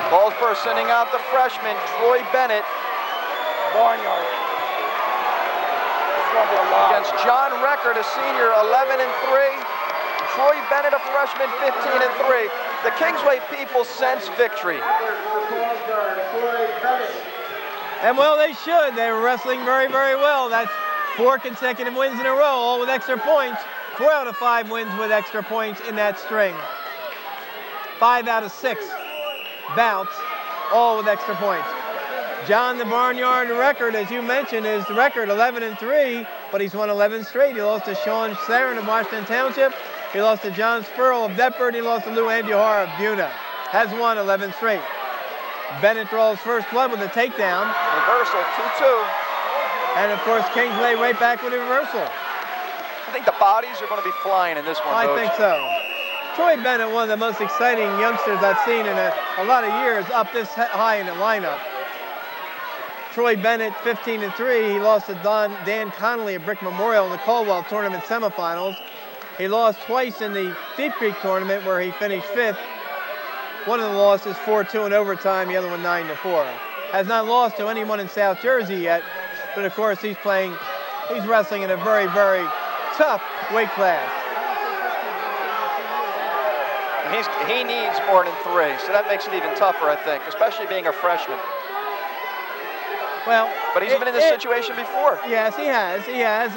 [SPEAKER 1] Paulsboro sending out the freshman, Troy Bennett.
[SPEAKER 4] Barnyard. It's going to be a lot.
[SPEAKER 1] Against John Record, a senior, 11-3. Troy Bennett, a freshman, 15-3. The Kingsway people sense victory.
[SPEAKER 2] And well, they should. They were wrestling very, very well. That's 4 consecutive wins in a row, all with extra points. 4 out of 5 wins with extra points in that string. 5 out of 6 bouts, all with extra points. John, the Barnyard record, as you mentioned, is the record 11-3, but he's won 11 straight. He lost to Sean Sarin of Washington Township. He lost to John Spurl of Deptford. He lost to Lou Andujar of Buna. Has won 11 straight. Bennett draws first blood with a takedown.
[SPEAKER 1] Reversal, 2-2.
[SPEAKER 2] And of course, Kingsway right back with a reversal.
[SPEAKER 1] I think the bodies are going to be flying in this one,
[SPEAKER 2] I
[SPEAKER 1] Coach.
[SPEAKER 2] think so. Troy Bennett, one of the most exciting youngsters I've seen in a lot of years up this high in the lineup. Troy Bennett, 15-3. He lost to Dan Connolly at Brick Memorial in the Caldwell Tournament semifinals. He lost twice in the Deep Creek Tournament where he finished 5th. One of the losses 4-2 in overtime, the other one 9-4. Has not lost to anyone in South Jersey yet, but of course he's wrestling in a very, very tough weight class.
[SPEAKER 1] He needs more than 3, so that makes it even tougher, I think, especially being a freshman.
[SPEAKER 2] Well,
[SPEAKER 1] but he's been in this situation before.
[SPEAKER 2] Yes, he has,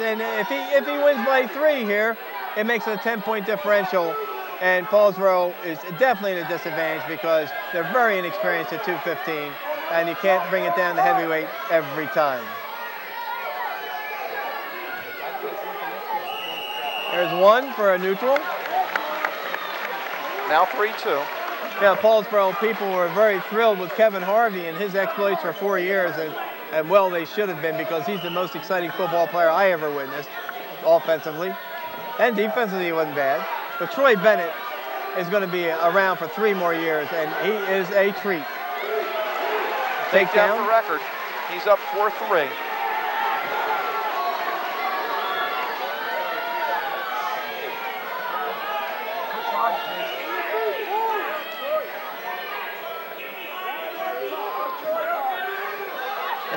[SPEAKER 2] and if he wins by 3 here, it makes it a 10-point differential, and Paulsboro is definitely at a disadvantage because they're very inexperienced at 215, and you can't bring it down to heavyweight every time. There's 1 for a neutral.
[SPEAKER 1] Now 3-2.
[SPEAKER 2] Yeah, Paulsboro people were very thrilled with Kevin Harvey and his exploits for 4 years, and well, they should have been because he's the most exciting football player I ever witnessed, offensively. And defensively, he wasn't bad. But Troy Bennett is going to be around for 3 more years, and he is a treat.
[SPEAKER 1] Takedown for Record. He's up 4-3.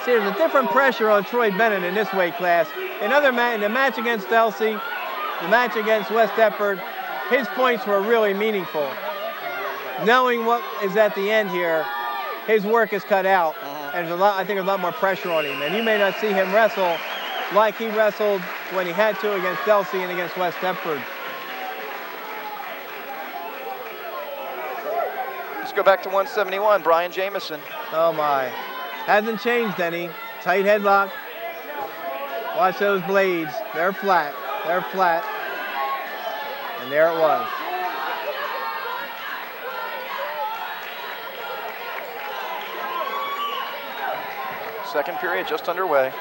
[SPEAKER 2] See, there's a different pressure on Troy Bennett in this weight class. In the match against Delsey, the match against West Deptford, his points were really meaningful. Knowing what is at the end here, his work is cut out, and I think there's a lot more pressure on him. And you may not see him wrestle like he wrestled when he had to against Delsey and against West Deptford.
[SPEAKER 1] Let's go back to 171, Brian Jameson.
[SPEAKER 2] Oh my. Hasn't changed any. Tight headlock. Watch those blades. They're flat. They're flat. And there it was.
[SPEAKER 1] Second period just underway.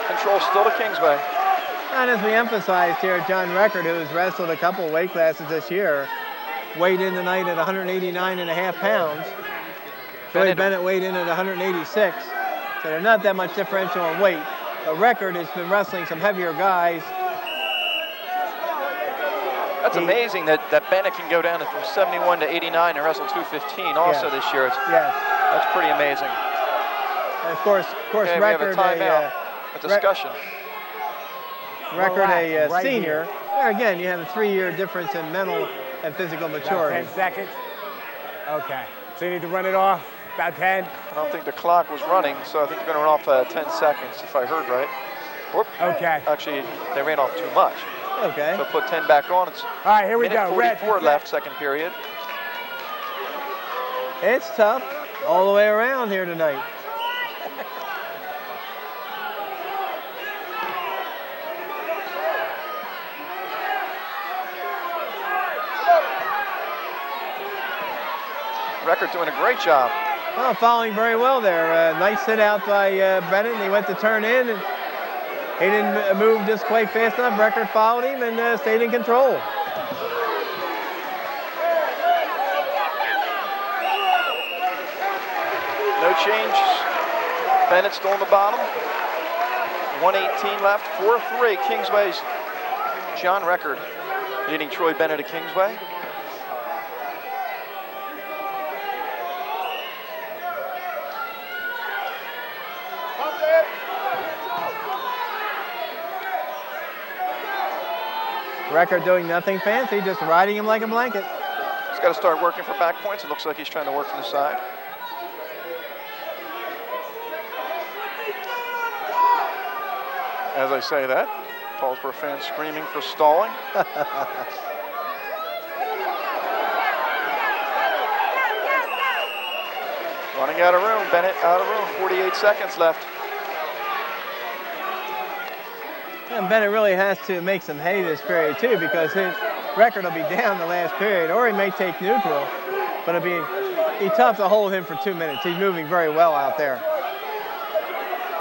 [SPEAKER 1] Control still to Kingsway.
[SPEAKER 2] And as we emphasized here, John Record, who has wrestled a couple of weight classes this year, weighed in tonight at 189.5 pounds. Troy Bennett weighed in at 186. So they're not that much differential in weight. The record has been wrestling some heavier guys.
[SPEAKER 1] That's amazing that Bennett can go down from 71 to 89 and wrestle 215 also this year.
[SPEAKER 2] Yes.
[SPEAKER 1] That's pretty amazing.
[SPEAKER 2] And of course,
[SPEAKER 1] okay,
[SPEAKER 2] record
[SPEAKER 1] we have a timeout, a discussion.
[SPEAKER 2] Record a senior. There again, you have a 3-year difference in mental and physical maturity.
[SPEAKER 6] About 10 seconds. Okay. So you need to run it off. About 10.
[SPEAKER 1] I don't think the clock was running, so I think they're going to run off 10 seconds, if I heard right. Whoop.
[SPEAKER 6] Okay.
[SPEAKER 1] Actually, they ran off too much.
[SPEAKER 2] Okay.
[SPEAKER 1] So put 10 back on. It's
[SPEAKER 6] all right, here we go.
[SPEAKER 1] 44 left, second period.
[SPEAKER 2] It's tough all the way around here tonight.
[SPEAKER 1] Record doing a great job.
[SPEAKER 2] Well, following very well there. Nice sit out by Bennett, and he went to turn in, and he didn't move just quite fast enough. Record followed him and stayed in control.
[SPEAKER 1] No change. Bennett still on the bottom. 1:18 left. 4-3. Kingsway's John Record leading Troy Bennett at Kingsway.
[SPEAKER 2] Record doing nothing fancy, just riding him like a blanket.
[SPEAKER 1] He's got to start working for back points. It looks like he's trying to work from the side. As I say that, Paulsboro fans screaming for stalling. Running out of room, Bennett out of room, 48 seconds left.
[SPEAKER 2] And Bennett really has to make some hay this period too, because his record will be down the last period, or he may take neutral, but it'll be tough to hold him for 2 minutes. He's moving very well out there.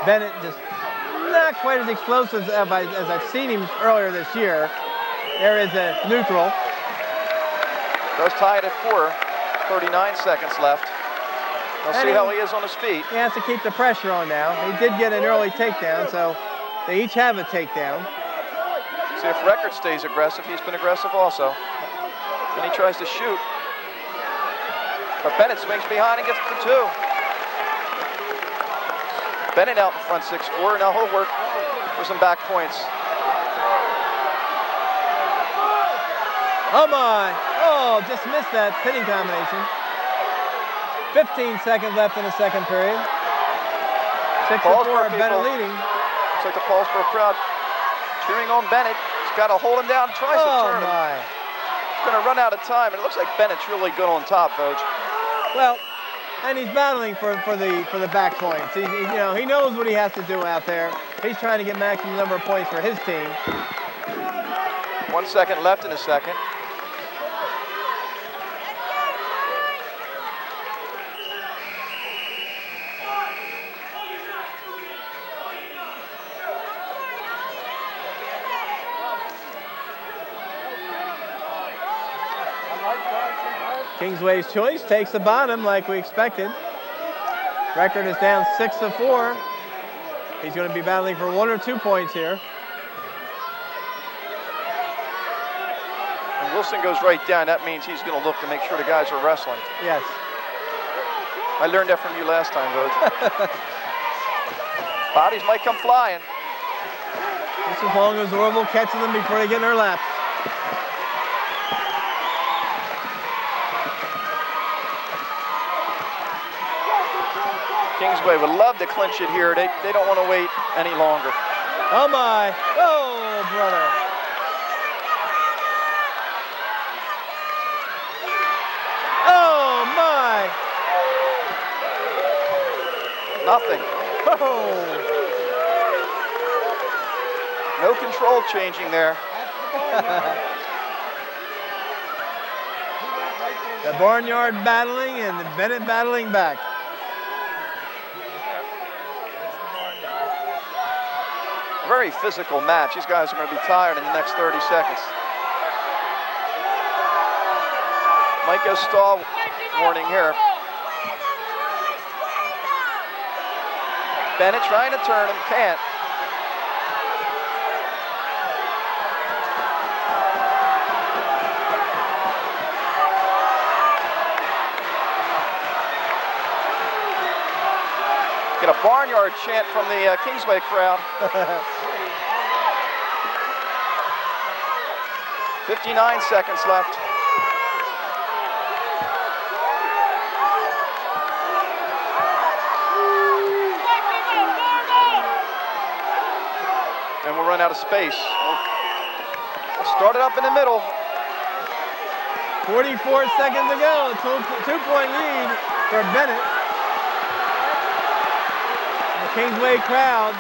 [SPEAKER 2] Bennett just not quite as explosive as I've seen him earlier this year. There is a neutral.
[SPEAKER 1] Does tie it at 4, 39 seconds left. We'll see how he is on his feet.
[SPEAKER 2] He has to keep the pressure on now. He did get an early takedown, so they each have a takedown.
[SPEAKER 1] See if Record stays aggressive. He's been aggressive also. And he tries to shoot. But Bennett swings behind and gets the 2. Bennett out in front 6-4. Now he'll work for some back points.
[SPEAKER 2] Oh my! Oh, just missed that pitting combination. 15 seconds left in the second period. 6-4, Bennett leading.
[SPEAKER 1] Looks like the Paulsboro crowd cheering on Bennett. He's got to hold him down, tries to turn him. He's going to run out of time, and it looks like Bennett's really good on top, Vogue.
[SPEAKER 2] Well, and he's battling for the back points. He knows what he has to do out there. He's trying to get maximum number of points for his team.
[SPEAKER 1] 1 second left in the second.
[SPEAKER 2] Kingsway's choice takes the bottom like we expected. Record is down 6-4. He's going to be battling for 1 or 2 points here.
[SPEAKER 1] And Wilson goes right down. That means he's going to look to make sure the guys are wrestling.
[SPEAKER 2] Yes.
[SPEAKER 1] I learned that from you last time, Vogue. Bodies might come flying.
[SPEAKER 2] Just as long as Orville catches them before they get in their laps.
[SPEAKER 1] Kingsway would love to clinch it here. They don't want to wait any longer.
[SPEAKER 2] Oh my! Oh, brother! Oh my!
[SPEAKER 1] Nothing.
[SPEAKER 2] Oh!
[SPEAKER 1] No control changing there.
[SPEAKER 2] The Barnyard battling and the Bennett battling back.
[SPEAKER 1] Very physical match. These guys are going to be tired in the next 30 seconds. Might go stall warning here. Bennett trying to turn him, can't. Get a barnyard chant from the Kingsway crowd. 59 seconds left. And we'll run out of space. We'll start it up in the middle.
[SPEAKER 2] 44 seconds to go. Two-point lead for Bennett. The Kingsway crowd,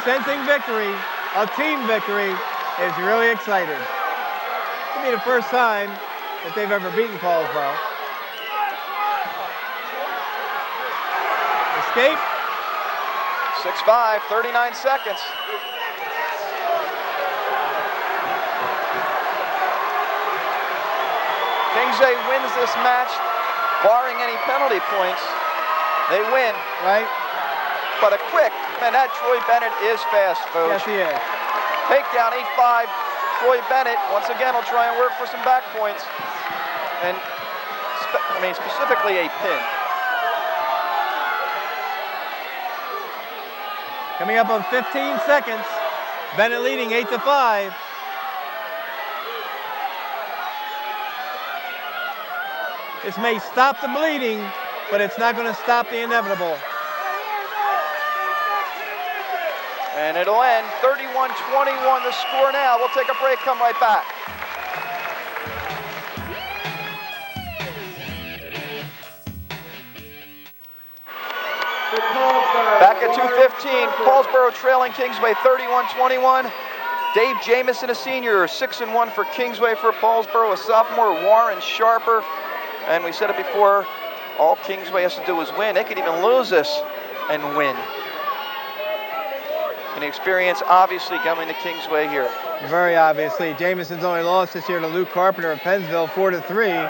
[SPEAKER 2] sensing victory, a team victory, is really excited. It'll be the first time that they've ever beaten Paulsboro. Escape.
[SPEAKER 1] 6-5, 39 seconds. Kingsway wins this match, barring any penalty points. They win.
[SPEAKER 2] Right.
[SPEAKER 1] But a quick, man, that Troy Bennett is fast, folks.
[SPEAKER 2] Yes, he is.
[SPEAKER 1] Takedown, 8-5. Troy Bennett, once again, will try and work for some back points. And, specifically a pin.
[SPEAKER 2] Coming up on 15 seconds. Bennett leading 8-5. This may stop the bleeding, but it's not going to stop the inevitable.
[SPEAKER 1] And it'll end 31-21 the score now. We'll take a break, come right back. Back at 2:15, Paulsboro trailing Kingsway 31-21. Dave Jameson, a senior, 6-1 for Kingsway for Paulsboro, a sophomore, Warren Sharper. And we said it before, all Kingsway has to do is win. They could even lose this and win. And the experience obviously coming to Kingsway here.
[SPEAKER 2] Very obviously. Jameson's only lost this year to Luke Carpenter of Pennsville, 4-3,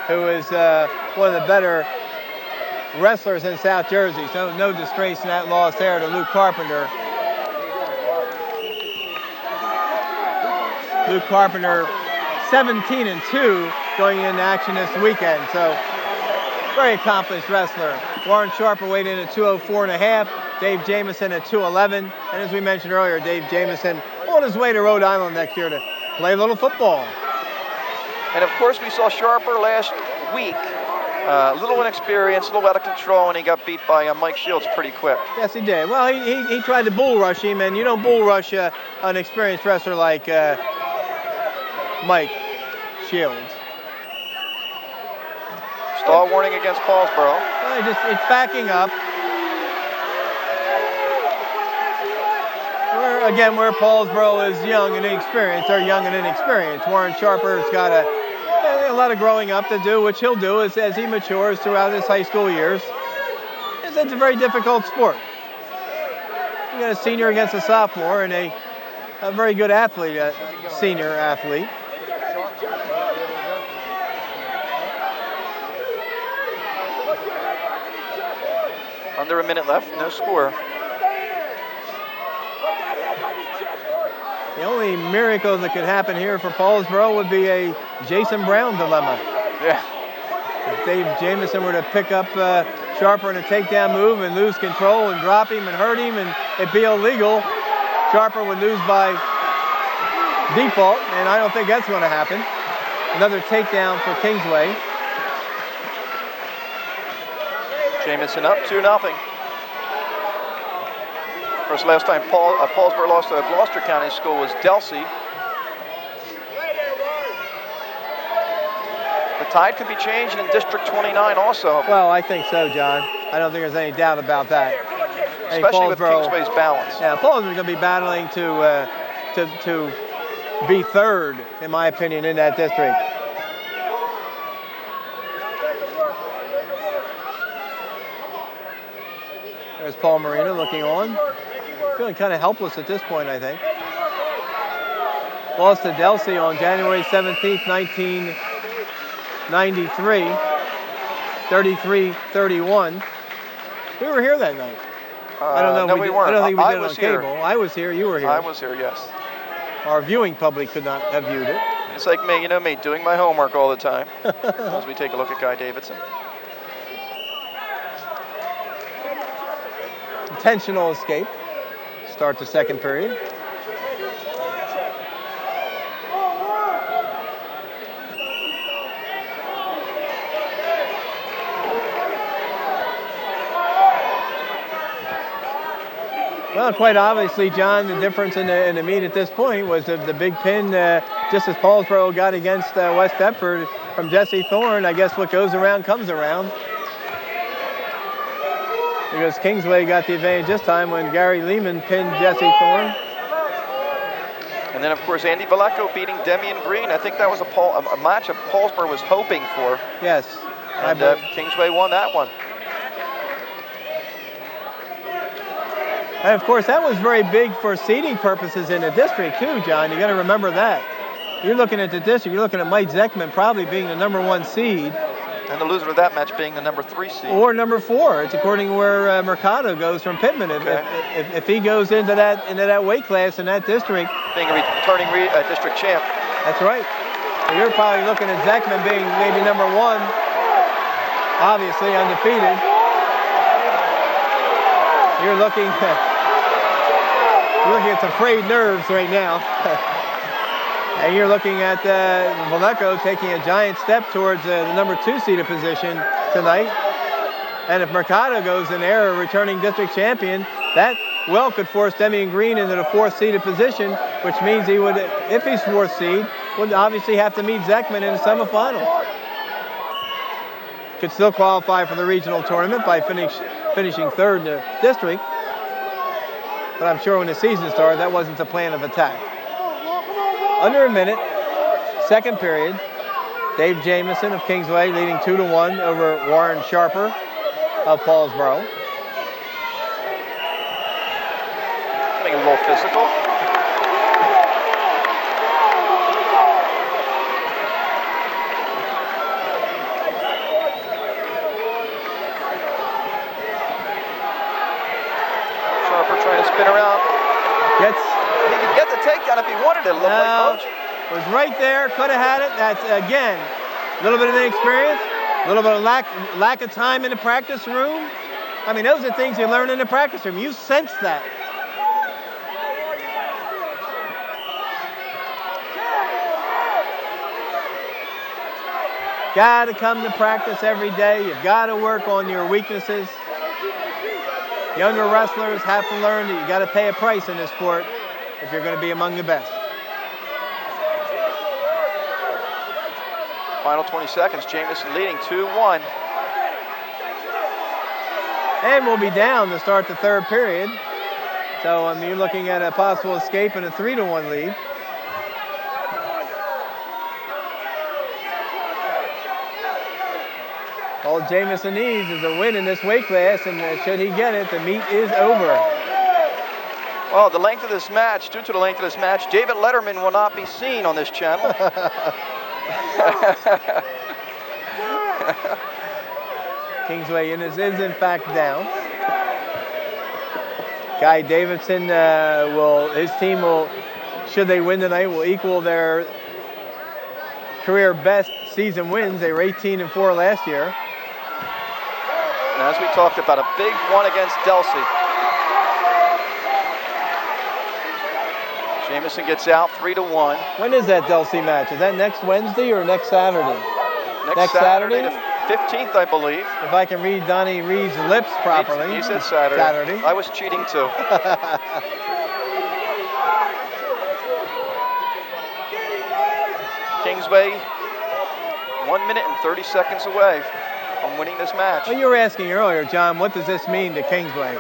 [SPEAKER 2] who is one of the better wrestlers in South Jersey. So no disgrace in that loss there to Luke Carpenter. Luke Carpenter, 17-2 going into action this weekend. So very accomplished wrestler. Warren Sharper weighed in at 204.5. Dave Jameson at 211. And as we mentioned earlier, Dave Jameson on his way to Rhode Island next year to play a little football.
[SPEAKER 1] And of course, we saw Sharper last week. A little inexperienced, a little out of control, and he got beat by Mike Shields pretty quick.
[SPEAKER 2] Yes, he did. Well, he tried to bull rush him, and you don't bull rush an experienced wrestler like Mike Shields.
[SPEAKER 1] Stall warning against Paulsboro.
[SPEAKER 2] Well, it's backing up. Where Paulsboro is young and inexperienced, they're young and inexperienced. Warren Sharper's got a lot of growing up to do, which he'll do as he matures throughout his high school years. It's a very difficult sport. You got a senior against a sophomore and a very good athlete, a senior athlete.
[SPEAKER 1] Under a minute left, no score.
[SPEAKER 2] The only miracle that could happen here for Paulsboro would be a Jason Brown dilemma.
[SPEAKER 1] Yeah.
[SPEAKER 2] If Dave Jameson were to pick up Sharper in a takedown move and lose control and drop him and hurt him and it'd be illegal, Sharper would lose by default, and I don't think that's going to happen. Another takedown for Kingsway.
[SPEAKER 1] Jameson up 2-0. Of course, last time Paulsboro lost to a Gloucester County school was Delsey. The tide could be changed in District 29 also.
[SPEAKER 2] Well, I think so, John. I don't think there's any doubt about that.
[SPEAKER 1] Especially with Kingsway's balance.
[SPEAKER 2] Yeah, Paulsboro's going to be battling to be third, in my opinion, in that district. There's Paul Marino looking on. Feeling kind of helpless at this point, I think. Lost to Delsey on January 17th, 1993, 33-31. We were here that night. I don't know.
[SPEAKER 1] No, we weren't.
[SPEAKER 2] I don't think we
[SPEAKER 1] I
[SPEAKER 2] did it on
[SPEAKER 1] was here.
[SPEAKER 2] cable. I was here. You were here.
[SPEAKER 1] I was here, yes.
[SPEAKER 2] Our viewing public could not have viewed it.
[SPEAKER 1] It's like me, you know me, doing my homework all the time. As we take a look at Guy Davidson.
[SPEAKER 2] Intentional escape. Start the second period. Well, quite obviously, John, the difference in the meet at this point was the big pin, just as Paulsboro got against West Deptford from Jesse Thorne. I guess what goes around comes around. Because Kingsway got the advantage this time when Gary Leman pinned Jesse Thorne.
[SPEAKER 1] And then, of course, Andy Villecco beating Demian Green. I think that was a match that Paulsboro was hoping for.
[SPEAKER 2] Yes.
[SPEAKER 1] And Kingsway won that one.
[SPEAKER 2] And of course, that was very big for seeding purposes in the district too, John. You got to remember that. You're looking at the district. You're looking at Mike Zekman probably being the #1 seed.
[SPEAKER 1] And the loser of that match being the #3 seed.
[SPEAKER 2] Or #4. It's according to where Mercado goes from Pittman. If he goes into that weight class in that district,
[SPEAKER 1] being a returning district champ.
[SPEAKER 2] That's right. So you're probably looking at Zekman being maybe #1. Obviously undefeated. You're looking at some frayed nerves right now. And you're looking at Villecco taking a giant step towards the #2 seeded position tonight. And if Mercado goes in there, a returning district champion, that well could force Demian Green into the 4th seeded position, which means he would, if he's 4th seed, would obviously have to meet Zekman in the semifinals. Could still qualify for the regional tournament by finishing 3rd in the district. But I'm sure when the season started, that wasn't the plan of attack. Under a minute, second period. Dave Jameson of Kingsway leading 2-1 over Warren Sharper of Paulsboro.
[SPEAKER 1] Getting a little physical. Trying to spin around. He could get the takedown if he wanted it. Looked like Coach.
[SPEAKER 2] Was right there, could have had it. That's, again, a little bit of inexperience, a little bit of lack of time in the practice room. I mean, those are things you learn in the practice room. You sense that. Got to come to practice every day. You've got to work on your weaknesses. Younger wrestlers have to learn that you got to pay a price in this sport if you're going to be among the best.
[SPEAKER 1] Final 20 seconds, Jameson leading 2-1.
[SPEAKER 2] And we'll be down to start the 3rd period. So you're looking at a possible escape and a 3-1 lead. All Jameson needs is a win in this weight class, and should he get it, the meet is over.
[SPEAKER 1] Well, due to the length of this match, David Letterman will not be seen on this channel.
[SPEAKER 2] Kingsway is in fact down. Guy Davidson his team will, should they win tonight, will equal their career best season wins. They were 18-4 last year.
[SPEAKER 1] And as we talked about, a big one against Delsey. Jameson gets out 3-1.
[SPEAKER 2] When is that Delsey match? Is that next Wednesday or next Saturday?
[SPEAKER 1] Next Saturday, the 15th, I believe.
[SPEAKER 2] If I can read Donnie Reed's lips properly.
[SPEAKER 1] He said Saturday. I was cheating too. Kingsway, 1 minute and 30 seconds away from winning this match.
[SPEAKER 2] Well, you were asking earlier, John, what does this mean to Kingsway?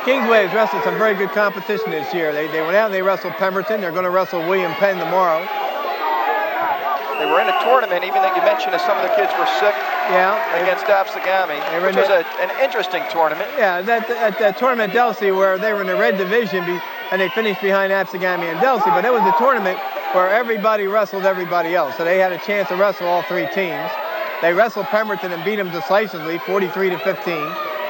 [SPEAKER 2] Kingsway has wrestled some very good competition this year. They went out and they wrestled Pemberton. They're going to wrestle William Penn tomorrow.
[SPEAKER 1] They were in a tournament, even though you mentioned that some of the kids were sick against Absegami, which was an interesting tournament.
[SPEAKER 2] Yeah, that tournament at Delsey where they were in the red division and they finished behind Absegami and Delsey, but it was a tournament where everybody wrestled everybody else, so they had a chance to wrestle all 3 teams. They wrestled Pemberton and beat them decisively, 43-15.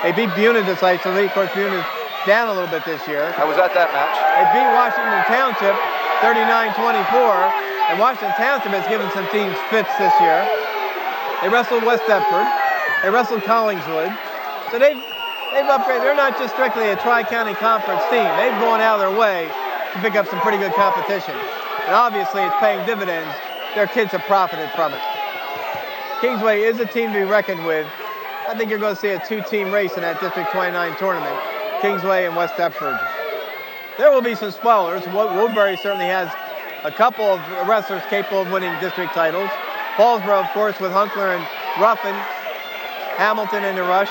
[SPEAKER 2] They beat Buseman decisively. Of course, Buseman's down a little bit this year.
[SPEAKER 1] I was at that match.
[SPEAKER 2] They beat Washington Township 39-24, and Washington Township has given some teams fits this year. They wrestled West Deptford. They wrestled Collingswood. So they've upgraded. They're not just strictly a Tri-County Conference team. They've gone out of their way to pick up some pretty good competition. And obviously it's paying dividends. Their kids have profited from it. Kingsway is a team to be reckoned with. I think you're going to see a two-team race in that District 29 tournament, Kingsway and West Deptford. There will be some spoilers. Woodbury certainly has a couple of wrestlers capable of winning district titles. Paulsboro, of course, with Hunckler and Ruffin. Hamilton in the rush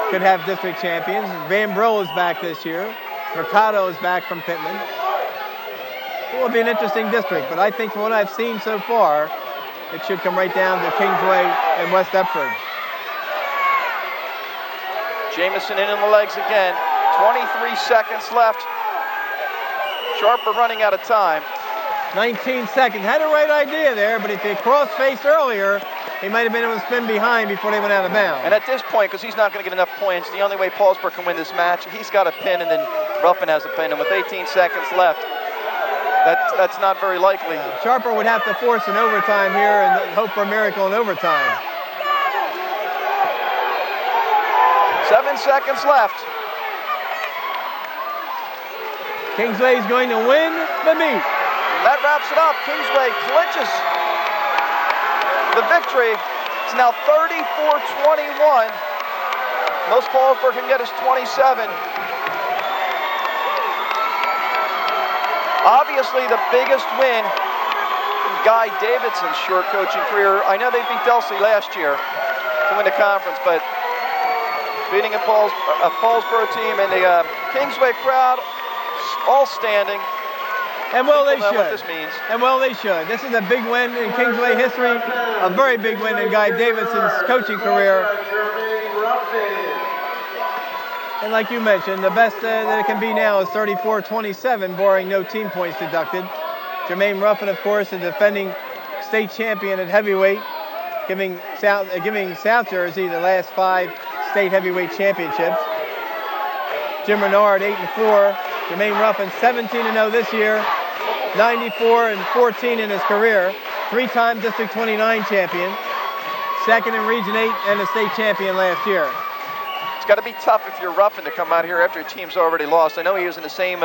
[SPEAKER 2] could have district champions. Van Brill is back this year. Mercado is back from Pittman. It will be an interesting district, but I think from what I've seen so far, it should come right down to Kingsway and West Deptford.
[SPEAKER 1] Jameson in the legs again. 23 seconds left. Sharper running out of time.
[SPEAKER 2] 19 seconds. Had the right idea there, but if they cross-faced earlier, he might have been able to spin behind before they went out of bounds.
[SPEAKER 1] And at this point, because he's not going to get enough points, the only way Paulsboro can win this match, he's got a pin, and then Ruffin has a pin. And with 18 seconds left, that's not very likely.
[SPEAKER 2] Sharper would have to force an overtime here and hope for a miracle in overtime.
[SPEAKER 1] 7 seconds left.
[SPEAKER 2] Kingsway's going to win the meet.
[SPEAKER 1] That wraps it up. Kingsway clinches the victory. It's now 34-21. Most Paulsboro can get is 27. Obviously the biggest win in Guy Davidson's short coaching career. I know they beat Delsey last year to win the conference, but beating a Paulsboro team and the Kingsway crowd all standing.
[SPEAKER 2] And well, they
[SPEAKER 1] know
[SPEAKER 2] should.
[SPEAKER 1] What this means.
[SPEAKER 2] And well, they should. This is a big win in Kingsway history, a very big win in Guy Davidson's coaching career. And like you mentioned, the best that it can be now is 34-27, barring no team points deducted. Jermaine Ruffin, of course, the defending state champion at heavyweight, giving South Jersey the last 5 state heavyweight championships. Jim Renard, 8-4. Jermaine Ruffin, 17-0 this year, 94-14 in his career. 3-time District 29 champion, second in Region 8 and a state champion last year.
[SPEAKER 1] It's got to be tough if you're Ruffin to come out here after your team's already lost. I know he was in the same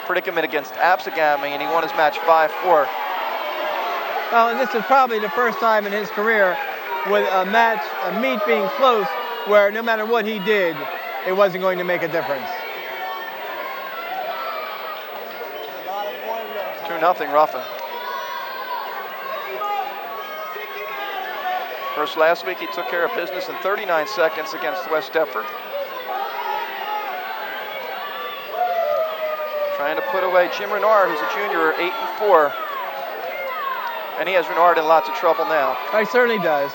[SPEAKER 1] predicament against Absegami, and he won his match 5-4.
[SPEAKER 2] Well, and this is probably the first time in his career with a meet being close, where no matter what he did, it wasn't going to make a difference.
[SPEAKER 1] 2-0 Ruffin. First last week he took care of business in 39 seconds against West Deptford. Trying to put away Jim Renard, who's a junior, 8-4. And he has Renard in lots of trouble now.
[SPEAKER 2] He certainly does.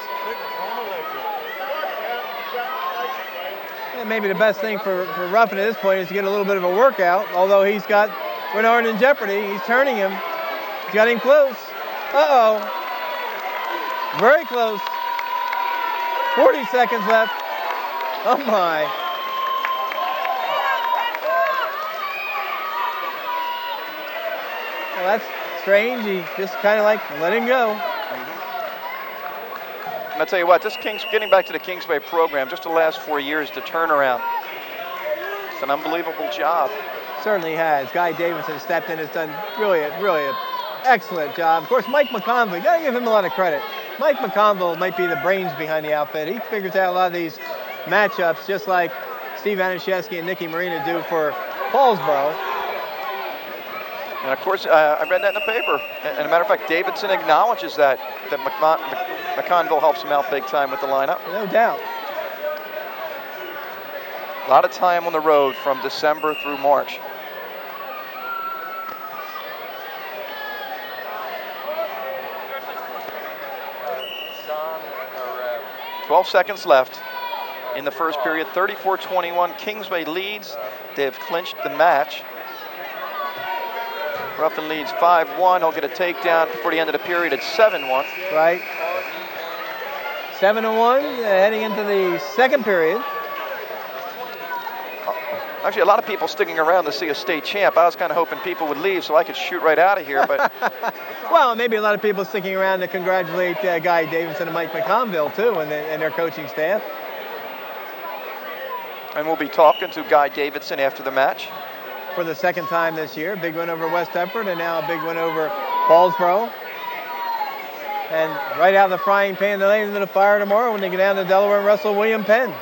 [SPEAKER 2] And maybe the best thing for Ruffin at this point is to get a little bit of a workout, although he's got Renard in jeopardy. He's turning him. He's got him close. Uh-oh. Very close. 40 seconds left. Oh, my. Well, that's strange. He just kind of like let him go.
[SPEAKER 1] And I'll tell you what, getting back to the Kingsway program, just the last 4 years to turn around. It's an unbelievable job.
[SPEAKER 2] Certainly has. Guy Davidson stepped in, has done really an excellent job. Of course, Mike McConville, you gotta give him a lot of credit. Mike McConville might be the brains behind the outfit. He figures out a lot of these matchups, just like Steve Anashevsky and Nicky Marina do for Paulsboro.
[SPEAKER 1] And of course, I read that in the paper. And as a matter of fact, Davidson acknowledges that McConville helps him out big time with the lineup.
[SPEAKER 2] No doubt.
[SPEAKER 1] A lot of time on the road from December through March. "12 seconds left in the first period. 34-21. Kingsway leads. They have clinched the match. Ruffin leads 5-1. He'll get a takedown before the end of the period at 7-1.
[SPEAKER 2] Right. 7-1 heading into the second period.
[SPEAKER 1] Actually, a lot of people sticking around to see a state champ. I was kind of hoping people would leave so I could shoot right out of here, but
[SPEAKER 2] Well, maybe a lot of people sticking around to congratulate Guy Davidson and Mike McConville, too, and their coaching staff.
[SPEAKER 1] and we'll be talking to Guy Davidson after the match.
[SPEAKER 2] For the second time this year, big win over West Deptford, and now a big win over Paulsboro. And right out of the frying pan, they're into the fire tomorrow when they get down to Delaware and wrestle William Penn.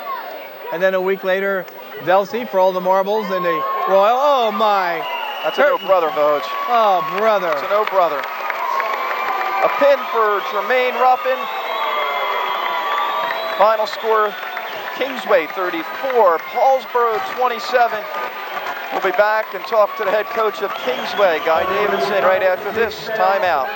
[SPEAKER 2] And then a week later, Delsey for all the marbles and the Royal. Oh my!
[SPEAKER 1] That's a no-brother, Vogue.
[SPEAKER 2] Oh, brother.
[SPEAKER 1] It's a no-brother. A pin for Jermaine Ruffin. Final score, Kingsway 34, Paulsboro 27. We'll be back and talk to the head coach of Kingsway, Guy Davidson, right after this timeout.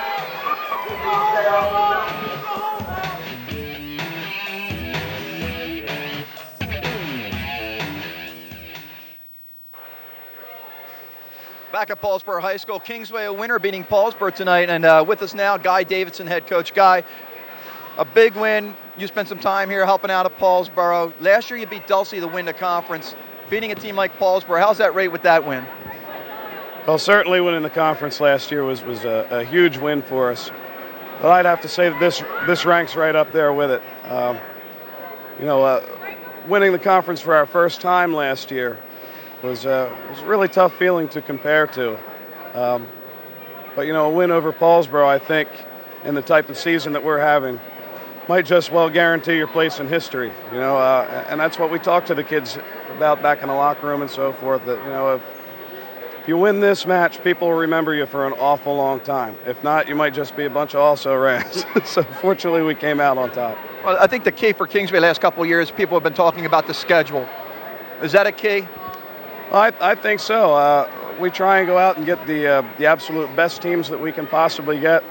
[SPEAKER 1] Back at Paulsboro High School, Kingsway a winner beating Paulsboro tonight, and with us now, Guy Davidson, head coach. Guy, a big win. You spent some time here helping out at Paulsboro. Last year you beat Delsey to win the conference. Beating a team like Paulsboro, how's that rate with that win?
[SPEAKER 8] Well, certainly winning the conference last year was a huge win for us. But I'd have to say that this ranks right up there with it. Winning the conference for our first time last year was a really tough feeling to compare to. But a win over Paulsboro, I think, in the type of season that we're having, might just well guarantee your place in history. And that's what we talked to the kids about back in the locker room and so forth. That if you win this match, people will remember you for an awful long time. If not, you might just be a bunch of also-rans. So fortunately, we came out on top.
[SPEAKER 1] Well, I think the key for Kingsway the last couple of years, people have been talking about the schedule. Is that a key?
[SPEAKER 8] I think so. We try and go out and get the absolute best teams that we can possibly get.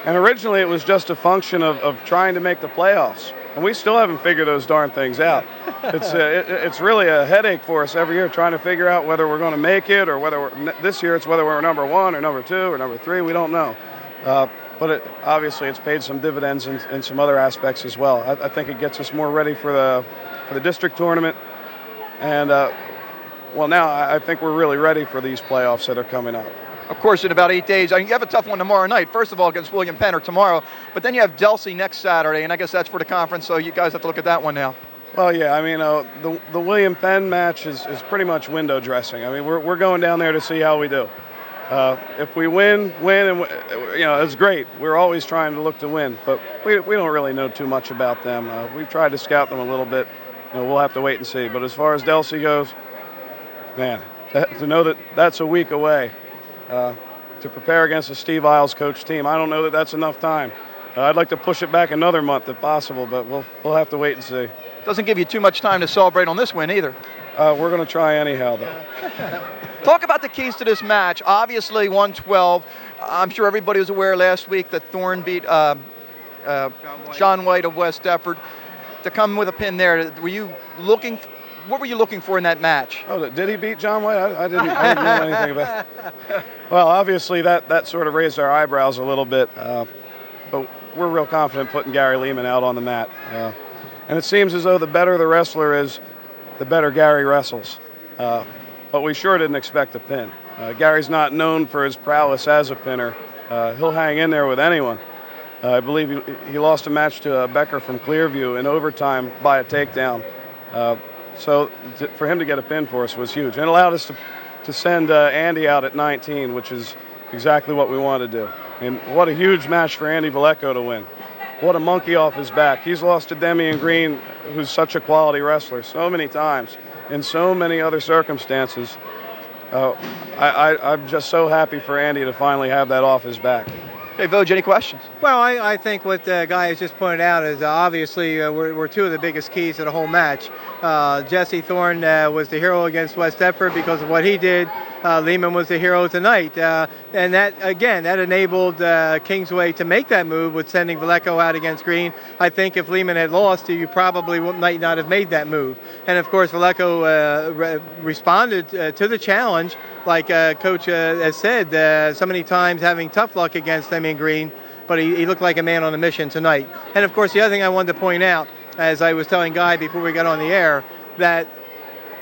[SPEAKER 8] And originally, it was just a function of trying to make the playoffs. And we still haven't figured those darn things out. It's really a headache for us every year trying to figure out whether we're going to make it or whether this year it's whether we're number 1 or number 2 or number 3. We don't know. But obviously it's paid some dividends in some other aspects as well. I think it gets us more ready for the district tournament. And now I think we're really ready for these playoffs that are coming up.
[SPEAKER 1] Of course, in about 8 days, you have a tough one tomorrow night. First of all, against William Penn or tomorrow, but then you have Delsey next Saturday, and I guess that's for the conference, so you guys have to look at that one now.
[SPEAKER 8] Well, yeah, I mean, the William Penn match is pretty much window dressing. I mean, we're going down there to see how we do. If we win, and it's great. We're always trying to look to win, but we don't really know too much about them. We've tried to scout them a little bit. We'll have to wait and see. But as far as Delsey goes, man, to know that that's a week away. To prepare against a Steve Isles coach team, I don't know that that's enough time. I'd like to push it back another month if possible, but we'll have to wait and see.
[SPEAKER 1] Doesn't give you too much time to celebrate on this win either.
[SPEAKER 8] We're going to try anyhow, though.
[SPEAKER 1] Talk about the keys to this match. Obviously, 112. I'm sure everybody was aware last week that Thorne beat John White of West Deptford. To come with a pin there, what were you looking for in that match?
[SPEAKER 8] Oh, did he beat John White? I didn't know anything about it. Well, obviously that sort of raised our eyebrows a little bit, but we're real confident putting Gary Leman out on the mat. And it seems as though the better the wrestler is, the better Gary wrestles. But we sure didn't expect a pin. Gary's not known for his prowess as a pinner. He'll hang in there with anyone. I believe he lost a match to Becker from Clearview in overtime by a takedown. So for him to get a pin for us was huge. And it allowed us to send Andy out at 19, which is exactly what we wanted to do. And what a huge match for Andy Villecco to win. What a monkey off his back. He's lost to Demian Green, who's such a quality wrestler, so many times, in so many other circumstances. I'm just so happy for Andy to finally have that off his back.
[SPEAKER 1] Hey, Voj, any questions?
[SPEAKER 2] Well, I think what Guy has just pointed out is obviously we're two of the biggest keys to the whole match. Jesse Thorne was the hero against West Deptford because of what he did. Leman was the hero tonight. And that enabled Kingsway to make that move with sending Villecco out against Green. I think if Leman had lost, you probably might not have made that move. And, of course, Villecco responded to the challenge, like Coach has said, so many times having tough luck against Demian Green, but he looked like a man on a mission tonight. And, of course, the other thing I wanted to point out, as I was telling Guy before we got on the air, that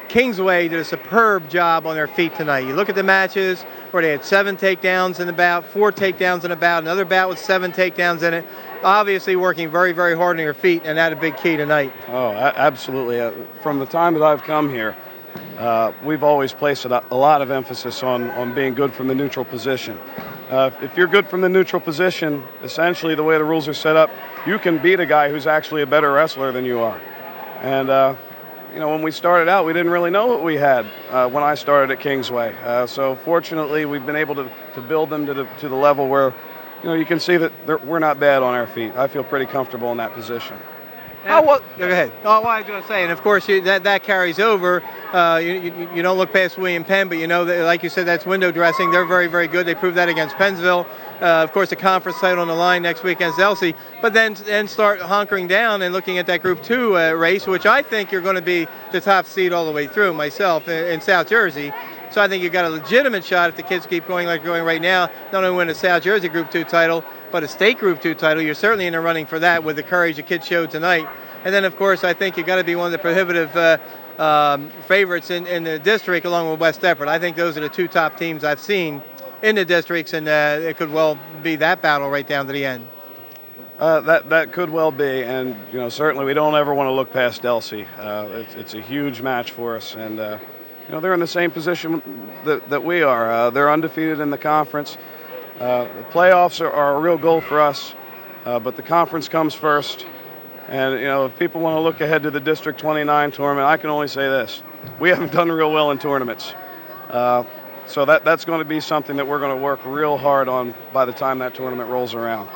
[SPEAKER 2] Kingsway did a superb job on their feet tonight. You look at the matches where they had 7 takedowns in the bout, 4 takedowns in a bout, another bout with 7 takedowns in it. Obviously working very, very hard on your feet, and that a big key tonight.
[SPEAKER 8] Oh, absolutely. From the time that I've come here, we've always placed a lot of emphasis on being good from the neutral position. If you're good from the neutral position, essentially the way the rules are set up, you can beat a guy who's actually a better wrestler than you are. And you know, when we started out, we didn't really know what we had when I started at Kingsway. So fortunately, we've been able to build them to the level where, you know, you can see that we're not bad on our feet. I feel pretty comfortable in that position.
[SPEAKER 2] Go ahead. Oh, well, I was going to say, and of course that carries over. You don't look past William Penn, but you know that, like you said, that's window dressing. They're very, very good. They proved that against Pennsville. Of course, the conference title on the line next week against Elsie. But then start hunkering down and looking at that Group 2 race, which I think you're going to be the top seed all the way through. Myself in South Jersey. So I think you've got a legitimate shot if the kids keep going like they're going right now, not only win a South Jersey Group 2 title, but a state Group 2 title. You're certainly in the running for that with the courage the kids showed tonight. And then, of course, I think you've got to be one of the prohibitive favorites in the district along with West Deptford. I think those are the 2 top teams I've seen in the districts, and it could well be that battle right down to the end.
[SPEAKER 8] That could well be, and you know, certainly we don't ever want to look past Elsie. It's a huge match for us, and you know, they're in the same position that we are. They're undefeated in the conference. The playoffs are a real goal for us, but the conference comes first. And you know, if people want to look ahead to the District 29 tournament, I can only say this: we haven't done real well in tournaments. So that's going to be something that we're going to work real hard on by the time that tournament rolls around.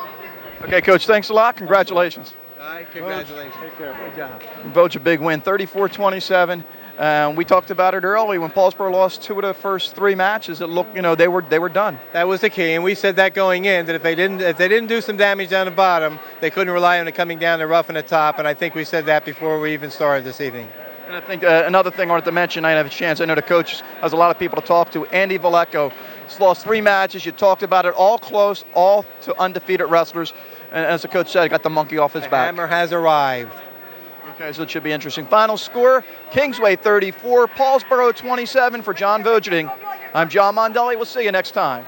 [SPEAKER 1] Okay, Coach, thanks a lot. Congratulations.
[SPEAKER 2] All right, congratulations.
[SPEAKER 8] Take care.
[SPEAKER 2] Good job.
[SPEAKER 1] Vogt a big win, 34-27. We talked about it early when Paulsboro lost 2 of the first 3 matches. It looked, you know, they were done.
[SPEAKER 2] That was the key, and we said that going in, that if they didn't do some damage down the bottom, they couldn't rely on it coming down the rough and the top. And I think we said that before we even started this evening.
[SPEAKER 1] And I think another thing I wanted to mention, I didn't have a chance. I know the coach has a lot of people to talk to. Andy Villecco. He's lost 3 matches. You talked about it, all close, all to undefeated wrestlers. And as the coach said, he got the monkey off his back.
[SPEAKER 2] Hammer has arrived.
[SPEAKER 1] Okay, so it should be interesting. Final score, Kingsway 34, Paulsboro 27 for John Vogeding. I'm John Mondelli. We'll see you next time.